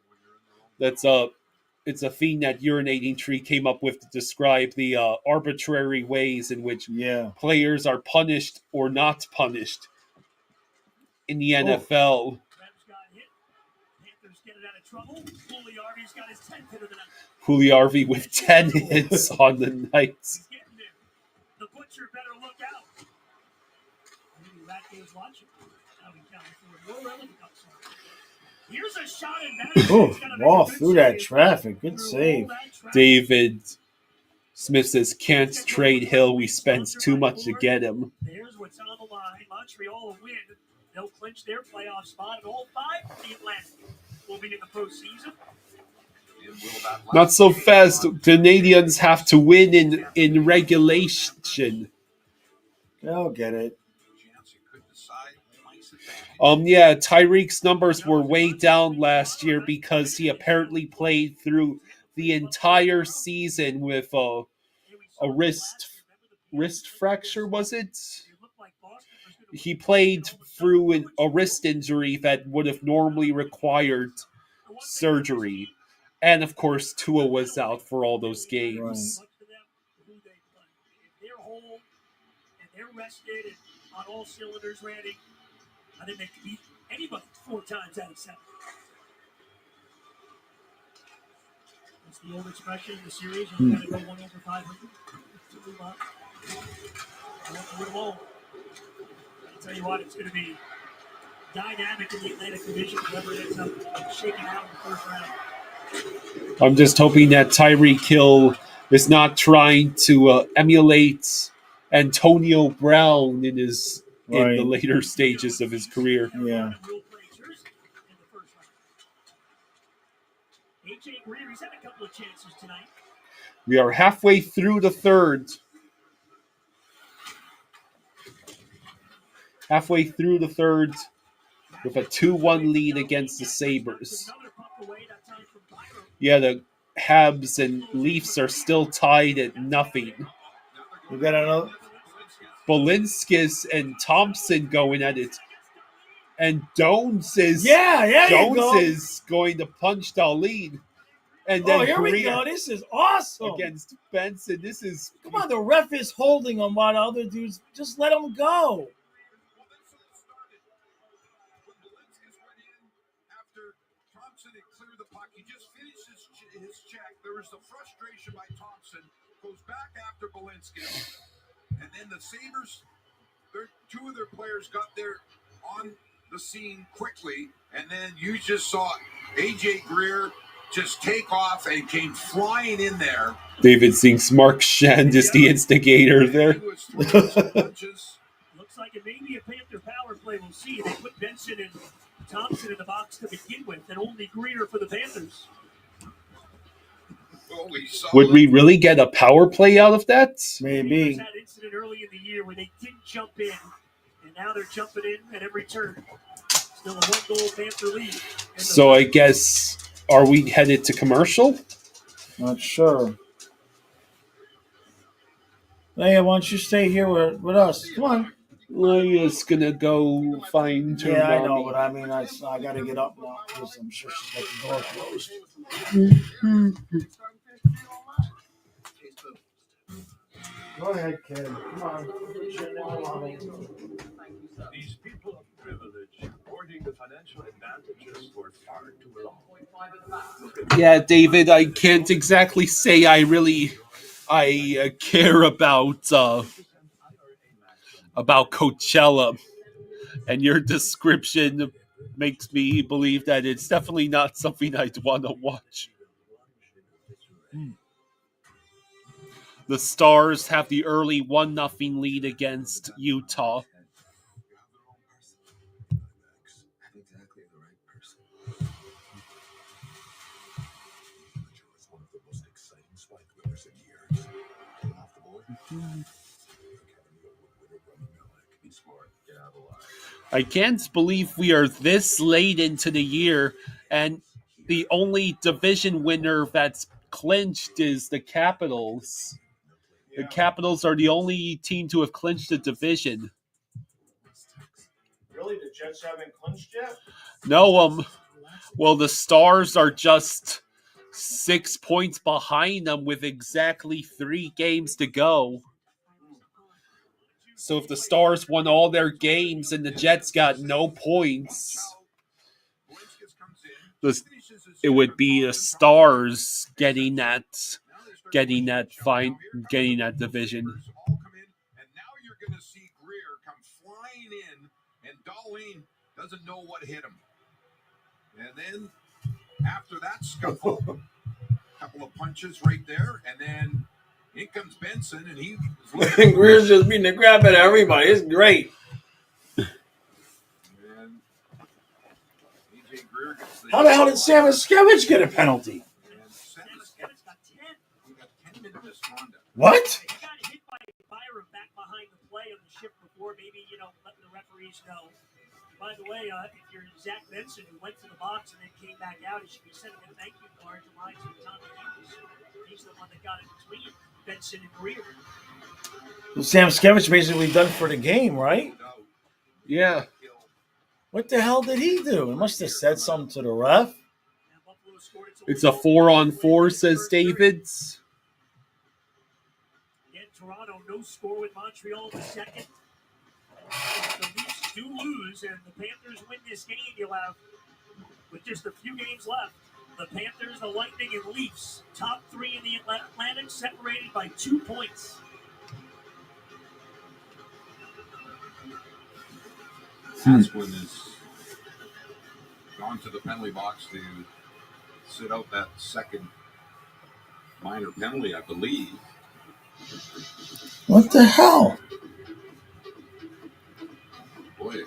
It's a thing that Urinating Tree came up with to describe the arbitrary ways in which players are punished or not punished in the NFL. Juliarvi with 10 hits on the Knights. The butcher better look out. Maybe that game's watching. Here's a shot in Wall through that traffic. Good save. David Smith says, can't trade Hill. We spent too much to get him. There's what's on the line. Montreal will win. They'll clinch their playoff spot, and all 5 of the Atlantic will be in the postseason. Not so fast. Canadians have to win in regulation. They'll get it. Yeah, Tyreek's numbers were way down last year because he apparently played through the entire season with a wrist fracture, was it? He played through a wrist injury that would have normally required surgery. And of course, Tua was out for all those games. They're whole and they're rested and on all cylinders ready. I think they can beat anybody 4 times out of 7. That's the old expression in the series. You got to go 1 over 500 to move up. I want to win them all. I'll tell you what, it's going to be dynamic in the Atlantic Division, whoever ends up shaking out in the first round. I'm just hoping that Tyreek Hill is not trying to emulate Antonio Brown in the later stages of his career. Yeah. AJ Greer, he's had a couple of chances tonight. We are halfway through the third. With a 2-1 lead against the Sabres. Yeah, the Habs and Leafs are still tied at nothing. We got another. Balinskis and Thompson going at it. And Jones is going to punch Dahlin. And then here we go. This is awesome. Against Benson. This is... Come on, the ref is holding him while the other dudes... Just let him go. His check. There was the frustration by Thompson. Goes back after Balinski. And then the Sabres, 2 of their players got there on the scene quickly. And then you just saw AJ Greer just take off and came flying in there. David thinks Mark Shand is the instigator there. Looks like it may be a Panther power play. We'll see. They put Benson and Thompson in the box to begin with, and only Greer for the Panthers. Would we really get a power play out of that? Maybe. That incident early in the year where they didn't jump in, and now they're jumping in at every turn. Still a 1-goal Panther lead. So I guess, are we headed to commercial? Not sure. Leia, why don't you stay here with us? Come on. Leia's gonna go find her I mommy. know, but I mean, I got to get up now because I'm sure she's got the door closed. Go ahead, kid. Come on. These people of privilege hoarding the financial advantages for far too long. Yeah, David, I can't exactly say I care about Coachella, and your description makes me believe that it's definitely not something I'd want to watch. The Stars have the early 1-0 lead against Utah. I can't believe we are this late into the year, and the only division winner that's clinched is the Capitals. The Capitals are the only team to have clinched the division. Really? The Jets haven't clinched yet? No, well, the Stars are just 6 points behind them with exactly 3 games to go. So if the Stars won all their games and the Jets got no points, it would be the Stars getting that division. And now you're going to see Greer come flying in, and Darlene doesn't know what hit him. And then after that scuffle, a couple of punches right there, and then in comes Benson, and he Greer's just beating the crap out of everybody. It's great. And AJ Greer gets the... How the hell did Samuskevich get a penalty? What? He got hit by Byron back behind the play on the shift before. Maybe, letting the referees know. By the way, if you're Zach Benson, who went to the box and then came back out, he should be sending a thank you card to Ryan Tommy Hughes. He's the one that got it between Benson and Greer. Well, Samuskevich basically done for the game, right? Yeah. What the hell did he do? He must have said something to the ref. It's a 4-on-4, says Davids. Again, Toronto, no score with Montreal in the second. If the Leafs do lose and the Panthers win this game, you'll have, with just a few games left, the Panthers, the Lightning, and Leafs, top 3 in the Atlantic, separated by 2 points. Asquin has gone to the penalty box to sit out that second minor penalty, I believe. What the hell? Boy,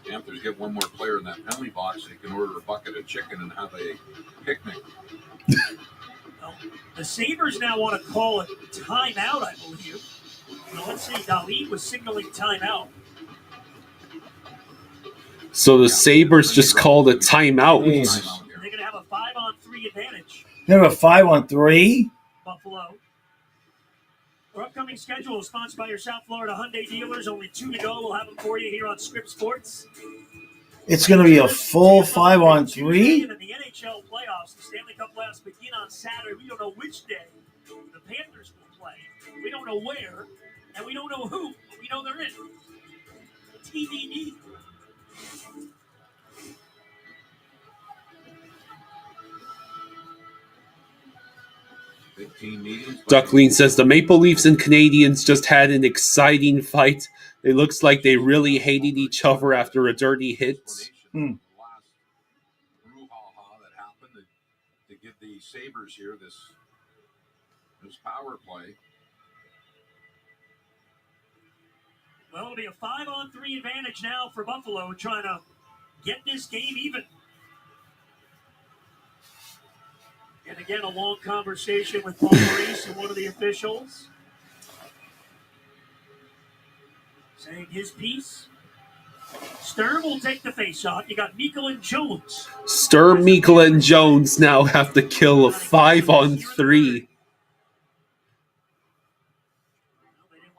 Panthers get one more player in that penalty box, they can order a bucket of chicken and have a picnic. The Sabres now want to call it timeout, I believe. Now, let's see, Dalit was signaling timeout. So the Sabres just called a timeout. They're going to have a 5-on-3 advantage. You have a 5-on-3? Buffalo. Our upcoming schedule is sponsored by your South Florida Hyundai dealers. Only 2 to go. We'll have them for you here on Script Sports. It's going to be a full 5-on-3? In the NHL playoffs, the Stanley Cup playoffs begin on Saturday. We don't know which day the Panthers will play. We don't know where, and we don't know who, but we know they're in. TBD. Duckling says the Maple Leafs and Canadiens just had an exciting fight. It looks like they really hated each other after a dirty hit. That happened to give the Sabres here this power play. Well, it'll be a 5-on-3 advantage now for Buffalo, trying to get this game even. And again, a long conversation with Paul Maurice and one of the officials, saying his piece. Sturm will take the face-off. You got Mikkel and Jones. Sturm, Mikkel, and Jones now have to kill a 5-on-3. They didn't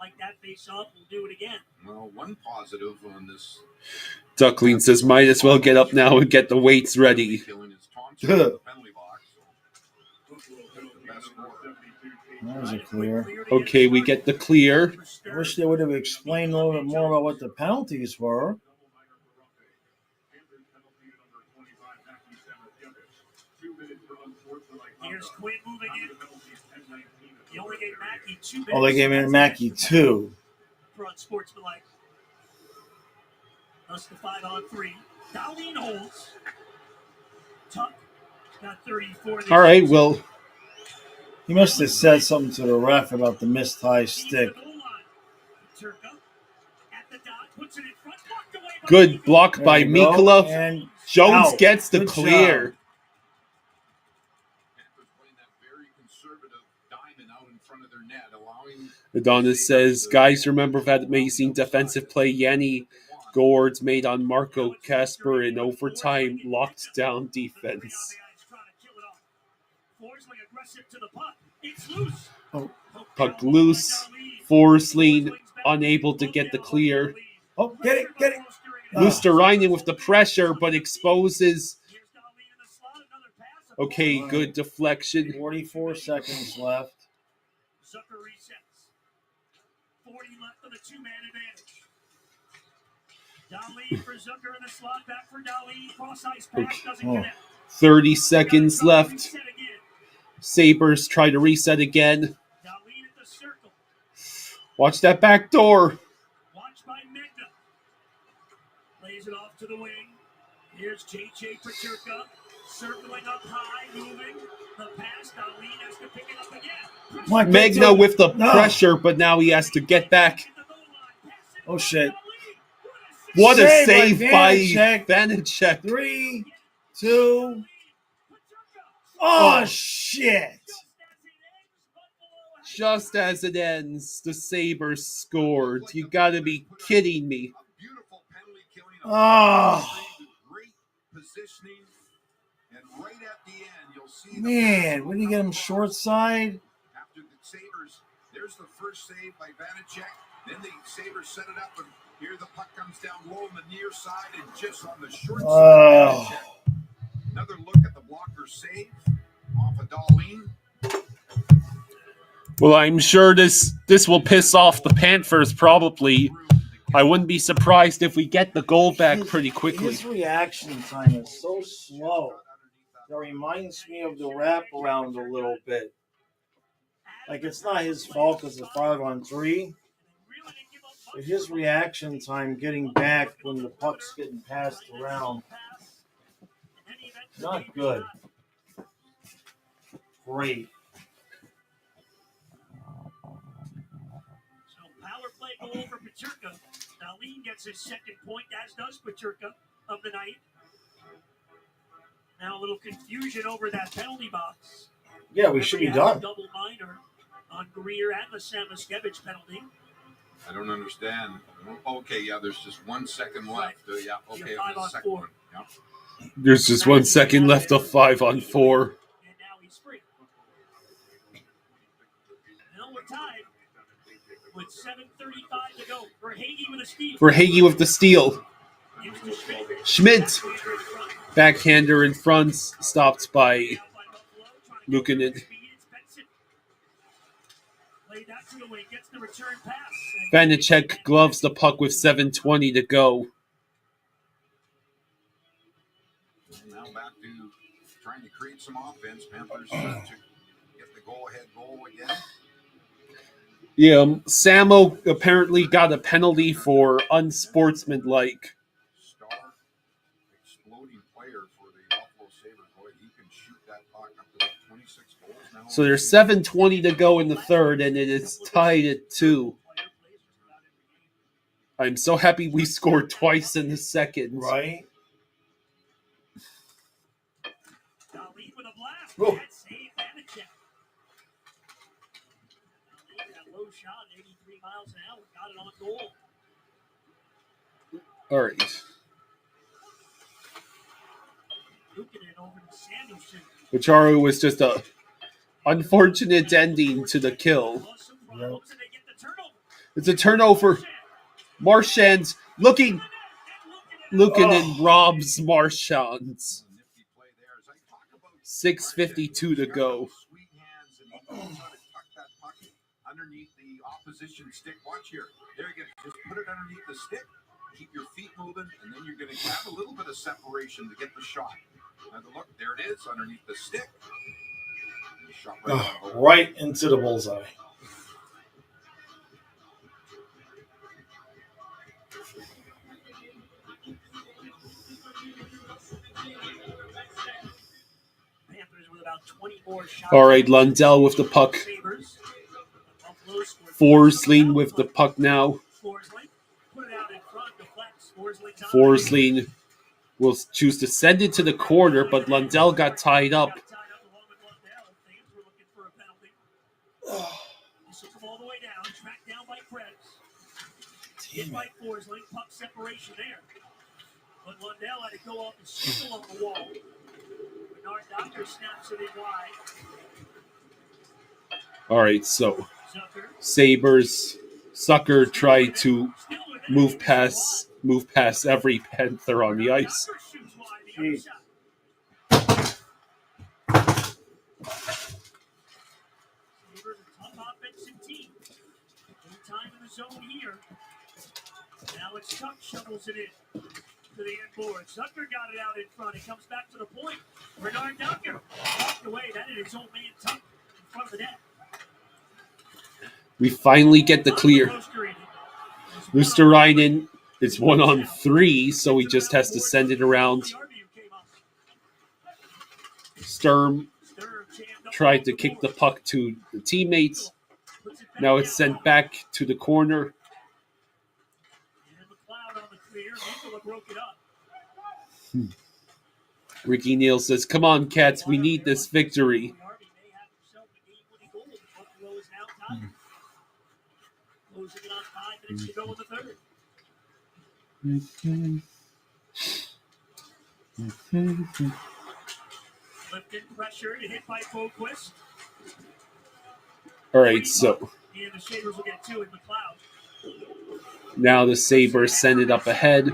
like that face-off. We'll do it again. Well, one positive on this. Duckling says, might as well get up now and get the weights ready. That was a clear. Okay, we get the clear. I wish they would have explained a little bit more about what the penalties were. Here's Quinn moving in. He only gave Mackey 2 minutes. Oh, they gave in Mackey 2. For unsportsmanlike. That's the 5-on-3. Darlene holds. Tuck got 34. All right, well. He must have said something to the ref about the missed high stick. Good block by Mikula. And Jones out. gets the Good clear. job. very conservative diamond out in front of their net, allowing. Adonis says, guys, remember that amazing defensive play Yanni Gourds made on Marco Kasper in overtime? Locked down defense. Forsling aggressive to the puck. It's loose. Oh. Puck loose. Forsling unable to get the clear. Oh, get it. Luosterainen with the pressure, but exposes. Okay, good deflection. 44 seconds left. Zucker resets. 40 left on the two-man advantage. Dali for Zucker in the slot. Back for Dali. Cross-ice pass doesn't connect. 30 seconds left. Sabres try to reset again. Watch that back door. Watched by Megna. Plays it off to the wing. Here's J.J. Paterka. Circling up high, moving. The pass, Darlene has to pick it up again. Megna with the pressure, but now he has to get back. Oh, shit. What a save by Vanacek. 3, 2. Oh, shit. Just as it ends, the Sabres scored. You gotta be kidding me. Oh. Great positioning. And right at the end, you'll see. Man, when you get him short side. After the Sabres, there's the first save by Vanacek. Then the Sabres set it up, and here the puck comes down low on the near side and just on the short side. Vanacek. Another look at the blocker save off of Darlene. Well, I'm sure this will piss off the Panthers probably. I wouldn't be surprised if we get the goal back pretty quickly. His reaction time is so slow. It reminds me of the wraparound a little bit. Like, it's not his fault because it's 5-on-3. But his reaction time getting back when the puck's getting passed around, not good. Great. Power play goal for Paterka. Darlene gets his second point, as does Paterka of the night. Now a little confusion over that penalty box. Yeah, we should be done. Double minor on Greer and the Samoskevich penalty. I don't understand. Okay, yeah, there's just 1 second left. Yeah, okay, on the second one. Yeah. There's just 1 second left of 5-on-4. And now he's free. Now we're tied with 7:35 to go. Verhaeghe with the steal. Schmidt. Backhander in front. Stopped by Luukkonen. Vanacek gloves the puck with 7:20 to go. Now back to trying to create some offense. Panthers to get the go-ahead goal again. Yeah, Samo apparently got a penalty for unsportsmanlike. Star, exploding player for the Buffalo Sabres. Boy, he can shoot that puck up to 26 goals now. So there's 7:20 to go in the third, and it is tied at 2. I'm so happy we scored twice in the second. Right? Oh. Shot 83 miles an hour, got it on goal. All right. Luukkonen over to Samuelson. Pacharo was just a unfortunate ending to the kill. Yep. It's a turnover. Marchand looking. Luukkonen robs Marchand. 6:52 to go. Underneath the opposition stick. Watch here. There you go. Just put it underneath the stick. Keep your feet moving, and then you're going to have a little bit of separation to get the shot. Now look, there it is underneath the stick. Shot right into the bullseye. Panthers with about 20 more shots. All right, Lundell with the puck. Forsling with the puck now. Forsling will choose to send it to the corner, but Lundell got tied up. This will come all the way down, tracked down by Krebs. Hit by Forsling, puck separation there. But Lundell had to go off and steal on the wall. Bernard Doctor snaps it in wide. All right, so Sabres, Sucker tried to move past every Panther on the ice. Time in the zone here. Alex Tuck shovels it in to the end board. Sucker got it out in front. He comes back to the point. Bernard Ducker walked away. That is his old man Tuck in front of the net. We finally get the clear. Luosterainen is 1-on-3, so he just has to send it around. Sturm tried to kick the puck to the teammates. Now it's sent back to the corner. Ricky Neal says, "Come on, Cats, we need this victory." Lifted, pressured, hit by Boquist. All right, so And the Sabres will get two in McLeod. now the Sabres send it up ahead.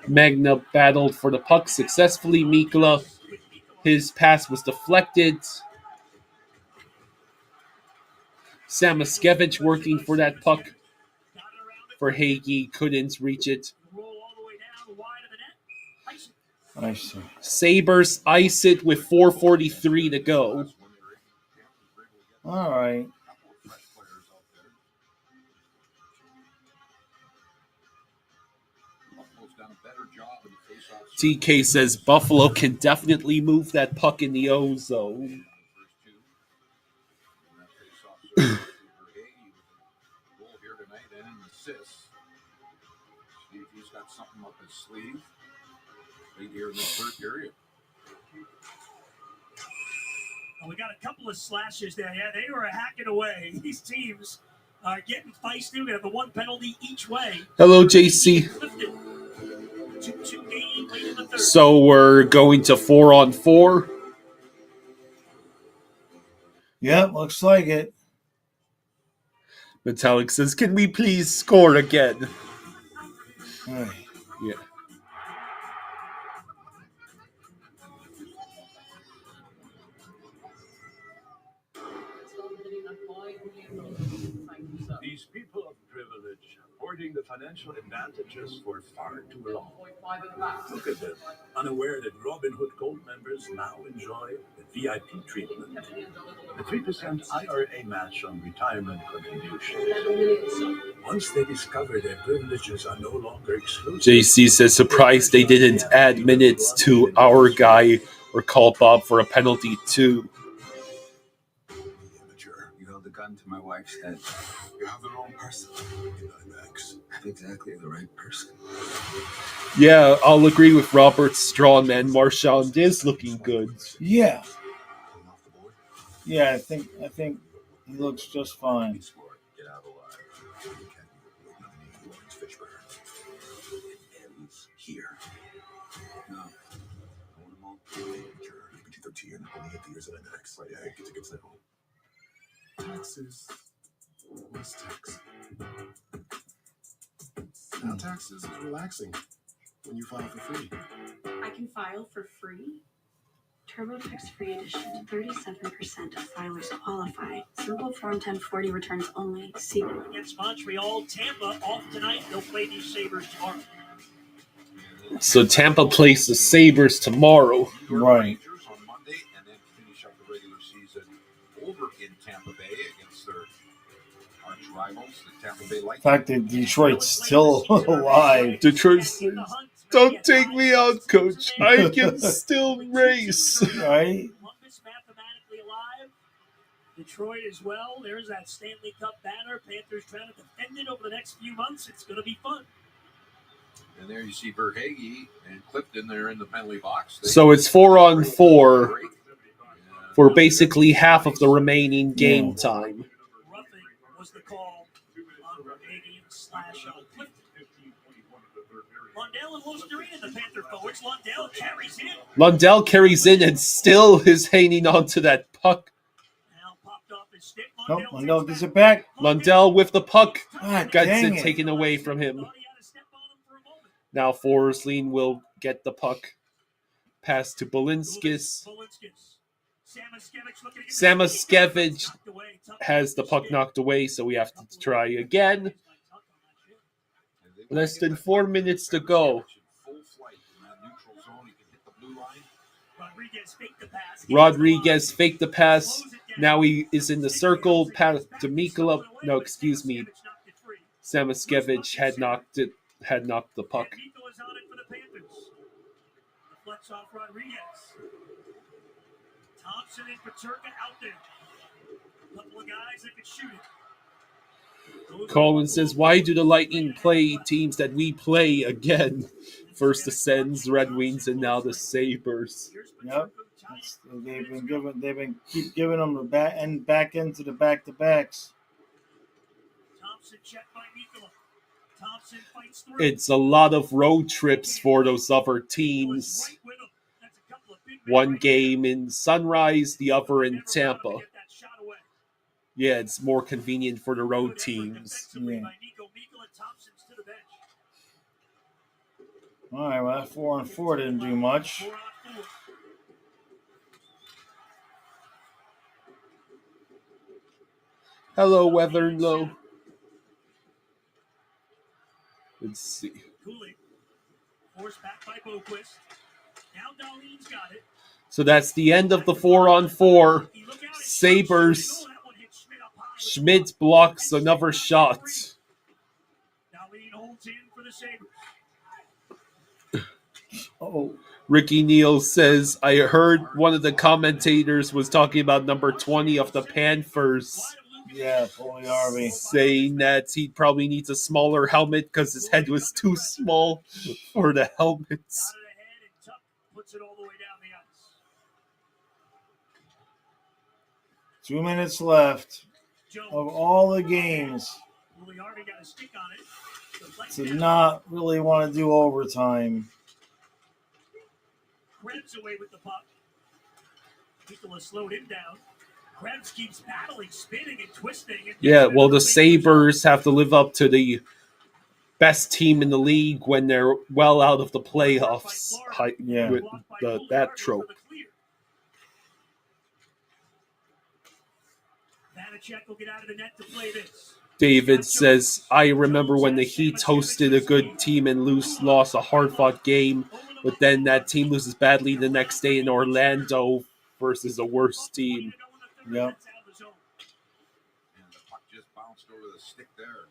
Magna battled for the puck successfully. Mikla, his pass was deflected. Samaskevich working for that puck. For Hagee, couldn't reach it. I see. Sabres ice it with 4:43 to go. All right. TK says Buffalo can definitely move that puck in the O zone. He's got something up his sleeve right here in the third period. Well, we got a couple of slashes there. Yeah, they were hacking away. These teams are getting feisty. We're going to have the one penalty each way. Hello, JC. So we're going to 4-on-4. Yep, looks like it. Metallic says, "Can we please score again?" Right. Yeah. These people of privilege hoarding the financial advantages for far too long. Look at them, unaware that Robin Hood Gold members now enjoy the VIP treatment. The 3% IRA match on retirement contributions. Once they discover their privileges are no longer exclusive. JC says, "Surprised they didn't add minutes to our guy or call Bob for a penalty too." You held the gun to my wife's head. You have the wrong person. Max. Exactly the right person. Yeah, I'll agree with Robert Strongman. Marchand is looking good. Yeah. Yeah, I think he looks just fine. Get out alive. It ends here. No. I want them all. PG-13 and only 8 years in an X. Right, yeah, get tickets now. Taxes. Less tax. Now taxes is relaxing when you file for free. I can file for free? TurboTax Free Edition. 37% of filers qualify. Simple Form 1040 returns only. See. Against Montreal, Tampa off tonight. They'll play these Sabres tomorrow. So Tampa plays the Sabres tomorrow. Right. On Monday, and then finish up the regular season over in Tampa Bay against their arch rivals, the Tampa Bay Lightning. The fact that Detroit's still alive. Detroit says, "Don't take me out, coach. I can still race." Right? Columbus mathematically alive. Detroit as well. There's that Stanley Cup banner. Panthers trying to defend it over the next few months. It's going to be fun. And there you see Verhaeghe and Clifton there in the penalty box. So it's 4-on-4. for basically half of the remaining game time. Roughing was the call on Pregame / Clifton. Lundell and Wolsterine, the Panther forwards. Lundell carries in. Lundell carries in and still is hanging on to that puck. Nope, Lundell gets it back. Lundell with the puck. God, Gets dang it it. taken away from him. Now Forsling will get the puck. Pass to Balinskis. Samaskevich has the puck knocked away, so we have to try again. Less than 4 minutes to go. Rodriguez faked the pass. Now he is in the circle. Pass to Mikula. No, excuse me. Samaskevich had knocked the puck. Mikula's on it for the Panthers. Deflects off Rodriguez. Thompson and Paterka out there. A couple of guys that could shoot it. Colin says, why do the Lightning play teams that we play again? First the Sens, Red Wings, and now the Sabres. Yep. They've been keep giving them the back into the back-to-backs. Thompson checked by Mikula. Thompson fights through. It's a lot of road trips for those other teams. One game in Sunrise, the other in Tampa. Yeah, it's more convenient for the road teams. Yeah. All right, well, that 4-on-4 didn't do much. Hello, Weatherlow. Let's see. Forced back by Boquist. Now Darlene's got it. So that's the end of the 4-on-4. Sabres. Schmidt blocks another shot. Darlene holds in for the Sabres. Oh. Ricky Neal says, I heard one of the commentators was talking about number 20 of the Panthers. Yeah, Foley Harvey. Saying that he probably needs a smaller helmet because his head was too small for the helmets. Puts it all the way down the ice. 2 minutes left of all the games. Foley Harvey got a stick on it. To not really want to do overtime. Krebs away with the puck. Mikula slowed him down. Krebs keeps battling, spinning and twisting. Yeah, well, the Sabres have to live up to the best team in the league when they're well out of the playoffs. With that trope. Vanacek will get out of the net to play this. David says, I remember when the Heat hosted a good team and lost a hard-fought game, but then that team loses badly the next day in Orlando versus a worse team. Yep. And the puck just bounced over the stick there.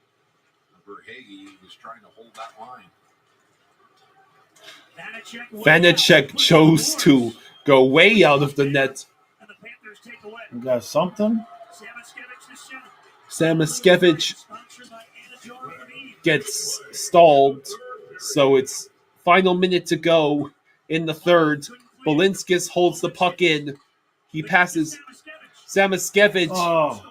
Verhage was trying to hold that line. Vanacek chose to go way out of the net. You got something? Samaskevich gets stalled, so it's final minute to go in the third. Balinskis holds the puck in. He passes Samaskevich. Oh,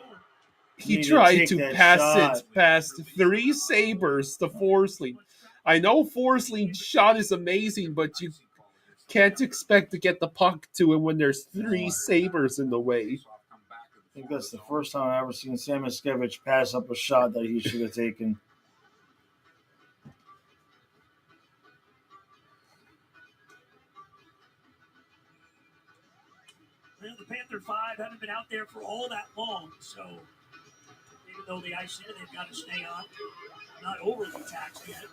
he tried to pass it past 3 Sabres to Forsling. I know Forsling's shot is amazing, but you can't expect to get the puck to him when there's 3 Sabres in the way. I think that's the first time I've ever seen Samaskevich pass up a shot that he should have taken. Well, the Panther 5 haven't been out there for all that long, so even though the ice there, they've got to stay on. Not overly taxed yet.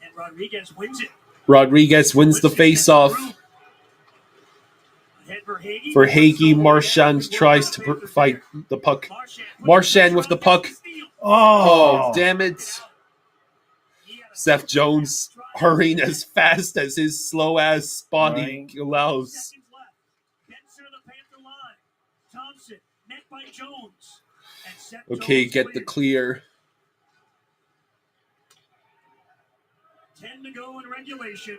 And Rodriguez wins it. Rodriguez wins the face-off. Verhage, Marchand tries to fight the puck. Marchand with the puck. Oh, damn it. Seth Jones hurrying as fast as his slow-ass body allows. Okay, get the clear. 10 to go in regulation.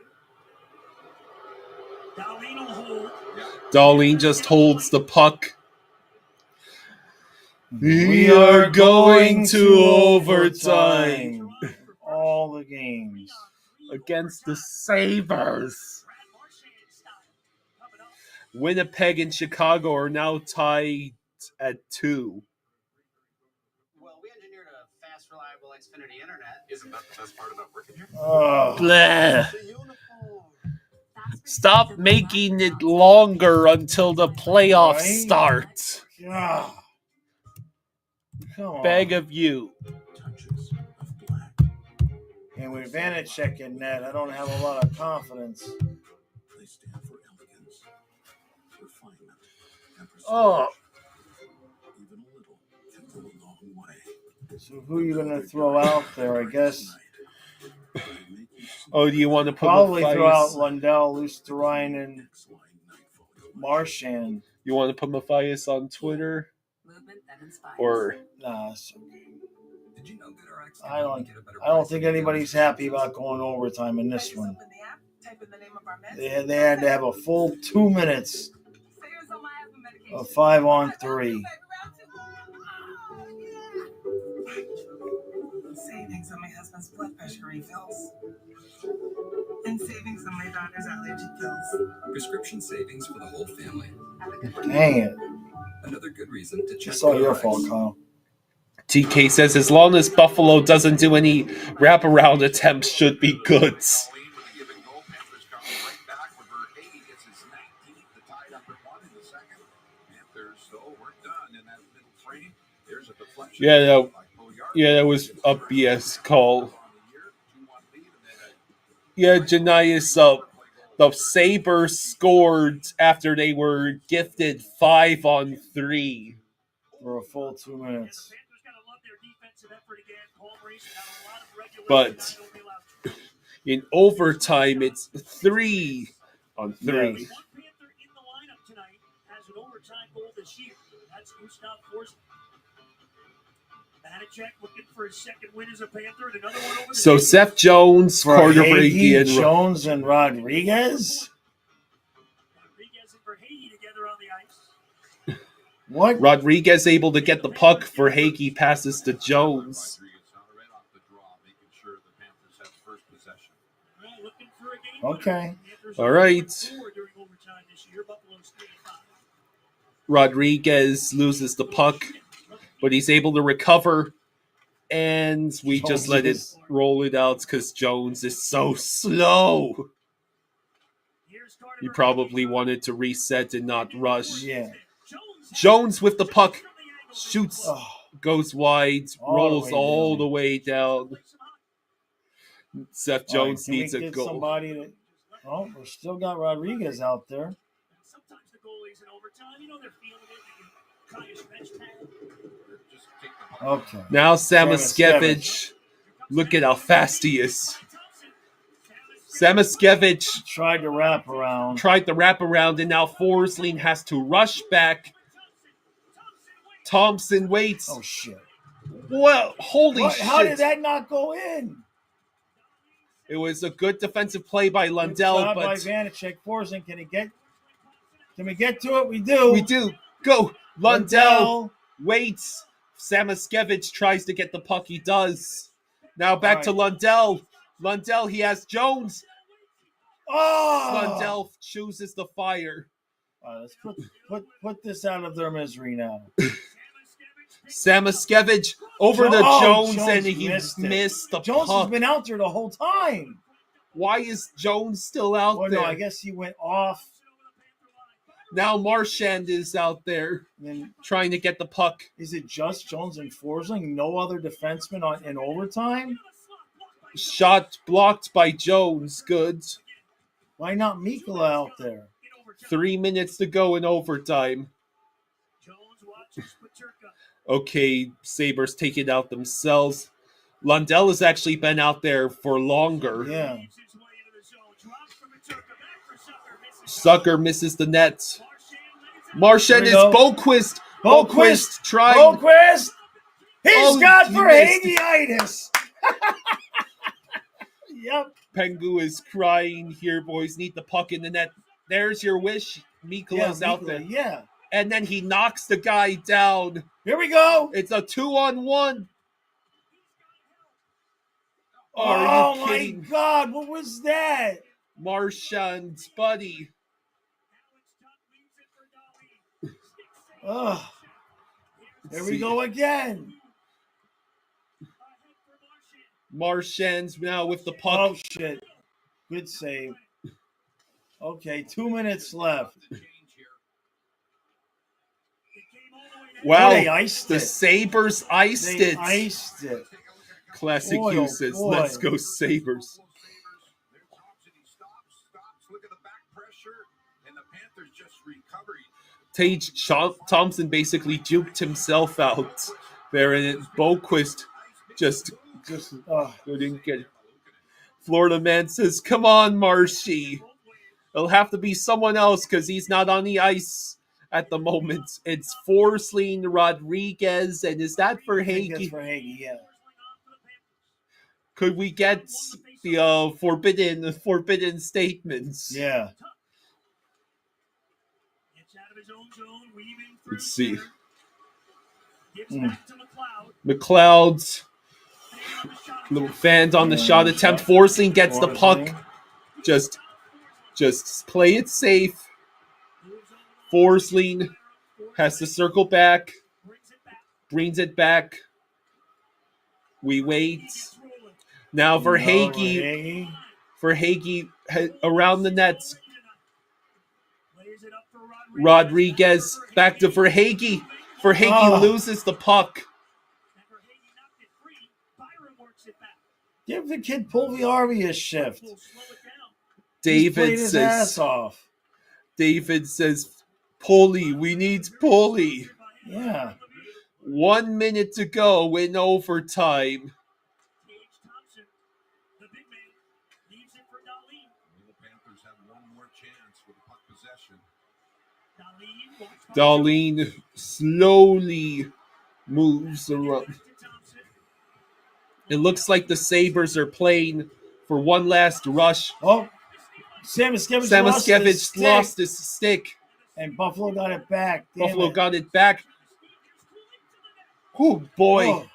Darlene just holds the puck. We are going to overtime. All the games. Against the Sabres. Winnipeg and Chicago are now tied at 2. Well, we engineered a fast, reliable Xfinity internet. Isn't that the best part about working here? Bleh. Stop making it longer until the playoffs start. Yeah. Come on. Beg of you. And with advantage check in net, I don't have a lot of confidence. They stand for elegance, refinement, and precision. Oh. Even a little can go a long way. So who are you going to throw out there, I guess? Oh, do you want to put probably Matthias? throw out Lundell, Lusterine, and Marchand. You want to put Matthias on Twitter? Or nah, it's okay. I don't think anybody's happy about going overtime in this one. They had to have a full 2 minutes of 5-on-3. Savings on my husband's blood pressure refills. And savings on my daughter's allergy pills. Prescription savings for the whole family. Dang it. Another good reason to check. It's all your fault, Kyle. TK says as long as Buffalo doesn't do any wraparound attempts, should be good. Yeah, that was a BS call. Yeah, Janias, the Sabres scored after they were gifted 5-on-3. For a full 2 minutes. But in overtime, it's 3-on-3. Yes. So Seth Jones, Carter Brady, and Jones and Rodriguez. What? Rodriguez able to get the puck for Hagee, passes to Jones. Okay. All right. Rodriguez loses the puck, but he's able to recover, and we just let it roll it out because Jones is so slow. He probably wanted to reset and not rush. Yeah. Jones with the puck, shoots, goes wide, rolls all the way down. Seth Jones needs a goal. Somebody to, we still got Rodriguez out there. Okay. Now Samoskevich. Look at how fast he is. Samoskevich tried to wrap around, and now Forsling has to rush back. Thompson waits. Oh shit! Well, holy shit! How did that not go in? It was a good defensive play by Lundell, but by Vanacek. Forsling, can we get to it? We do. We do. Go. Lundell waits. Samoskevich tries to get the puck. He does. Now back to Lundell. Lundell, he has Jones. Oh! Lundell chooses the fire. All right, let's put this out of their misery now. Samoskevich over to Jones, and he missed the Jones puck. Has been out there the whole time. Why is Jones still out there? No, I guess he went off. Now Marchand is out there trying to get the puck. Is it just Jones and Forsling? No other defenseman in overtime? Shot blocked by Jones. Good. Why not Mikkola out there? 3 minutes to go in overtime. Okay, Sabres take it out themselves. Lundell has actually been out there for longer. Yeah. Sucker misses the net. Marchand is Boquist. Boquist trying. Boquist! He's got for Hageitis. Yep. Pengu is crying here, boys. Need the puck in the net. There's your wish. Mikola's out there. Yeah. And then he knocks the guy down. Here we go. It's a 2-on-1. Oh, my God. What was that? Marchand's buddy. Ugh. Here we go again. Marchand's now with the puck. Oh, shit. Good save. Okay, 2 minutes left. Wow. Oh, they iced the it. Sabres iced They it. iced it. Classic Boy, Hugh oh, says, boy. let's go Sabres. Tage Thompson basically juked himself out there, and Boquist just didn't get it. Florida man says, come on, Marshy. It'll have to be someone else because he's not on the ice at the moment. It's Forsling Rodriguez, and is that for Hagee? That's for Hagee, yeah. Could we get the forbidden statements? Yeah. Let's see. McLeod's little fans on the shot attempt. Forsling gets the puck. Just play it safe. Forsling has to circle back. Brings it back. We wait. Now for Hagee. For Hagee around the nets. Rodriguez back to Verhage. Verhage loses the puck. Give the kid Pulviarvi a shift. David his says, ass off. David says, Pulley, we need Pulley. Yeah. 1 minute to go in overtime. Darlene slowly moves around. It looks like the Sabres are playing for one last rush. Oh, Samoskevich lost his stick. And Buffalo got it back. Damn got it back. Oh, boy. Oh.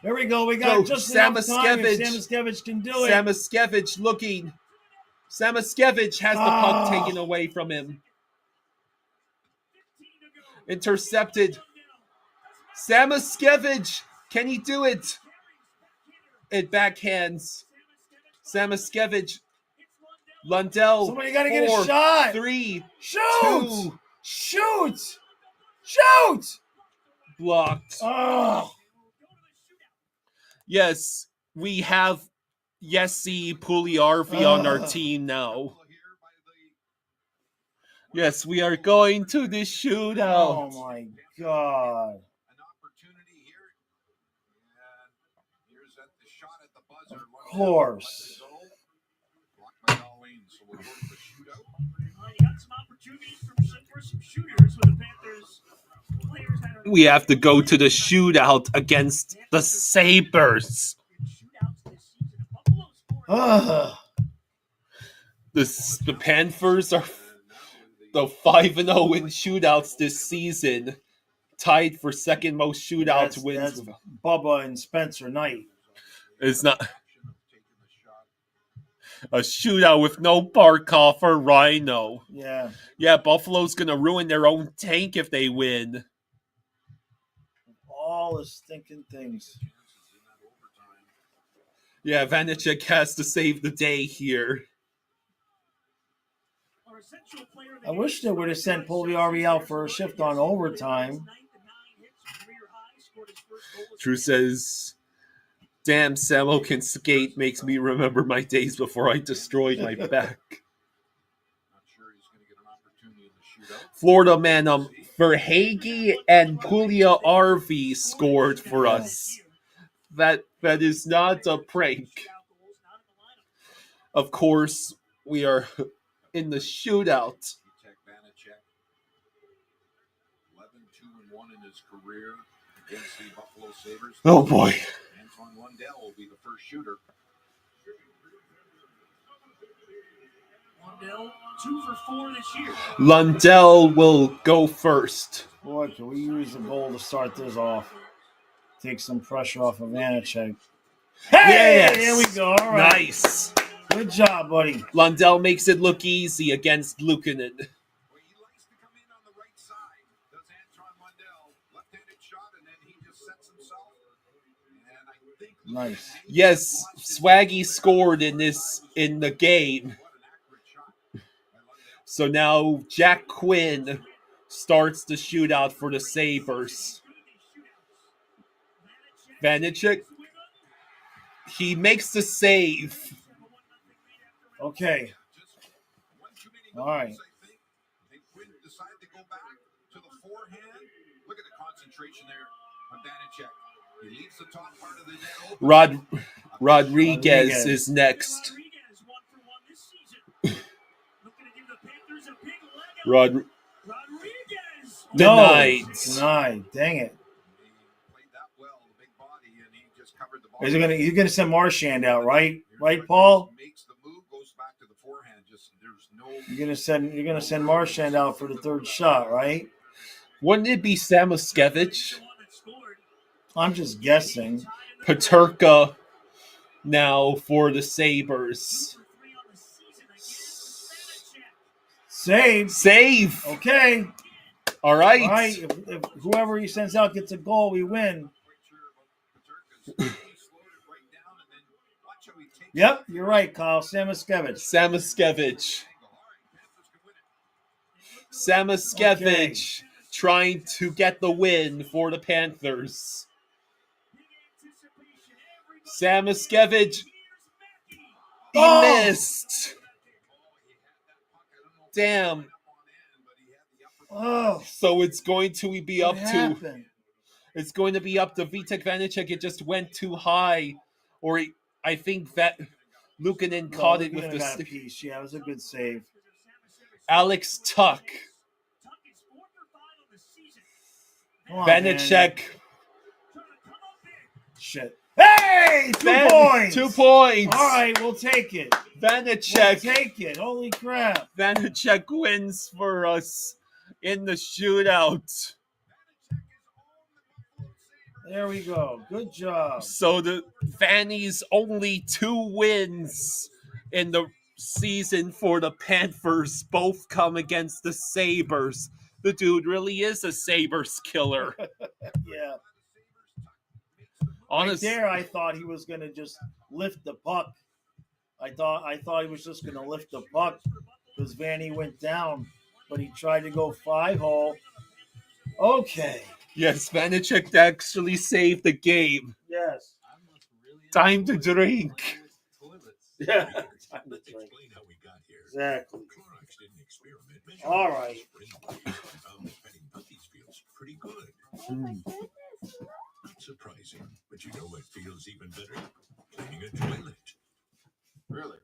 There we go. We got just enough time if Samoskevich can do it. Samoskevich looking. Samoskevich has the puck taken away from him. Intercepted. Samoskevich. Can he do it? It backhands. Samoskevich. Lundell. Somebody got to get a shot. 3. Shoot. 2. Shoot. Blocked. Oh. Yes, we have Jesse Puljujarvi on our team now. Yes, we are going to the shootout. Oh my God. Of course. We have to go to the shootout against the Sabres. The Panthers are the 5-0 in shootouts this season, tied for second most shootout wins. That's Bubba and Spencer Knight. It's not a shootout with no Barkov or Rhino. Yeah, Buffalo's gonna ruin their own tank if they win. All the stinking things. Yeah, Vanacek has to save the day here. I wish they would have sent Puljujarvi out for a shift on overtime. Drew says, damn, Samo can skate makes me remember my days before I destroyed my back. Florida man, Verhage and Puljujarvi scored for us. That is not a prank. Of course, we are in the shootout. 11-2-1 in his career against the Buffalo Sabres. Oh boy. Antoine Lundell will be the first shooter. Lundell, 2 for 4 this year. Lundell will go first. Boy, can we use a goal to start this off? Take some pressure off of Vanacek. Hey, Yes! there we go. All right. Nice. Good job, buddy. Lundell makes it look easy against Luukkonen. Nice. Yes, Swaggy scored in the game. So now Jack Quinn starts the shootout for the Sabres. Vanacek, he makes the save. Okay. All right. Decided to go back to the forehand. Look at the concentration there on Vanacek. He leaves the top part of the net open. Rodriguez is next. Denied. Dang it. He's gonna send Marchand out, right? Right, Paul? You're gonna send Marchand out for the third shot, right? Wouldn't it be Samoskevich? I'm just guessing. Peterka now for the Sabres. Save. Okay. All right. All right. If whoever he sends out gets a goal, we win. Yep, you're right, Kyle. Samoskevich. Samoskevich trying to get the win for the Panthers. Samoskevich. He missed. Damn. Oh. So it's going to be up happened? It's going to be up to Vitek Vanacek. It just went too high. Or I think that Luukkonen caught it with the piece. Yeah, it was a good save. Alex Tuck. Vanacek. Shit. Hey! 2 points! 2 points! All right, we'll take it. Vanacek. We'll take it. Holy crap. Vanacek wins for us in the shootout. There we go. Good job. So the Fanny's only 2 wins in the season for the Panthers both come against the Sabres. The dude really is a Sabres killer. Yeah. Honestly, right there, I thought he was going to just lift the puck. I thought he was just going to lift the puck because Vanny went down, but he tried to go 5-hole. Okay. Yes, Vanacek actually saved the game. Yes. Time to drink. Yeah. Time to drink. Exactly. All right. Pretty good. Not surprising, but you know what feels even better? Cleaning a toilet. Really?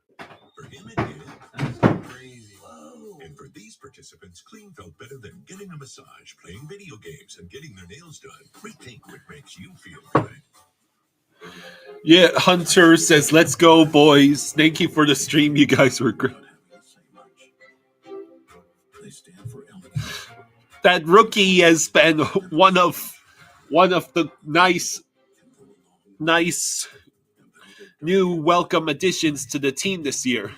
For him it did. That's crazy. Whoa. And for these participants, clean felt better than getting a massage, playing video games, and getting their nails done. Rethink what makes you feel good. Yeah, Hunter says, let's go, boys. Thank you for the stream. You guys were great. That rookie has been one of the nice new welcome additions to the team this year.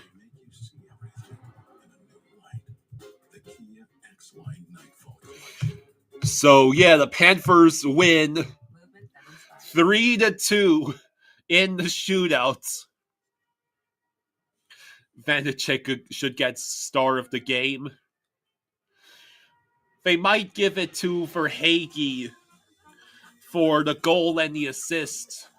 So yeah, the Panthers win 3-2 in the shootouts. Vanacek should get star of the game. They might give it to Verhaeghe for the goal and the assist.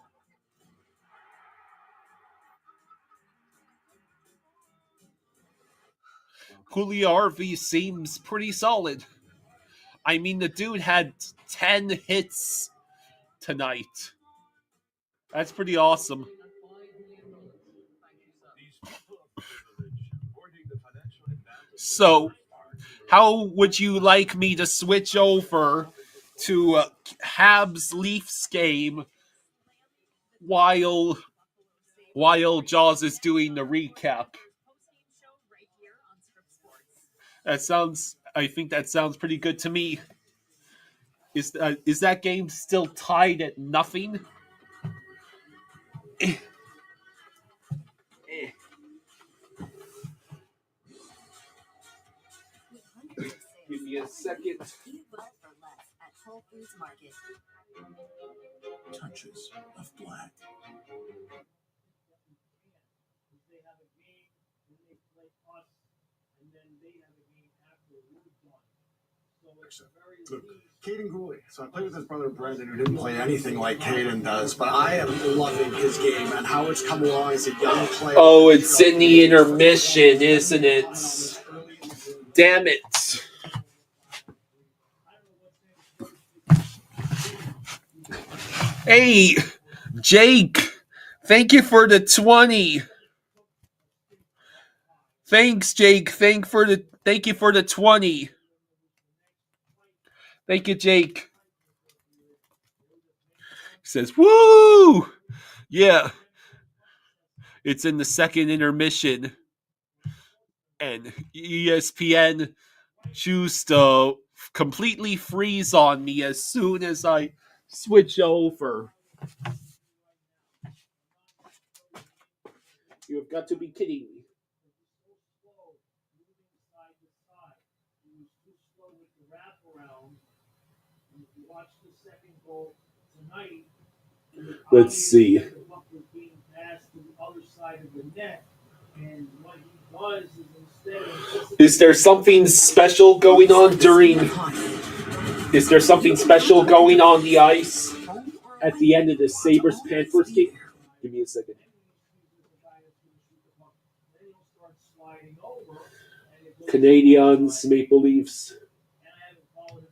Puljujarvi seems pretty solid. I mean, the dude had 10 hits tonight. That's pretty awesome. So, how would you like me to switch over to Habs Leafs game while Jaws is doing the recap? I think that sounds pretty good to me. Is that game still tied at nothing? Give me a second. Eat well for less at Whole Foods Market. Touches of black. Look, Caden Gooley. So I played with his brother Brendan, who didn't play anything like Caden does, but I am loving his game and how it's come along as a young player. Oh, it's in the intermission, isn't it? Damn it. Hey, Jake, thank you for the 20. Thanks, Jake. Thank you for the 20. Thank you, Jake. He says, woo! Yeah. It's in the second intermission. And ESPN choose to completely freeze on me as soon as I switch over. You have got to be kidding me. Let's see. Is there something special going on Is there something special going on the ice at the end of the Sabres Panthers game? Give me a second. Canadiens, Maple Leafs.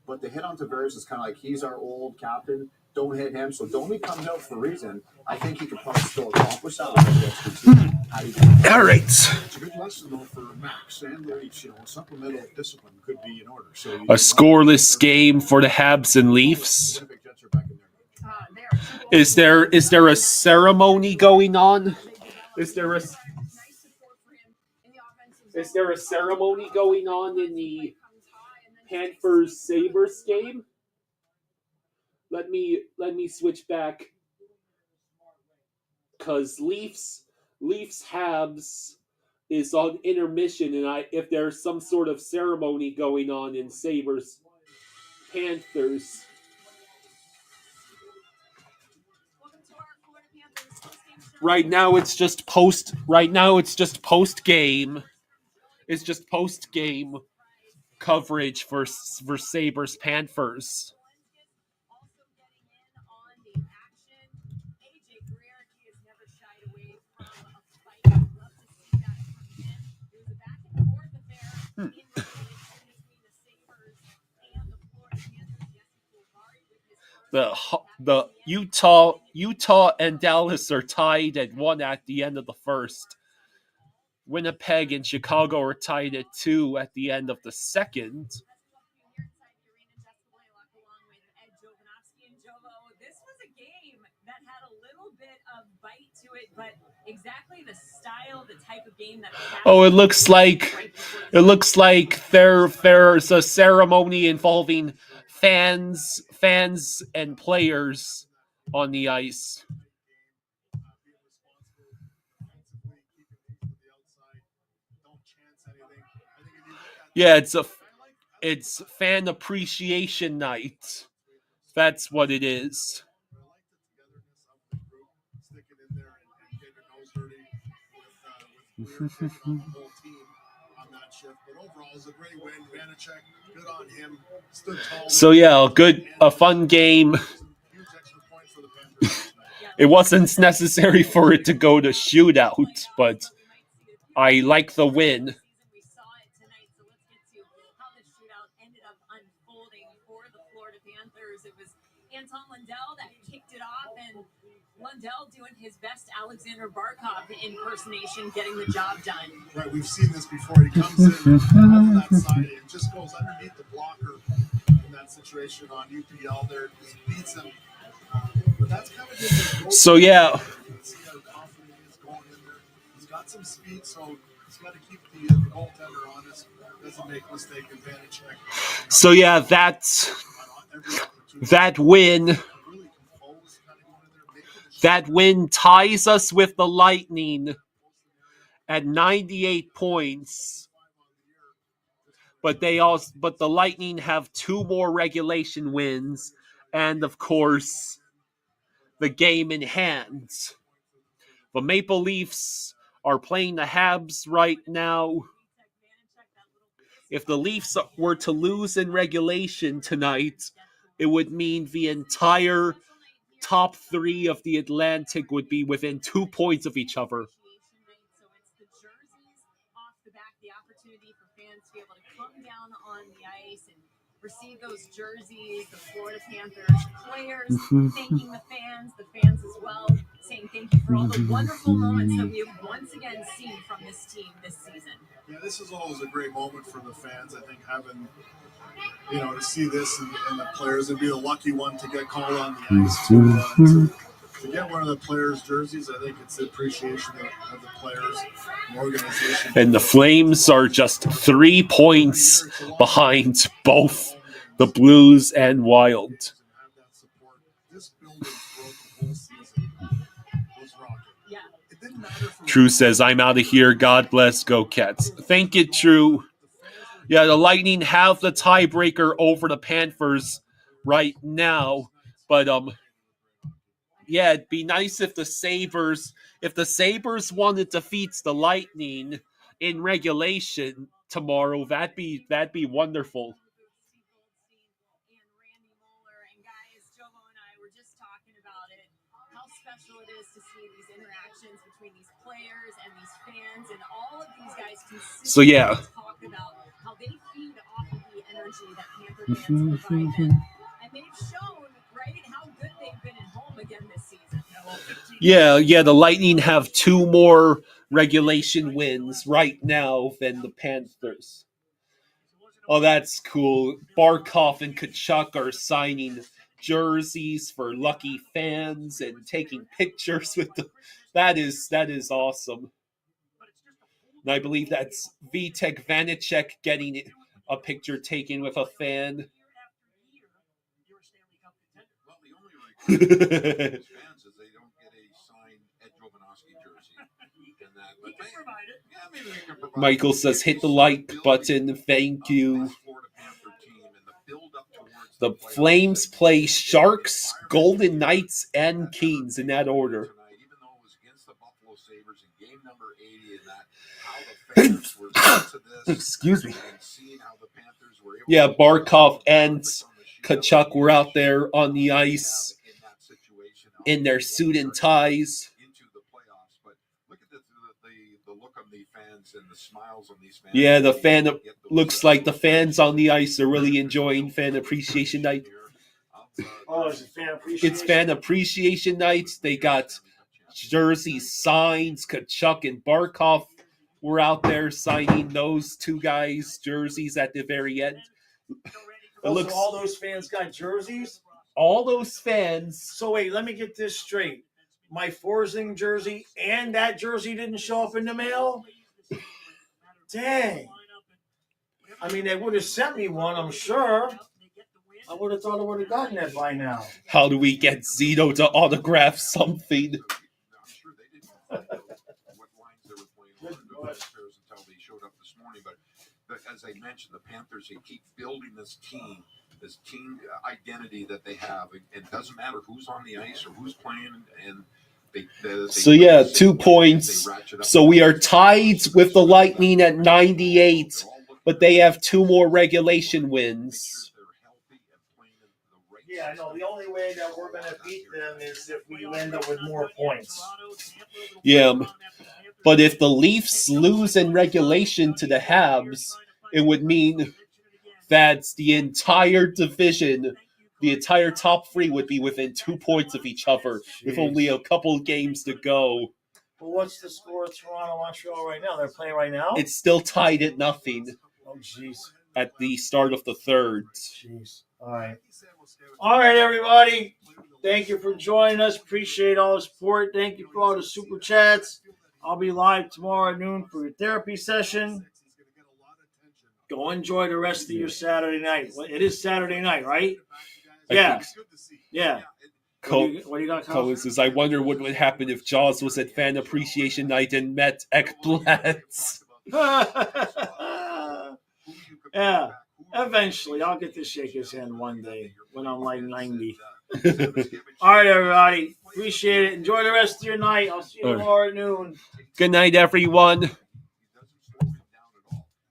But the hit on Tavares is kind of like, he's our old captain. Don't hit him. So Domi comes out for a reason. I think he could probably still accomplish that with the expertise. All right. It's a good lesson, though, for Max and the Leafs. Supplemental discipline could be in order. So A scoreless game for the Habs and Leafs. Is there a ceremony going on? Is there a ceremony going on in the Panthers Sabres game? Let me switch back, because Leafs Habs is on intermission, and if there's some sort of ceremony going on in Sabres Panthers. Right now it's just post game. It's just post game coverage for Sabres Panthers. The Utah and Dallas are tied at 1 at the end of the first. Winnipeg and Chicago are tied at 2 at the end of the second. This was a game that had a little bit of bite to it, but exactly the style, the type of game that. Oh, it looks like there's a ceremony involving fans and players on the ice. Yeah, it's fan appreciation night. That's what it is. So yeah, a fun game. It wasn't necessary for it to go to shootout, but I like the win. We saw it tonight, so let's get to how the shootout ended up unfolding for the Florida Panthers. It was Anton Lundell that kicked it off, and Lundell doing his best Alexander Barkov impersonation, getting the job done. Right, we've seen this before. He comes in off that side and just goes underneath the blocker in that situation on UPL there. Just beats him. But that's kind of just so yeah. See how confident he is going in there. He's got some speed, so he's got to keep the goaltender honest. doesn't make mistake and Vanacek. So yeah, that win. That win ties us with the Lightning at 98 points. But the Lightning have 2 more regulation wins, and of course, the game in hand. The Maple Leafs are playing the Habs right now. If the Leafs were to lose in regulation tonight, it would mean the entire top 3 of the Atlantic would be within 2 points of each other. So it's the jerseys off the back, the opportunity for fans to be able to come down on the ice and receive those jerseys, the Florida Panthers players thanking the fans as well, saying thank you for all the wonderful moments that we have once again seen from this team this season. Yeah, this is always a great moment for the fans. I think having, to see this and the players and be the lucky one to get called on the ice to get one of the players' jerseys. I think it's the appreciation of the players, the organization. And the Flames are just 3 points behind both the Blues and Wild. This building throughout the whole season was rocking. True says, I'm out of here. God bless. Go Cats. Thank you, True. Yeah, the Lightning have the tiebreaker over the Panthers right now. But, yeah, it'd be nice if the Sabres won and defeats the Lightning in regulation tomorrow. That'd be wonderful. So yeah. Talk about how they feed off of the energy that Panther fans provide, and they've shown, right, how good they've been at home again this season. Yeah, the Lightning have 2 more regulation wins right now than the Panthers. Oh, that's cool. Barkov and Tkachuk are signing jerseys for lucky fans and taking pictures with them. That is awesome. And I believe that's Vitek Vanacek getting a picture taken with a fan. Michael says, hit the like button. Thank you. The Flames play Sharks, Golden Knights, and Kings in that order. Excuse me. Yeah, Barkov and Tkachuk were out there on the ice in their suit and ties. Yeah, looks like the fans on the ice are really enjoying Fan Appreciation Night. Oh, is it Fan Appreciation? It's Fan Appreciation Night. They got jerseys, signs. Tkachuk and Barkov were out there signing those 2 guys' jerseys at the very end. So all those fans got jerseys? All those fans. So wait, let me get this straight. My Forsling jersey and that jersey didn't show up in the mail? Dang. I mean, they would have sent me one, I'm sure. I would have thought I would have gotten that by now. How do we get Zito to autograph something? Until they showed up this morning, but as I mentioned, the Panthers, they keep building this team identity that they have. It doesn't matter who's on the ice or who's playing, and so yeah, 2 points. So we are tied with the Lightning at 98, but they have 2 more regulation wins. Yeah, I know. The only way that we're going to beat them is if we end up with more points. Yeah, but if the Leafs lose in regulation to the Habs, it would mean that the entire division, the entire top 3 would be within 2 points of each other with only a couple games to go. Well, what's the score of Toronto-Montreal right now? They're playing right now? It's still tied at nothing. Oh, jeez. At the start of the third. Jeez. All right. All right, everybody. Thank you for joining us. Appreciate all the support. Thank you for all the super chats. I'll be live tomorrow at noon for your therapy session. Go enjoy the rest of your Saturday night. Well, it is Saturday night, right? I Yeah. think so. Yeah. What do you got, Colin says, I wonder what would happen if Jaws was at Fan Appreciation Night and met Ekblad. Yeah. Eventually, I'll get to shake his hand one day when I'm like 90. All right, everybody. Appreciate it. Enjoy the rest of your night. I'll see you tomorrow at noon. Good night, everyone.